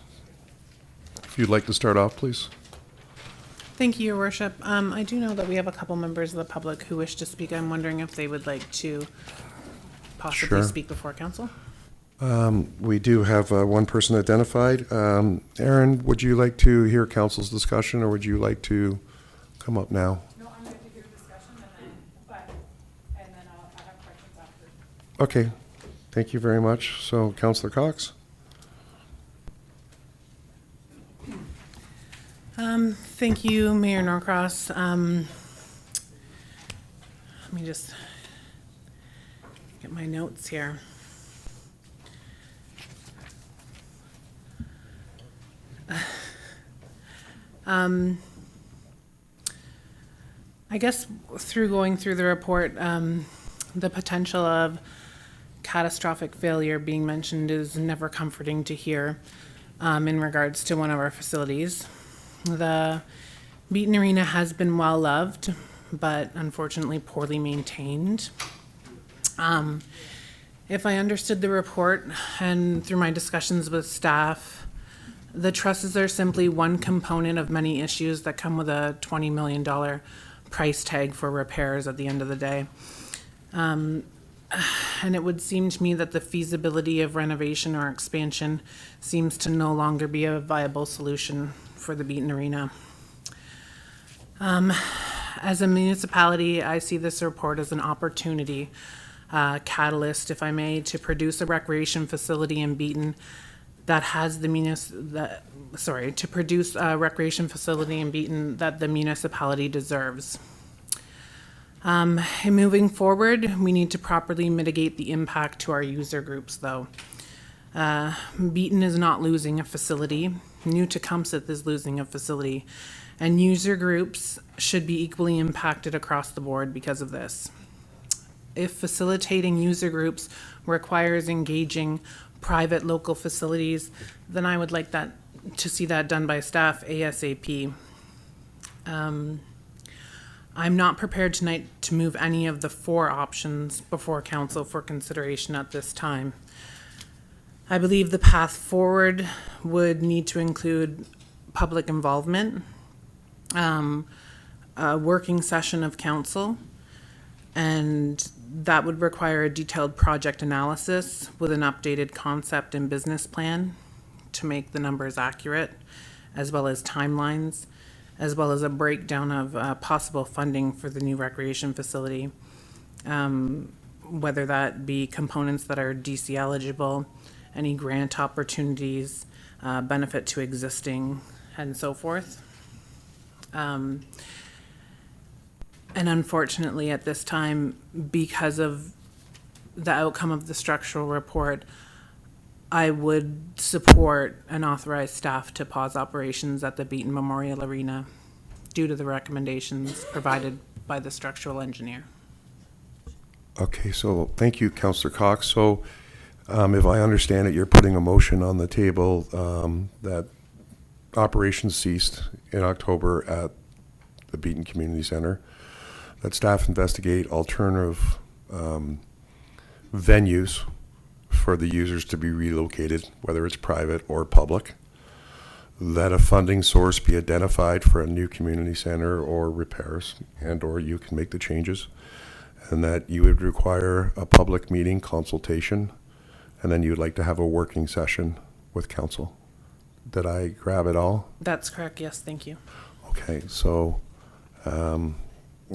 A: If you'd like to start off, please.
M: Thank you, Your Worship. I do know that we have a couple members of the public who wish to speak. I'm wondering if they would like to possibly
A: Sure.
M: speak before council.
A: We do have one person identified. Aaron, would you like to hear council's discussion, or would you like to come up now?
I: No, I'm going to hear discussion and then I'll have questions after.
A: Okay, thank you very much. So, Councillor Cox?
M: Thank you, Mayor Norcross. Let me just get my notes here. I guess through going through the report, the potential of catastrophic failure being mentioned is never comforting to hear in regards to one of our facilities. The Beaton Arena has been well loved, but unfortunately poorly maintained. If I understood the report and through my discussions with staff, the trusses are simply one component of many issues that come with a $20 million price tag for repairs at the end of the day. And it would seem to me that the feasibility of renovation or expansion seems to no longer be a viable solution for the Beaton Arena. As a municipality, I see this report as an opportunity, catalyst, if I may, to produce a recreation facility in Beaton that has to produce a recreation facility in Beaton that the municipality deserves. And moving forward, we need to properly mitigate the impact to our user groups, though. Beaton is not losing a facility. New Tecumseth is losing a facility. And user groups should be equally impacted across the board because of this. If facilitating user groups requires engaging private local facilities, then I would like that to see that done by staff ASAP. I'm not prepared tonight to move any of the 4 options before council for consideration at this time. I believe the path forward would need to include public involvement, a working session of council, and that would require a detailed project analysis with an updated concept and business plan to make the numbers accurate, as well as timelines, as well as a breakdown of possible funding for the new recreation facility, whether that be components that are DC eligible, any grant opportunities, benefit to existing, and so forth. And unfortunately, at this time, because of the outcome of the structural report, I would support and authorize staff to pause operations at the Beaton Memorial Arena due to the recommendations provided by the structural engineer.
A: Okay, so thank you, Councillor Cox. So if I understand it, you're putting a motion on the table that operations ceased in October at the Beaton Community Center, that staff investigate alternative venues for the users to be relocated, whether it's private or public, that a funding source be identified for a new community center or repairs, and or you can make the changes, and that you would require a public meeting consultation, and then you'd like to have a working session with council. Did I grab it all?
M: That's correct, yes, thank you.
A: Okay, so I'll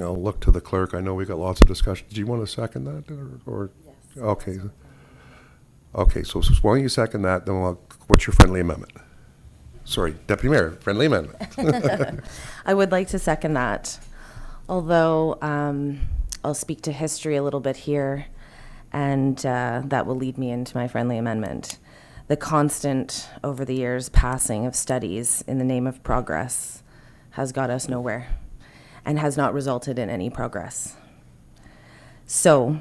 A: look to the clerk. I know we got lots of discussion. Do you want to second that, or? Yes. Okay. Okay, so why don't you second that, then what's your friendly amendment? Sorry, Deputy Mayor, friendly amendment.
E: I would like to second that, although I'll speak to history a little bit here, and that will lead me into my friendly amendment. The constant, over the years, passing of studies in the name of progress has got us nowhere and has not resulted in any progress. So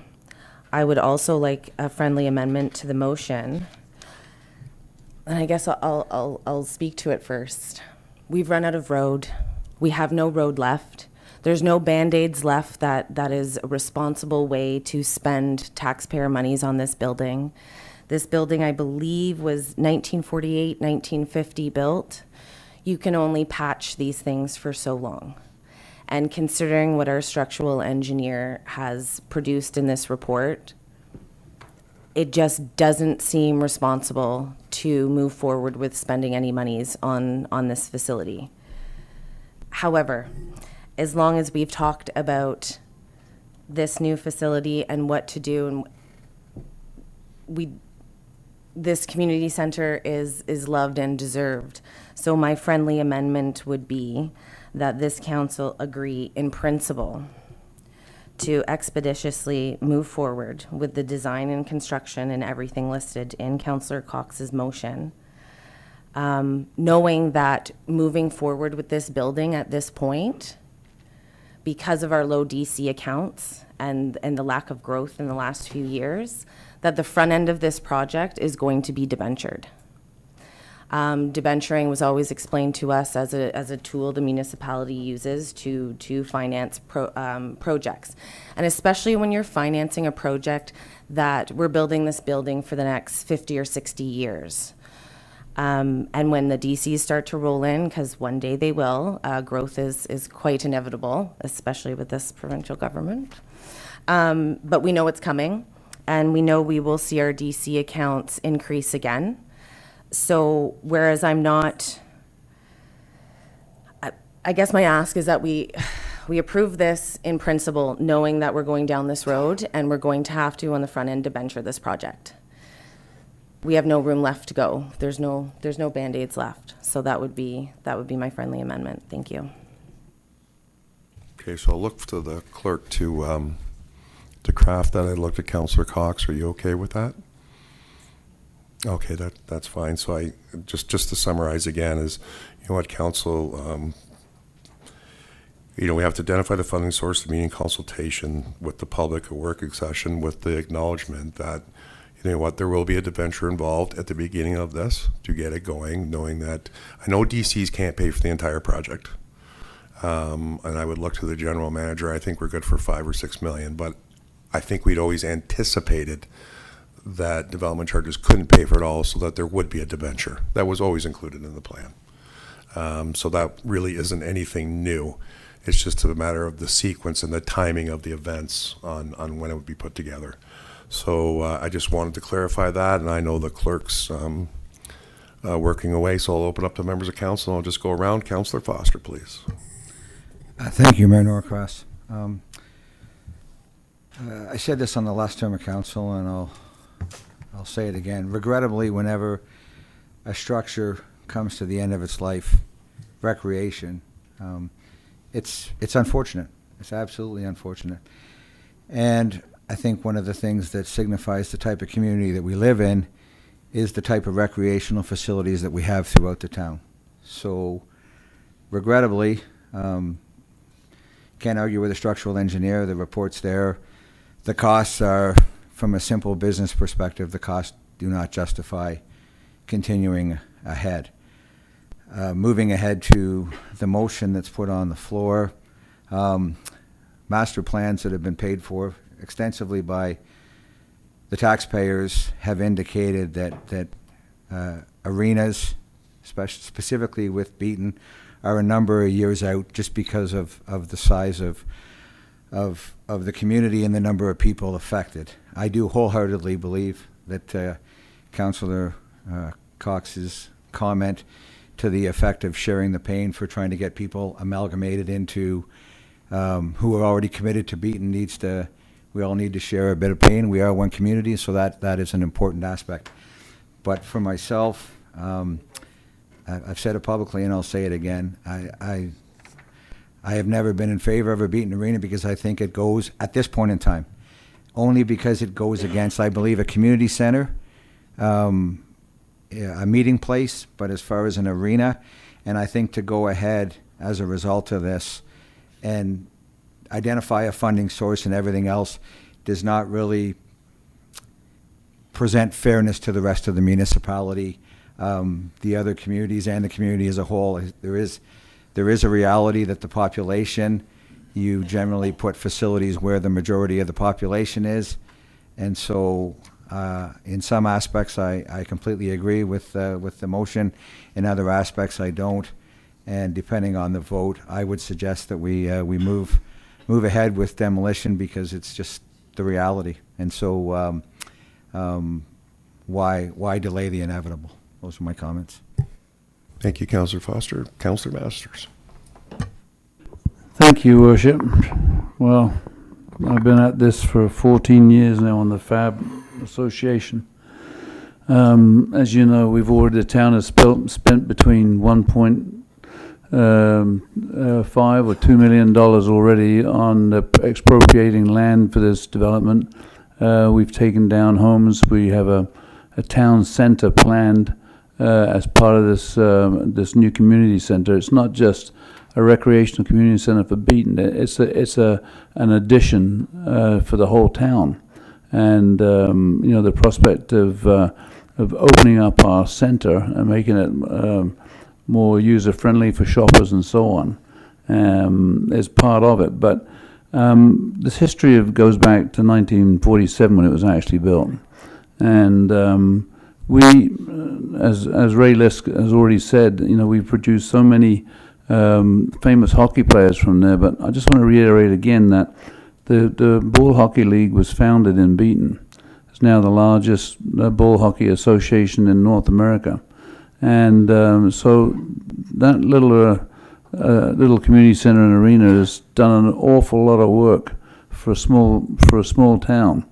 E: I would also like a friendly amendment to the motion. And I guess I'll speak to it first. We've run out of road. We have no road left. There's no Band-Aids left that is a responsible way to spend taxpayer monies on this building. This building, I believe, was 1948, 1950 built. You can only patch these things for so long. And considering what our structural engineer has produced in this report, it just doesn't seem responsible to move forward with spending any monies on this facility. However, as long as we've talked about this new facility and what to do, and this community center is loved and deserved. So my friendly amendment would be that this council agree in principle to expeditiously move forward with the design and construction and everything listed in Councillor Cox's motion, knowing that moving forward with this building at this point, because of our low DC accounts and the lack of growth in the last few years, that the front end of this project is going to be debentured. Debenturing was always explained to us as a tool the municipality uses to finance projects. And especially when you're financing a project that we're building this building for the next 50 or 60 years. And when the DCs start to roll in, because one day they will, growth is quite inevitable, especially with this provincial government. But we know it's coming, and we know we will see our DC accounts increase again. So whereas I'm not, I guess my ask is that we approve this in principle, knowing that we're going down this road and we're going to have to, on the front end, debenture this project. We have no room left to go. There's no Band-Aids left. So that would be my friendly amendment. Thank you.
A: Okay, so I'll look to the clerk to craft that. I looked at Councillor Cox. Are you okay with that? Okay, that's fine. So I, just to summarize again is, you know what, council, we have to identify the funding source, the meeting consultation with the public, a working session with the acknowledgement that, you know what, there will be a debenture involved at the beginning of this to get it going, knowing that, I know DCs can't pay for the entire project. And I would look to the general manager. I think we're good for 5 or 6 million, but I think we'd always anticipated that development charges couldn't pay for it all, so that there would be a debenture. That was always included in the plan. So that really isn't anything new. It's just a matter of the sequence and the timing of the events on when it would be put together. So I just wanted to clarify that, and I know the clerk's working away, so I'll open up to members of council. I'll just go around. Councillor Foster, please.
L: Thank you, Mayor Norcross. I said this on the last term of council, and I'll say it again. Regrettably, whenever a structure comes to the end of its life, recreation, it's unfortunate. It's absolutely unfortunate. And I think one of the things that signifies the type of community that we live in is the type of recreational facilities that we have throughout the town. So, regrettably, can't argue with a structural engineer. The report's there. The costs are, from a simple business perspective, the costs do not justify continuing ahead. Moving ahead to the motion that's put on the floor, master plans that have been paid for extensively by the taxpayers have indicated that arenas, specifically with Beaton, are a number of years out just because of the size of the community and the number of people affected. I do wholeheartedly believe that Councillor Cox's comment to the effect of sharing the pain for trying to get people amalgamated into who are already committed to Beaton we all need to share a bit of pain. We are one community, so that is an important aspect. But for myself, I've said it publicly and I'll say it again, I have never been in favor of a Beaton Arena because I think it goes, at this point in time, only because it goes against, I believe, a community center, a meeting place, but as far as an arena, and I think to go ahead as a result of this and identify a funding source and everything else does not really present fairness to the rest of the municipality, the other communities, and the community as a whole. There is a reality that the population, you generally put facilities where the majority of the population is, and so in some aspects I completely agree with the motion. In other aspects I don't, and depending on the vote, I would suggest that we move ahead with demolition because it's just the reality. And so why delay the inevitable? Those are my comments.
A: Thank you, Councillor Foster. Councillor Masters.
D: Thank you, Worship. Well, I've been at this for 14 years now on the FAB Association. As you know, the town has spent between 1.5 or $2 million already on expropriating land for this development. We've taken down homes. We have a town centre planned as part of this new community centre. It's not just a recreational community centre for Beaton. It's an addition for the whole town, and the prospect of opening up our centre and making it more user friendly for shoppers and so on is part of it. But this history goes back to 1947 when it was actually built, and we, as Ray Lisk has already said, we've produced so many famous hockey players from there. But I just want to reiterate again that the Ball Hockey League was founded in Beaton. It's now the largest ball hockey association in North America, and so that little community center and arena has done an awful lot of work for a small town,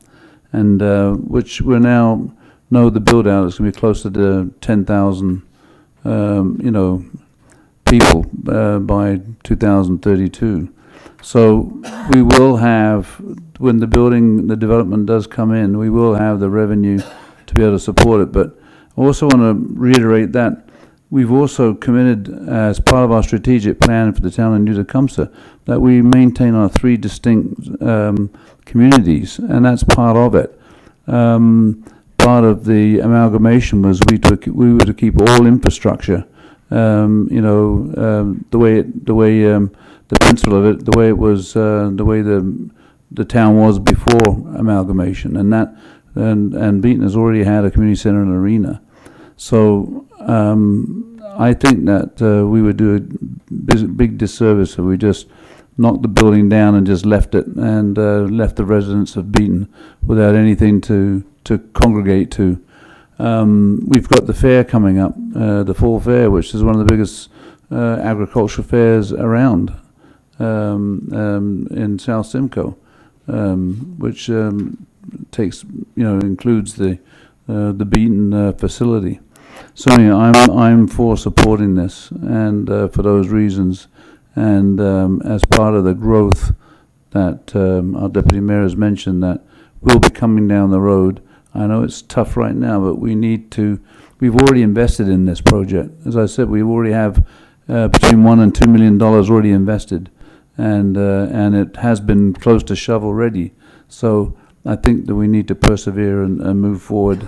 D: and which we now know the build out is going to be closer to 10,000 people by 2032. So we will have, when the development does come in, we will have the revenue to be able to support it. But I also want to reiterate that we've also committed, as part of our strategic plan for the town of New Tecumseh, that we maintain our 3 distinct communities, and that's part of it. Part of the amalgamation was we were to keep all infrastructure, the principle of it, the way it was, the way the town was before amalgamation, and Beaton has already had a community center and arena. So I think that we would do a big disservice if we just knocked the building down and just left it, and left the residents of Beaton without anything to congregate to. We've got the fair coming up, the fall fair, which is one of the biggest agricultural fairs around in South Simcoe, which takes, includes the Beaton facility. So anyway, I'm for supporting this, and for those reasons, and as part of the growth that our deputy mayor has mentioned that will be coming down the road. I know it's tough right now, but we've already invested in this project. As I said, we already have between $1 and $2 million already invested, and it has been close to shovel ready. So I think that we need to persevere and move forward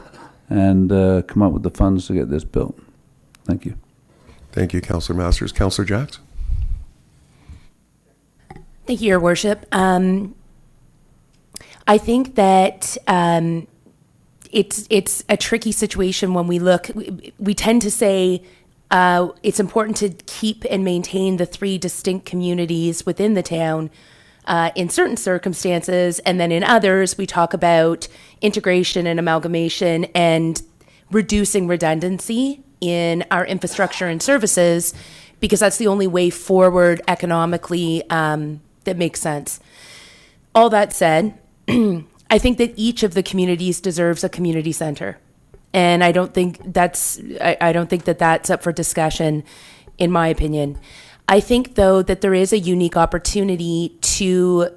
D: and come up with the funds to get this built. Thank you.
A: Thank you, Councillor Masters. Councillor Jacks?
C: Thank you, Your Worship. I think that it's a tricky situation when we look. We tend to say it's important to keep and maintain the 3 distinct communities within the town in certain circumstances, and then in others we talk about integration and amalgamation and reducing redundancy in our infrastructure and services, because that's the only way forward economically that makes sense. All that said, I think that each of the communities deserves a community center, and I don't think that's up for discussion, in my opinion. I think, though, that there is a unique opportunity to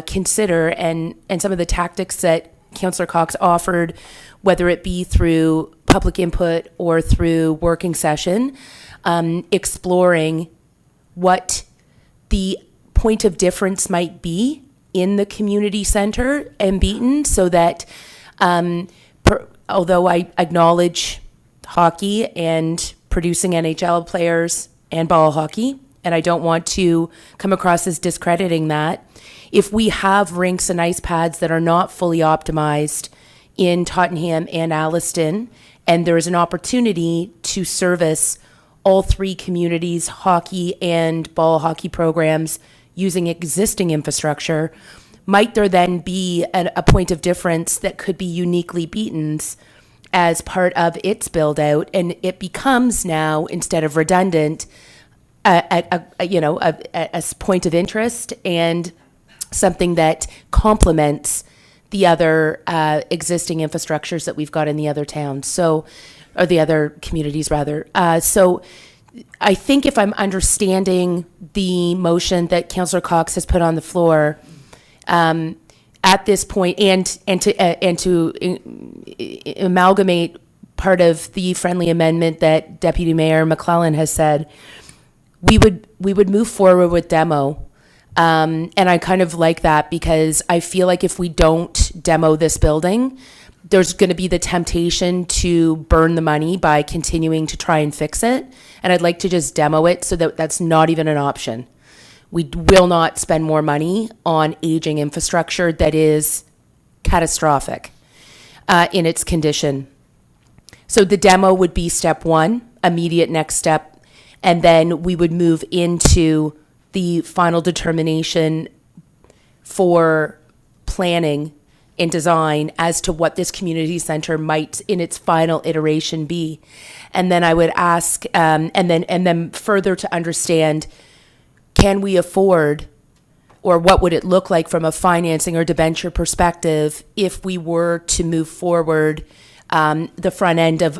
C: consider, and some of the tactics that Councillor Cox offered, whether it be through public input or through working session, exploring what the point of difference might be in the community center and Beaton, so that although I acknowledge hockey and producing NHL players and ball hockey, and I don't want to come across as discrediting that, if we have rinks and ice pads that are not fully optimized in Tottenham and Alliston, and there is an opportunity to service all 3 communities' hockey and ball hockey programs using existing infrastructure, might there then be a point of difference that could be uniquely Beaton's as part of its build out, and it becomes now, instead of redundant, a point of interest and something that complements the other existing infrastructures that we've got in the other towns, or the other communities rather. So I think if I'm understanding the motion that Councillor Cox has put on the floor, at this point, and to amalgamate part of the friendly amendment that Deputy Mayor McClellan has said, we would move forward with demo. And I kind of like that, because I feel like if we don't demo this building, there's going to be the temptation to burn the money by continuing to try and fix it. And I'd like to just demo it so that that's not even an option. We will not spend more money on aging infrastructure that is catastrophic in its condition. So the demo would be step 1, immediate next step, and then we would move into the final determination for planning and design as to what this community center might in its final iteration be. And then I would ask, and then further to understand, can we afford, or what would it look like from a financing or debenture perspective if we were to move forward the front end of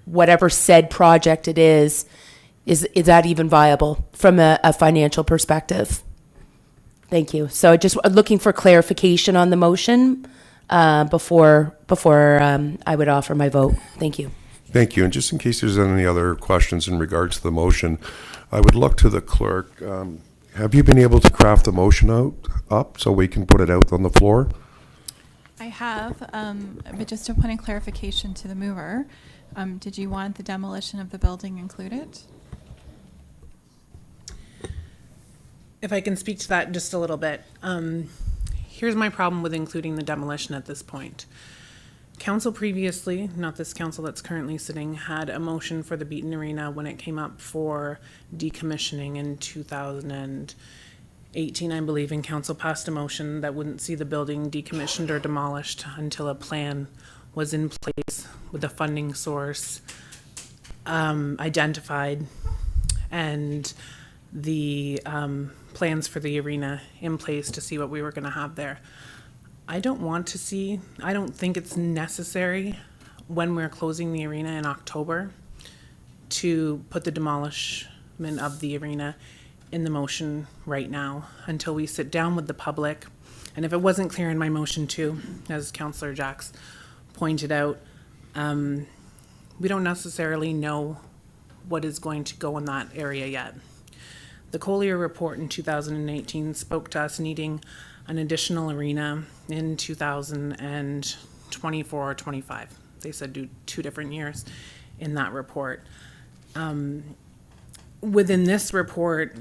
C: whatever said project it is that even viable from a financial perspective? Thank you. So just looking for clarification on the motion before I would offer my vote. Thank you.
A: Thank you. And just in case there's any other questions in regards to the motion, I would look to the clerk. Have you been able to craft the motion up so we can put it out on the floor?
H: I have, but just a point of clarification to the mover. Did you want the demolition of the building included?
M: If I can speak to that just a little bit. Here's my problem with including the demolition at this point. Council previously, not this council that's currently sitting, had a motion for the Beaton Arena when it came up for decommissioning in 2018, I believe, and council passed a motion that wouldn't see the building decommissioned or demolished until a plan was in place with a funding source identified and the plans for the arena in place to see what we were going to have there. I don't think it's necessary when we're closing the arena in October to put the demolishment of the arena in the motion right now until we sit down with the public. And if it wasn't clear in my motion too, as Councillor Jacks pointed out, we don't necessarily know what is going to go in that area yet. The Collier report in 2018 spoke to us needing an additional arena in 2024 or 25. They said do 2 different years in that report. Within this report,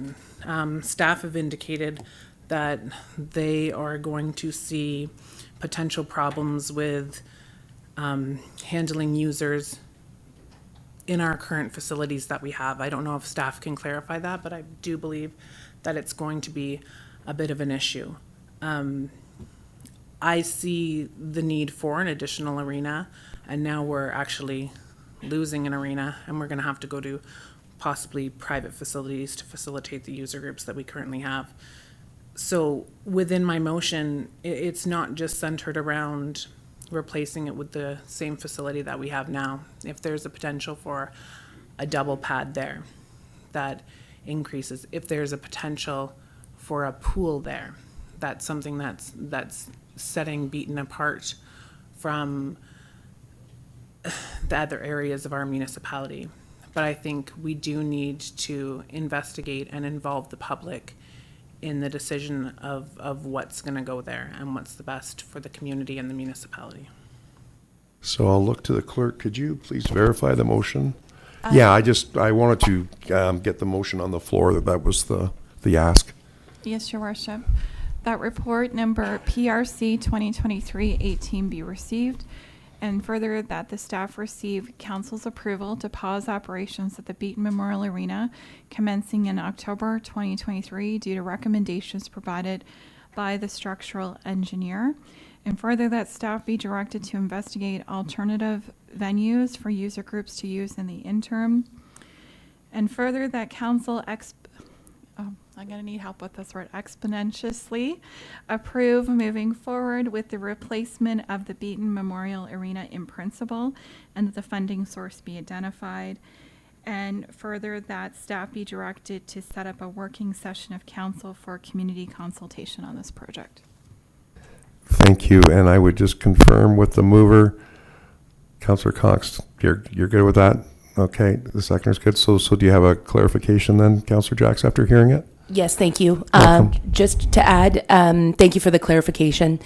M: staff have indicated that they are going to see potential problems with handling users in our current facilities that we have. I don't know if staff can clarify that, but I do believe that it's going to be a bit of an issue. I see the need for an additional arena, and now we're actually losing an arena, and we're going to have to go to possibly private facilities to facilitate the user groups that we currently have. So within my motion, it's not just centered around replacing it with the same facility that we have now. If there's a potential for a double pad there, that increases. If there's a potential for a pool there, that's something that's setting Beaton apart from the other areas of our municipality. But I think we do need to investigate and involve the public in the decision of what's going to go there and what's the best for the community and the municipality.
A: So I'll look to the clerk. Could you please verify the motion? Yeah, I wanted to get the motion on the floor. That was the ask.
H: Yes, Your Worship. That report number PRC 2023-18 be received, and further that the staff receive council's approval to pause operations at the Beaton Memorial Arena commencing in October 2023 due to recommendations provided by the structural engineer. And further that staff be directed to investigate alternative venues for user groups to use in the interim. And further that council I'm going to need help with this word, exponentially approve moving forward with the replacement of the Beaton Memorial Arena in principle, and that the funding source be identified. And further that staff be directed to set up a working session of council for community consultation on this project.
A: Thank you. And I would just confirm with the mover, Councillor Cox, you're good with that? Okay, the second is good. So do you have a clarification then, Councillor Jacks, after hearing it?
C: Yes, thank you.
A: Welcome.
C: Just to add, thank you for the clarification.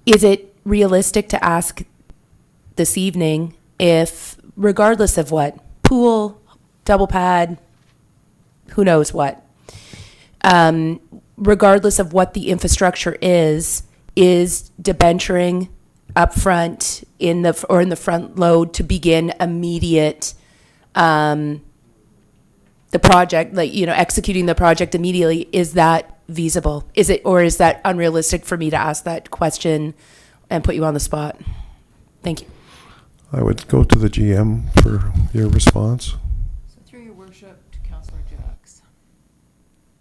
C: Is it realistic to ask this evening if, regardless of what, pool, double pad, who knows what, regardless of what the infrastructure is debenturing upfront in the front load to begin immediate the project, executing the project immediately, is that feasible? Is that unrealistic for me to ask that question and put you on the spot? Thank you.
A: I would go to the GM for your response.
N: So through your worship to Councillor Jacks,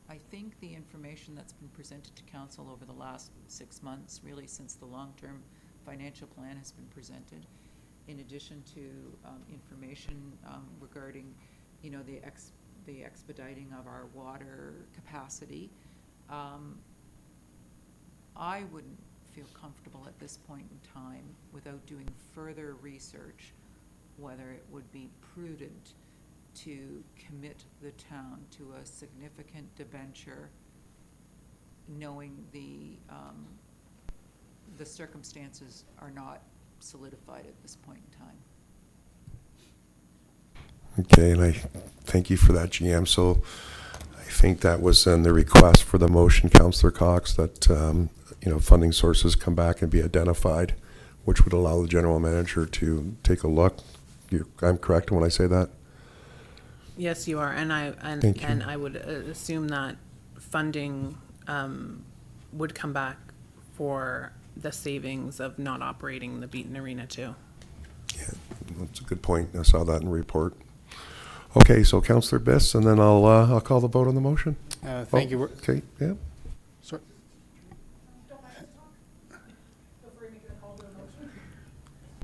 N: I think the information that's been presented to council over the last 6 months, really since the long-term financial plan has been presented, in addition to information regarding, the expediting of our water capacity, I wouldn't feel comfortable at this point in time, without doing further research, whether it would be prudent to commit the town to a significant debenture, knowing the circumstances are not solidified at this point in time.
A: Okay, and I thank you for that, GM. So I think that was in the request for the motion, Councillor Cox, that funding sources come back and be identified, which would allow the general manager to take a look. I'm correct when I say that?
M: Yes, you are, and
A: Thank you.
M: I would assume that funding would come back for the savings of not operating the Beaton Arena too.
A: That's a good point. I saw that in the report. Okay, so Councillor Biss, and then I'll call the vote on the motion.
B: Thank you.
A: Okay, yeah.
B: Sorry.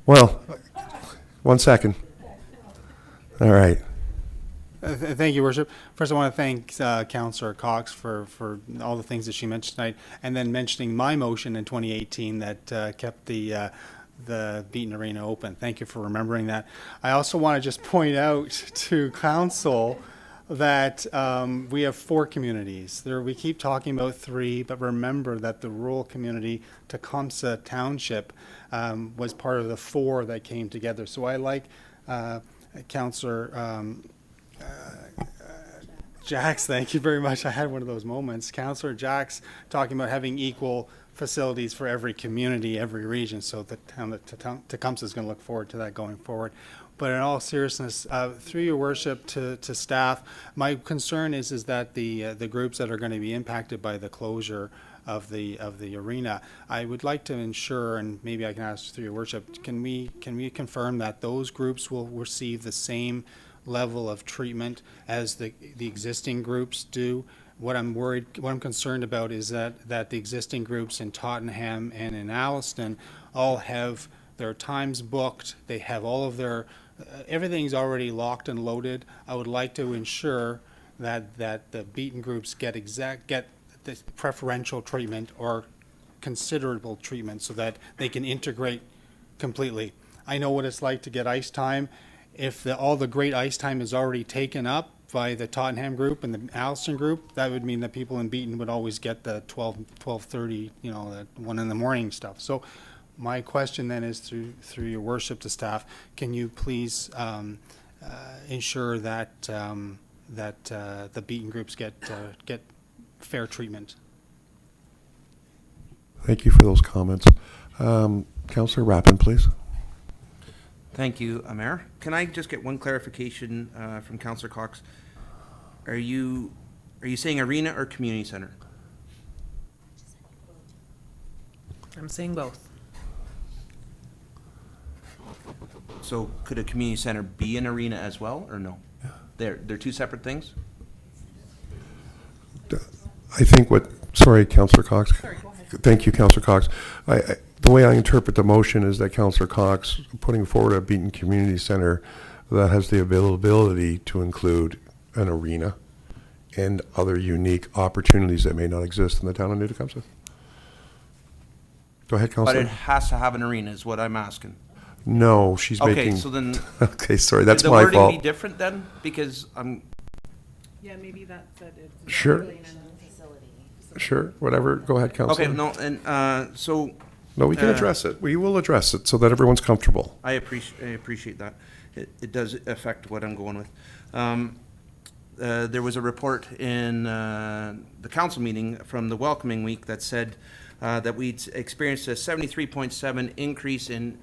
A: Well, 1 second. All right.
B: Thank you, Worship. First, I want to thank Councillor Cox for all the things that she mentioned tonight, and then mentioning my motion in 2018 that kept the Beaton Arena open. Thank you for remembering that. I also want to just point out to Council that we have 4 communities. We keep talking about 3, but remember that the rural community, Tecumseh Township, was part of the 4 that came together. So I like Councillor Jax, thank you very much. I had one of those moments. Councillor Jax talking about having equal facilities for every community, every region. So the town of Tecumseh is going to look forward to that going forward. But in all seriousness, through your worship to staff, my concern is that the groups that are going to be impacted by the closure of the arena, I would like to ensure, and maybe I can ask through your worship, can we confirm that those groups will receive the same level of treatment as the existing groups do? What I'm concerned about is that the existing groups in Tottenham and in Alliston all have their times booked. They have all of their everything's already locked and loaded. I would like to ensure that the Beaton groups get the preferential treatment or considerable treatment so that they can integrate completely. I know what it's like to get ice time. If all the great ice time is already taken up by the Tottenham group and the Alliston group, that would mean that people in Beaton would always get the 12:30, that 1 in the morning stuff. So my question then is through your worship to staff, can you please ensure that the Beaton groups get fair treatment?
A: Thank you for those comments. Councillor Rappin, please.
F: Thank you, Mayor. Can I just get one clarification from Councillor Cox? Are you saying arena or community center?
M: I'm saying both.
F: So could a community center be an arena as well, or no? They're 2 separate things?
A: I think sorry, Councillor Cox. Sorry, go ahead. Thank you, Councillor Cox. The way I interpret the motion is that Councillor Cox putting forward a Beaton Community Center that has the availability to include an arena and other unique opportunities that may not exist in the town of New Tecumseh. Go ahead,
F: But
A: Councillor.
F: it has to have an arena is what I'm asking.
A: No, she's
F: Okay,
A: making.
F: so then.
A: Okay, sorry, that's
F: Could
A: my
F: the
A: fault.
F: wording be different then? Because I'm.
M: Yeah, maybe that said it's.
A: Sure. Sure, whatever. Go ahead, Councillor.
F: Okay, no, and so.
A: No, we can address it. We will address it so that everyone's comfortable.
F: I appreciate that. It does affect what I'm going with. There was a report in the council meeting from the welcoming week that said that we'd experienced a 73.7 increase in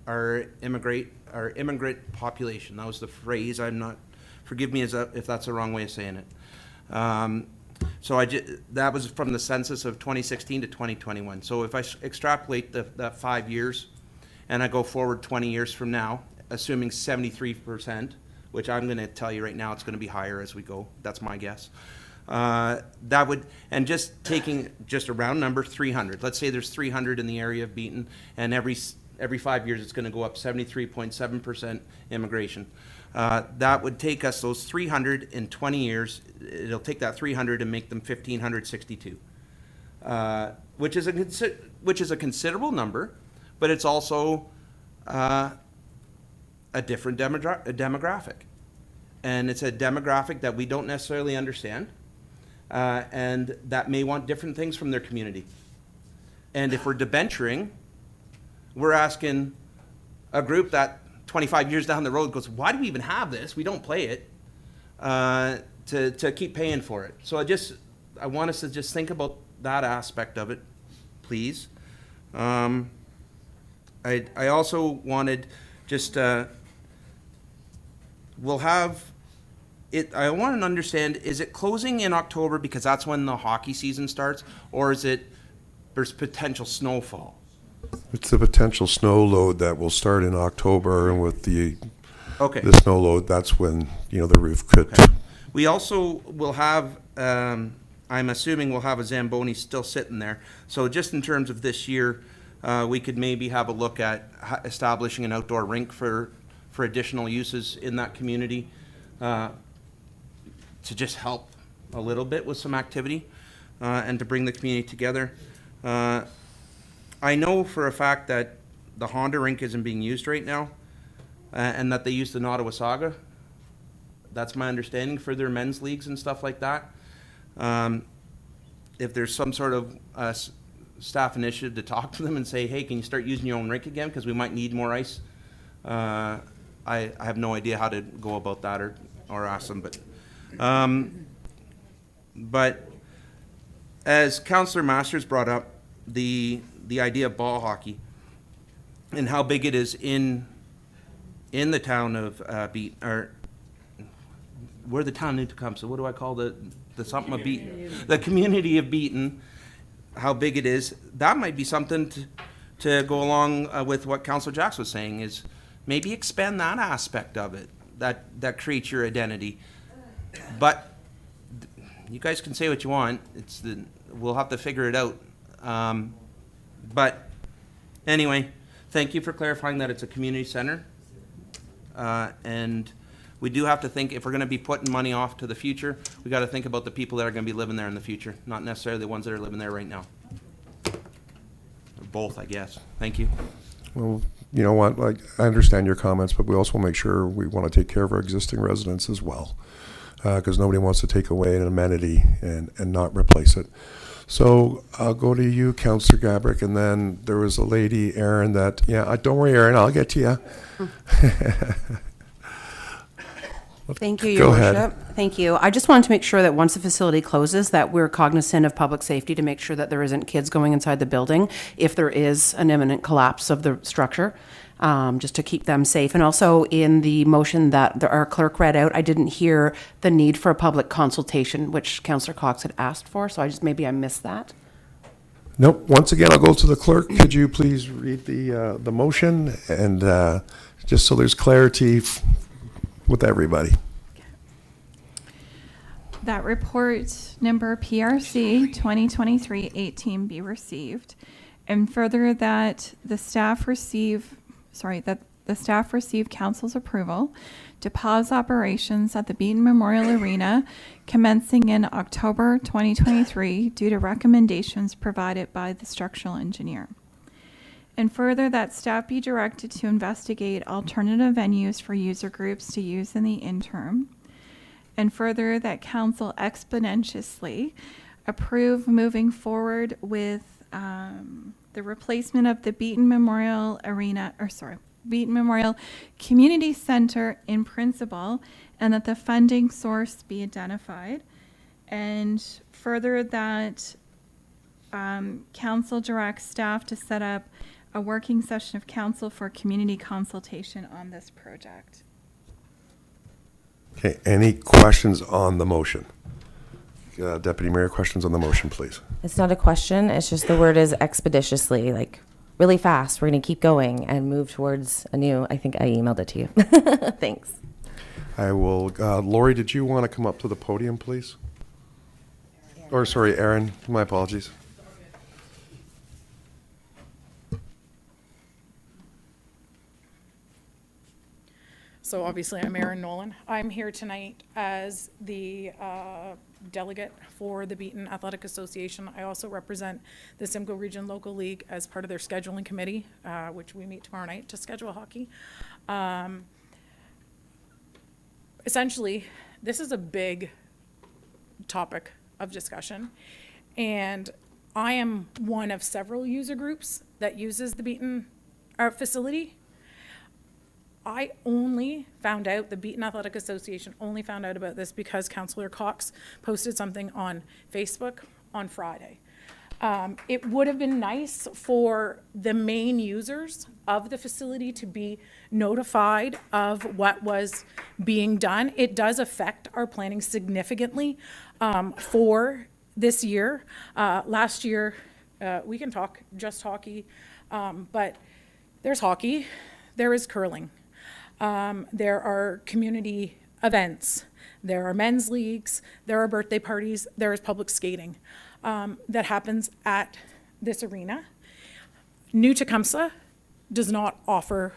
F: our immigrant population. That was the phrase. Forgive me if that's the wrong way of saying it. So that was from the census of 2016 to 2021. So if I extrapolate that 5 years and I go forward 20 years from now, assuming 73%, which I'm going to tell you right now it's going to be higher as we go. That's my guess. That would, and just taking just a round number, 300. Let's say there's 300 in the area of Beaton, and every every 5 years, it's going to go up 73.7% immigration. That would take us those 300 in 20 years. It'll take that 300 and make them 1,562, which is a considerable number, but it's also a different demographic. And it's a demographic that we don't necessarily understand, and that may want different things from their community. And if we're debenturing, we're asking a group that 25 years down the road goes, why do we even have this? We don't play it, to keep paying for it. So I want us to just think about that aspect of it, please. I also wanted just, we'll have it, I want to understand, is it closing in October because that's when the hockey season starts, or is it there's potential snowfall?
A: It's the potential snow load that will start in October, and with the snow load, that's when, the roof could.
F: Okay. We also will have, I'm assuming we'll have a Zamboni still sitting there. So just in terms of this year, we could maybe have a look at establishing an outdoor rink for additional uses in that community, to just help a little bit with some activity, and to bring the community together. I know for a fact that the Honda rink isn't being used right now, and that they use the Nottawasaga. That's my understanding for their men's leagues and stuff like that. If there's some sort of staff initiative to talk to them and say, hey, can you start using your own rink again, because we might need more ice. I have no idea how to go about that or ask them, but as Councillor Masters brought up, the idea of ball hockey and how big it is in the town of Beaton, or we're the town of Newtecumseh. So what do I call the something of Beaton? The community of Beaton. How big it is. That might be something to go along with what Councillor Jacks was saying, is maybe expand that aspect of it that creates your identity. But you guys can say what you want. We'll have to figure it out. But anyway, thank you for clarifying that it's a community center. And we do have to think, if we're going to be putting money off to the future, we got to think about the people that are going to be living there in the future, not necessarily the ones that are living there right now. Or both, I guess. Thank you.
A: Well, you know what, I understand your comments, but we also want to make sure we want to take care of our existing residents as well, because nobody wants to take away an amenity and not replace it. So I'll go to you, Councillor Gabrick, and then there was a lady, Erin, don't worry, Erin, I'll get to you.
G: Thank you,
A: Go
G: Your
A: ahead.
G: Worship. Thank you. I just wanted to make sure that once the facility closes, that we're cognizant of public safety to make sure that there isn't kids going inside the building if there is an imminent collapse of the structure, just to keep them safe. And also in the motion that our clerk read out, I didn't hear the need for a public consultation, which Councillor Cox had asked for, so maybe I missed that.
A: Nope. Once again, I'll go to the clerk. Could you please read the motion, and just so there's clarity with everybody.
H: That report number PRC 2023-18 be received, and further that the staff receive council's approval to pause operations at the Beaton Memorial Arena commencing in October 2023 due to recommendations provided by the structural engineer. And further, that staff be directed to investigate alternative venues for user groups to use in the interim. And further, that council expeditiously approve moving forward with the replacement of the Beaton Memorial Community Center in principle, and that the funding source be identified. And further, that council directs staff to set up a working session of council for community consultation on this project.
A: Okay, any questions on the motion? Deputy Mayor, questions on the motion, please.
E: It's not a question. It's just the word is expeditiously, like really fast. We're going to keep going and move towards a new, I think I emailed it to you. Thanks.
A: I will, Lori, did you want to come up to the podium, please? Or sorry, Aaron, my apologies.
I: So obviously, I'm Erin Nolan. I'm here tonight as the delegate for the Beaton Athletic Association. I also represent the Simcoe Region Local League as part of their scheduling committee, which we meet tomorrow night to schedule hockey. Essentially, this is a big topic of discussion, and I am one of several user groups that uses the Beaton facility. I only found out, the Beaton Athletic Association only found out about this because Councillor Cox posted something on Facebook on Friday. It would have been nice for the main users of the facility to be notified of what was being done. It does affect our planning significantly for this year. Last year, we can talk just hockey, but there's hockey, there is curling. There are community events, there are men's leagues, there are birthday parties, there is public skating that happens at this arena. New Tecumseh does not offer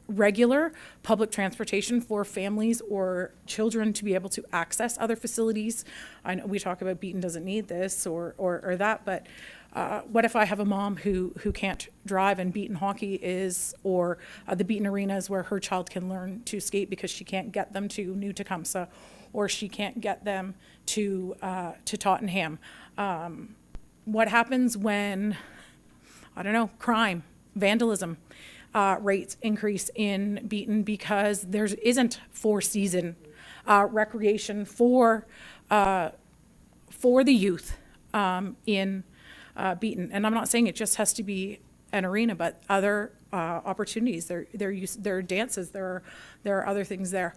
I: regular public transportation for families or children to be able to access other facilities. I know we talk about Beaton doesn't need this or that, but what if I have a mom who can't drive and Beaton hockey is, or the Beaton Arena is where her child can learn to skate because she can't get them to New Tecumseh, or she can't get them to Tottenham. What happens when, I don't know, crime, vandalism rates increase in Beaton because there isn't four-season recreation for the youth in Beaton? And I'm not saying it just has to be an arena, but other opportunities. There are dances. There are other things there.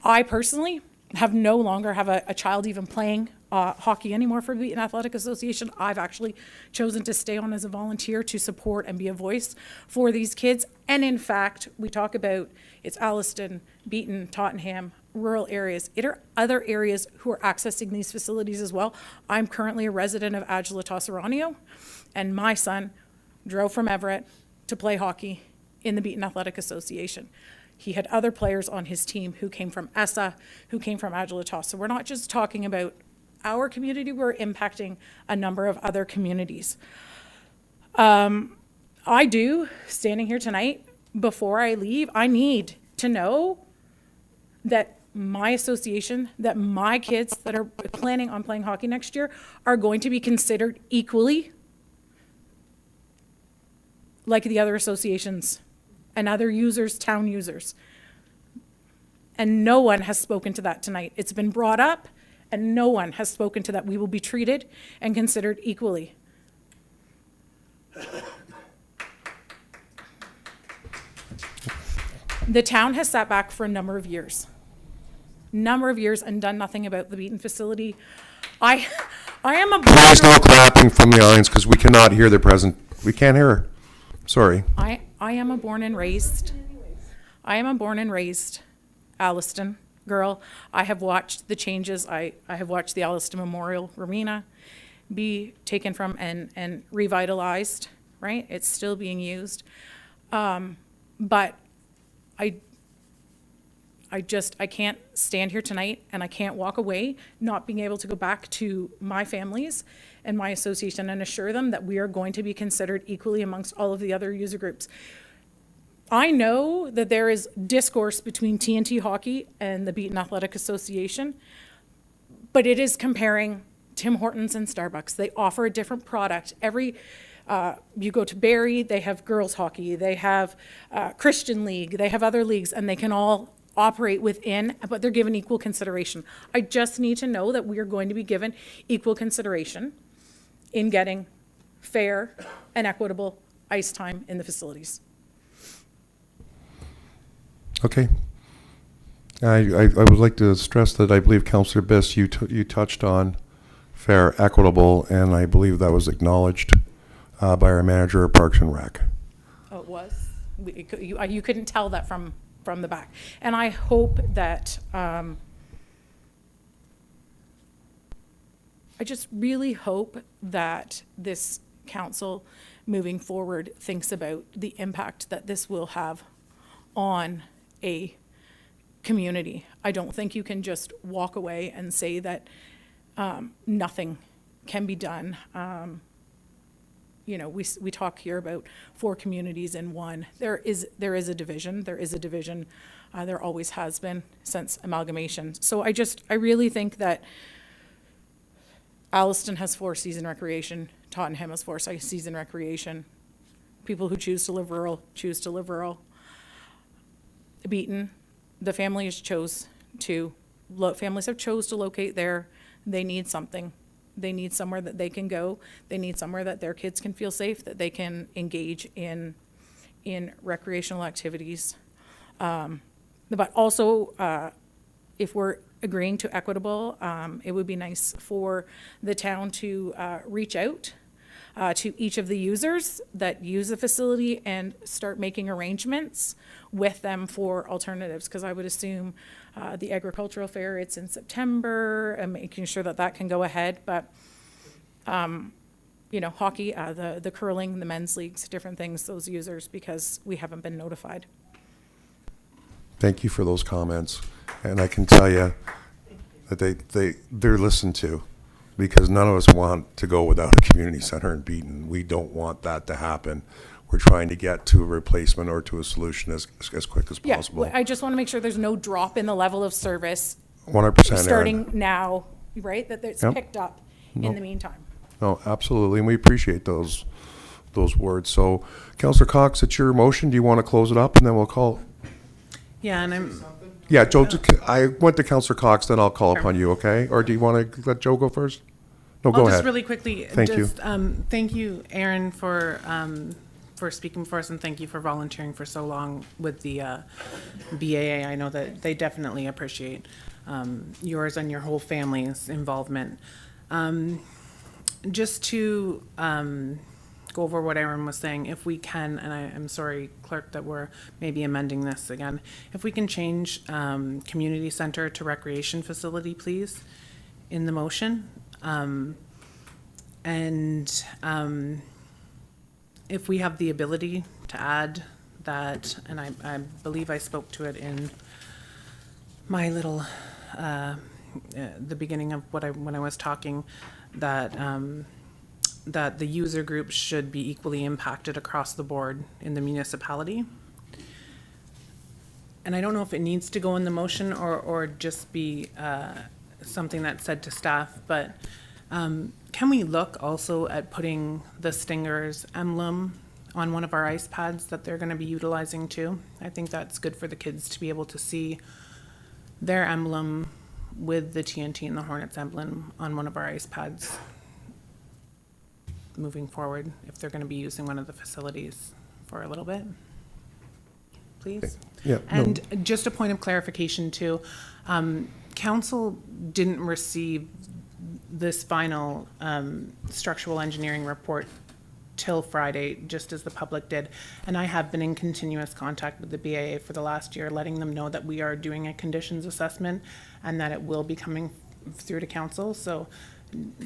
I: I personally have no longer have a child even playing hockey anymore for Beaton Athletic Association. I've actually chosen to stay on as a volunteer to support and be a voice for these kids. And in fact, we talk about it's Alliston, Beaton, Tottenham, rural areas. It are other areas who are accessing these facilities as well. I'm currently a resident of Agila Tosaranio, and my son drove from Everett to play hockey in the Beaton Athletic Association. He had other players on his team who came from ESSA, who came from Agila Tos. So we're not just talking about our community, we're impacting a number of other communities. I do, standing here tonight, before I leave, I need to know that my association, that my kids that are planning on playing hockey next year are going to be considered equally like the other associations and other users, town users. And no one has spoken to that tonight. It's been brought up, and no one has spoken to that. We will be treated and considered equally. The town has sat back for a number of years and done nothing about the Beaton facility. I am a
A: Please no clapping from the audience because we cannot hear the present. We can't hear her. Sorry.
I: I am a born and raised Alliston girl. I have watched the changes. I have watched the Alliston Memorial Arena be taken from and revitalized, right? It's still being used. But I can't stand here tonight and I can't walk away not being able to go back to my families and my association and assure them that we are going to be considered equally amongst all of the other user groups. I know that there is discourse between TNT Hockey and the Beaton Athletic Association, but it is comparing Tim Hortons and Starbucks. They offer a different product. You go to Barrie, they have girls hockey, they have Christian League, they have other leagues, and they can all operate within, but they're given equal consideration. I just need to know that we are going to be given equal consideration in getting fair and equitable ice time in the facilities.
A: Okay. I would like to stress that I believe, Councillor Biss, you touched on fair, equitable, and I believe that was acknowledged by our manager of Parks and Rec.
I: Oh, it was? You couldn't tell that from the back. And I hope that, I just really hope that this council moving forward thinks about the impact that this will have on a community. I don't think you can just walk away and say that nothing can be done. You know, we talk here about 4 communities in one. There is a division. There is a division. There always has been since amalgamation. So I really think that Alliston has 4 season recreation. Tottenham has 4 season recreation. People who choose to live rural choose to live rural. Beaton, the families have chose to locate there. They need something. They need somewhere that they can go. They need somewhere that their kids can feel safe, that they can engage in recreational activities. But also, if we're agreeing to equitable, it would be nice for the town to reach out to each of the users that use the facility and start making arrangements with them for alternatives. Because I would assume the agricultural fair, it's in September, and making sure that that can go ahead. But, you know, hockey, the curling, the men's leagues, different things, those users, because we haven't been notified.
A: Thank you for those comments. And I can tell you that they're listened to, because none of us want to go without a community center in Beaton. We don't want that to happen. We're trying to get to a replacement or to a solution as quick as possible.
I: Yeah, I just want to make sure there's no drop in the level of service
A: 100%, Erin.
I: starting now, right? That it's
A: Yep.
I: picked up in
A: Nope.
I: the meantime.
A: No, absolutely, and we appreciate those words. So, Councillor Cox, it's your motion. Do you want to close it up, and then we'll call?
M: Yeah, and I'm,
A: Yeah, Joe, I went to Councillor Cox, then I'll call upon you, okay? Or do you want to let Joe go first? No, go
M: I'll
A: ahead.
M: just really quickly,
A: Thank you.
M: thank you, Aaron, for speaking for us, and thank you for volunteering for so long with the BAA. I know that they definitely appreciate yours and your whole family's involvement. Just to go over what Aaron was saying, if we can, and I'm sorry, Clerk, that we're maybe amending this again, if we can change community center to recreation facility, please, in the motion. If we have the ability to add that, and I believe I spoke to it in my little, the beginning of when I was talking, that that the user groups should be equally impacted across the board in the municipality. And I don't know if it needs to go in the motion or just be something that's said to staff, but can we look also at putting the Stingers emblem on one of our ice pads that they're going to be utilizing too? I think that's good for the kids to be able to see their emblem with the TNT and the Hornets emblem on one of our ice pads moving forward, if they're going to be using one of the facilities for a little bit, please.
A: Yeah, no.
M: And just a point of clarification too, council didn't receive this final structural engineering report till Friday, just as the public did. And I have been in continuous contact with the BAA for the last year, letting them know that we are doing a conditions assessment and that it will be coming through to council. So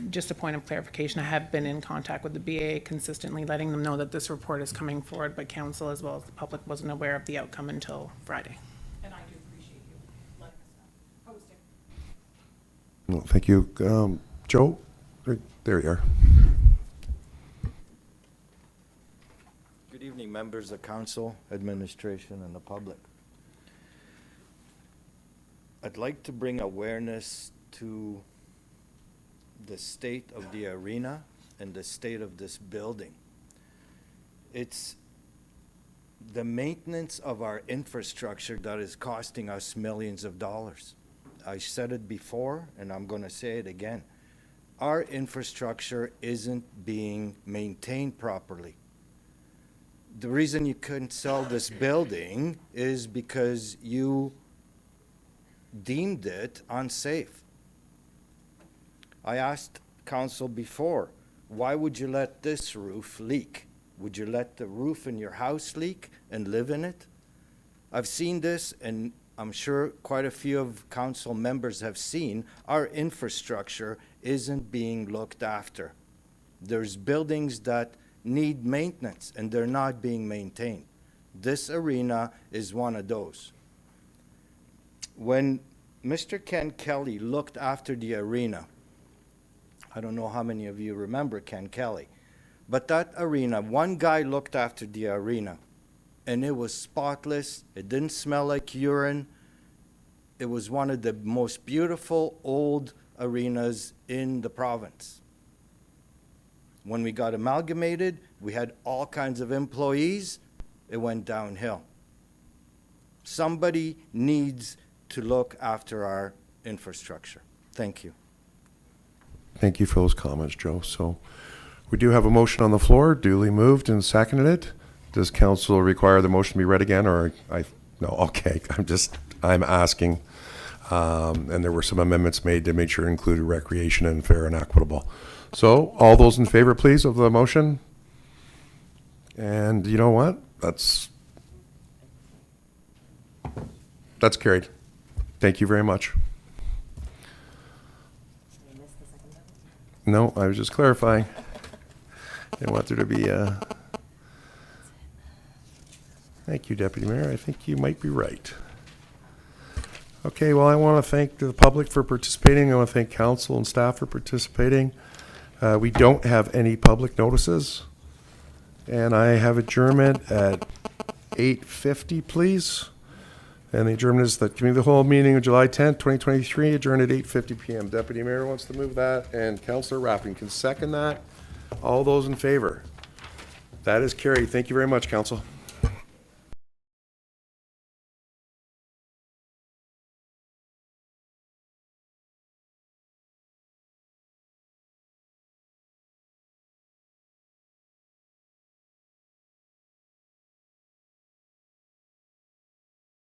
M: just a point of clarification, I have been in contact with the BAA consistently, letting them know that this report is coming forward, but council as well as the public wasn't aware of the outcome until Friday.
I: And I do appreciate you letting us know. Posting.
A: Well, thank you. Joe, right there you are.
S: Good evening, members of council, administration, and the public. I'd like to bring awareness to the state of the arena and the state of this building. It's the maintenance of our infrastructure that is costing us millions of dollars. I said it before, and I'm going to say it again. Our infrastructure isn't being maintained properly. The reason you couldn't sell this building is because you deemed it unsafe. I asked council before, why would you let this roof leak? Would you let the roof in your house leak and live in it? I've seen this, and I'm sure quite a few of council members have seen, our infrastructure isn't being looked after. There's buildings that need maintenance, and they're not being maintained. This arena is one of those. when Mr. Ken Kelly looked after the arena, I don't know how many of you remember Ken Kelly, but that arena, one guy looked after the arena, and it was spotless. It didn't smell like urine. It was one of the most beautiful old arenas in the province. When we got amalgamated, we had all kinds of employees. It went downhill. Somebody needs to look after our infrastructure. Thank you.
A: Thank you for those comments, Joe. So we do have a motion on the floor, duly moved and seconded. Does council require the motion to be read again, or no, okay, I'm asking. And there were some amendments made to make sure it included recreation and fair and equitable. So all those in favor, please, of the motion? And you know what? That's carried. Thank you very much. No, I was just clarifying. I want there to be a... Thank you, Deputy Mayor. I think you might be right. Okay, well, I want to thank the public for participating. I want to thank council and staff for participating. We don't have any public notices. And I have adjournment at 8:50, please. And the adjournment is the committee of the whole meeting of July 10th, 2023, adjourned at 8:50 p.m. Deputy Mayor wants to move that, and Councillor Rapping can second that. All those in favor? That is carried. Thank you very much, Council.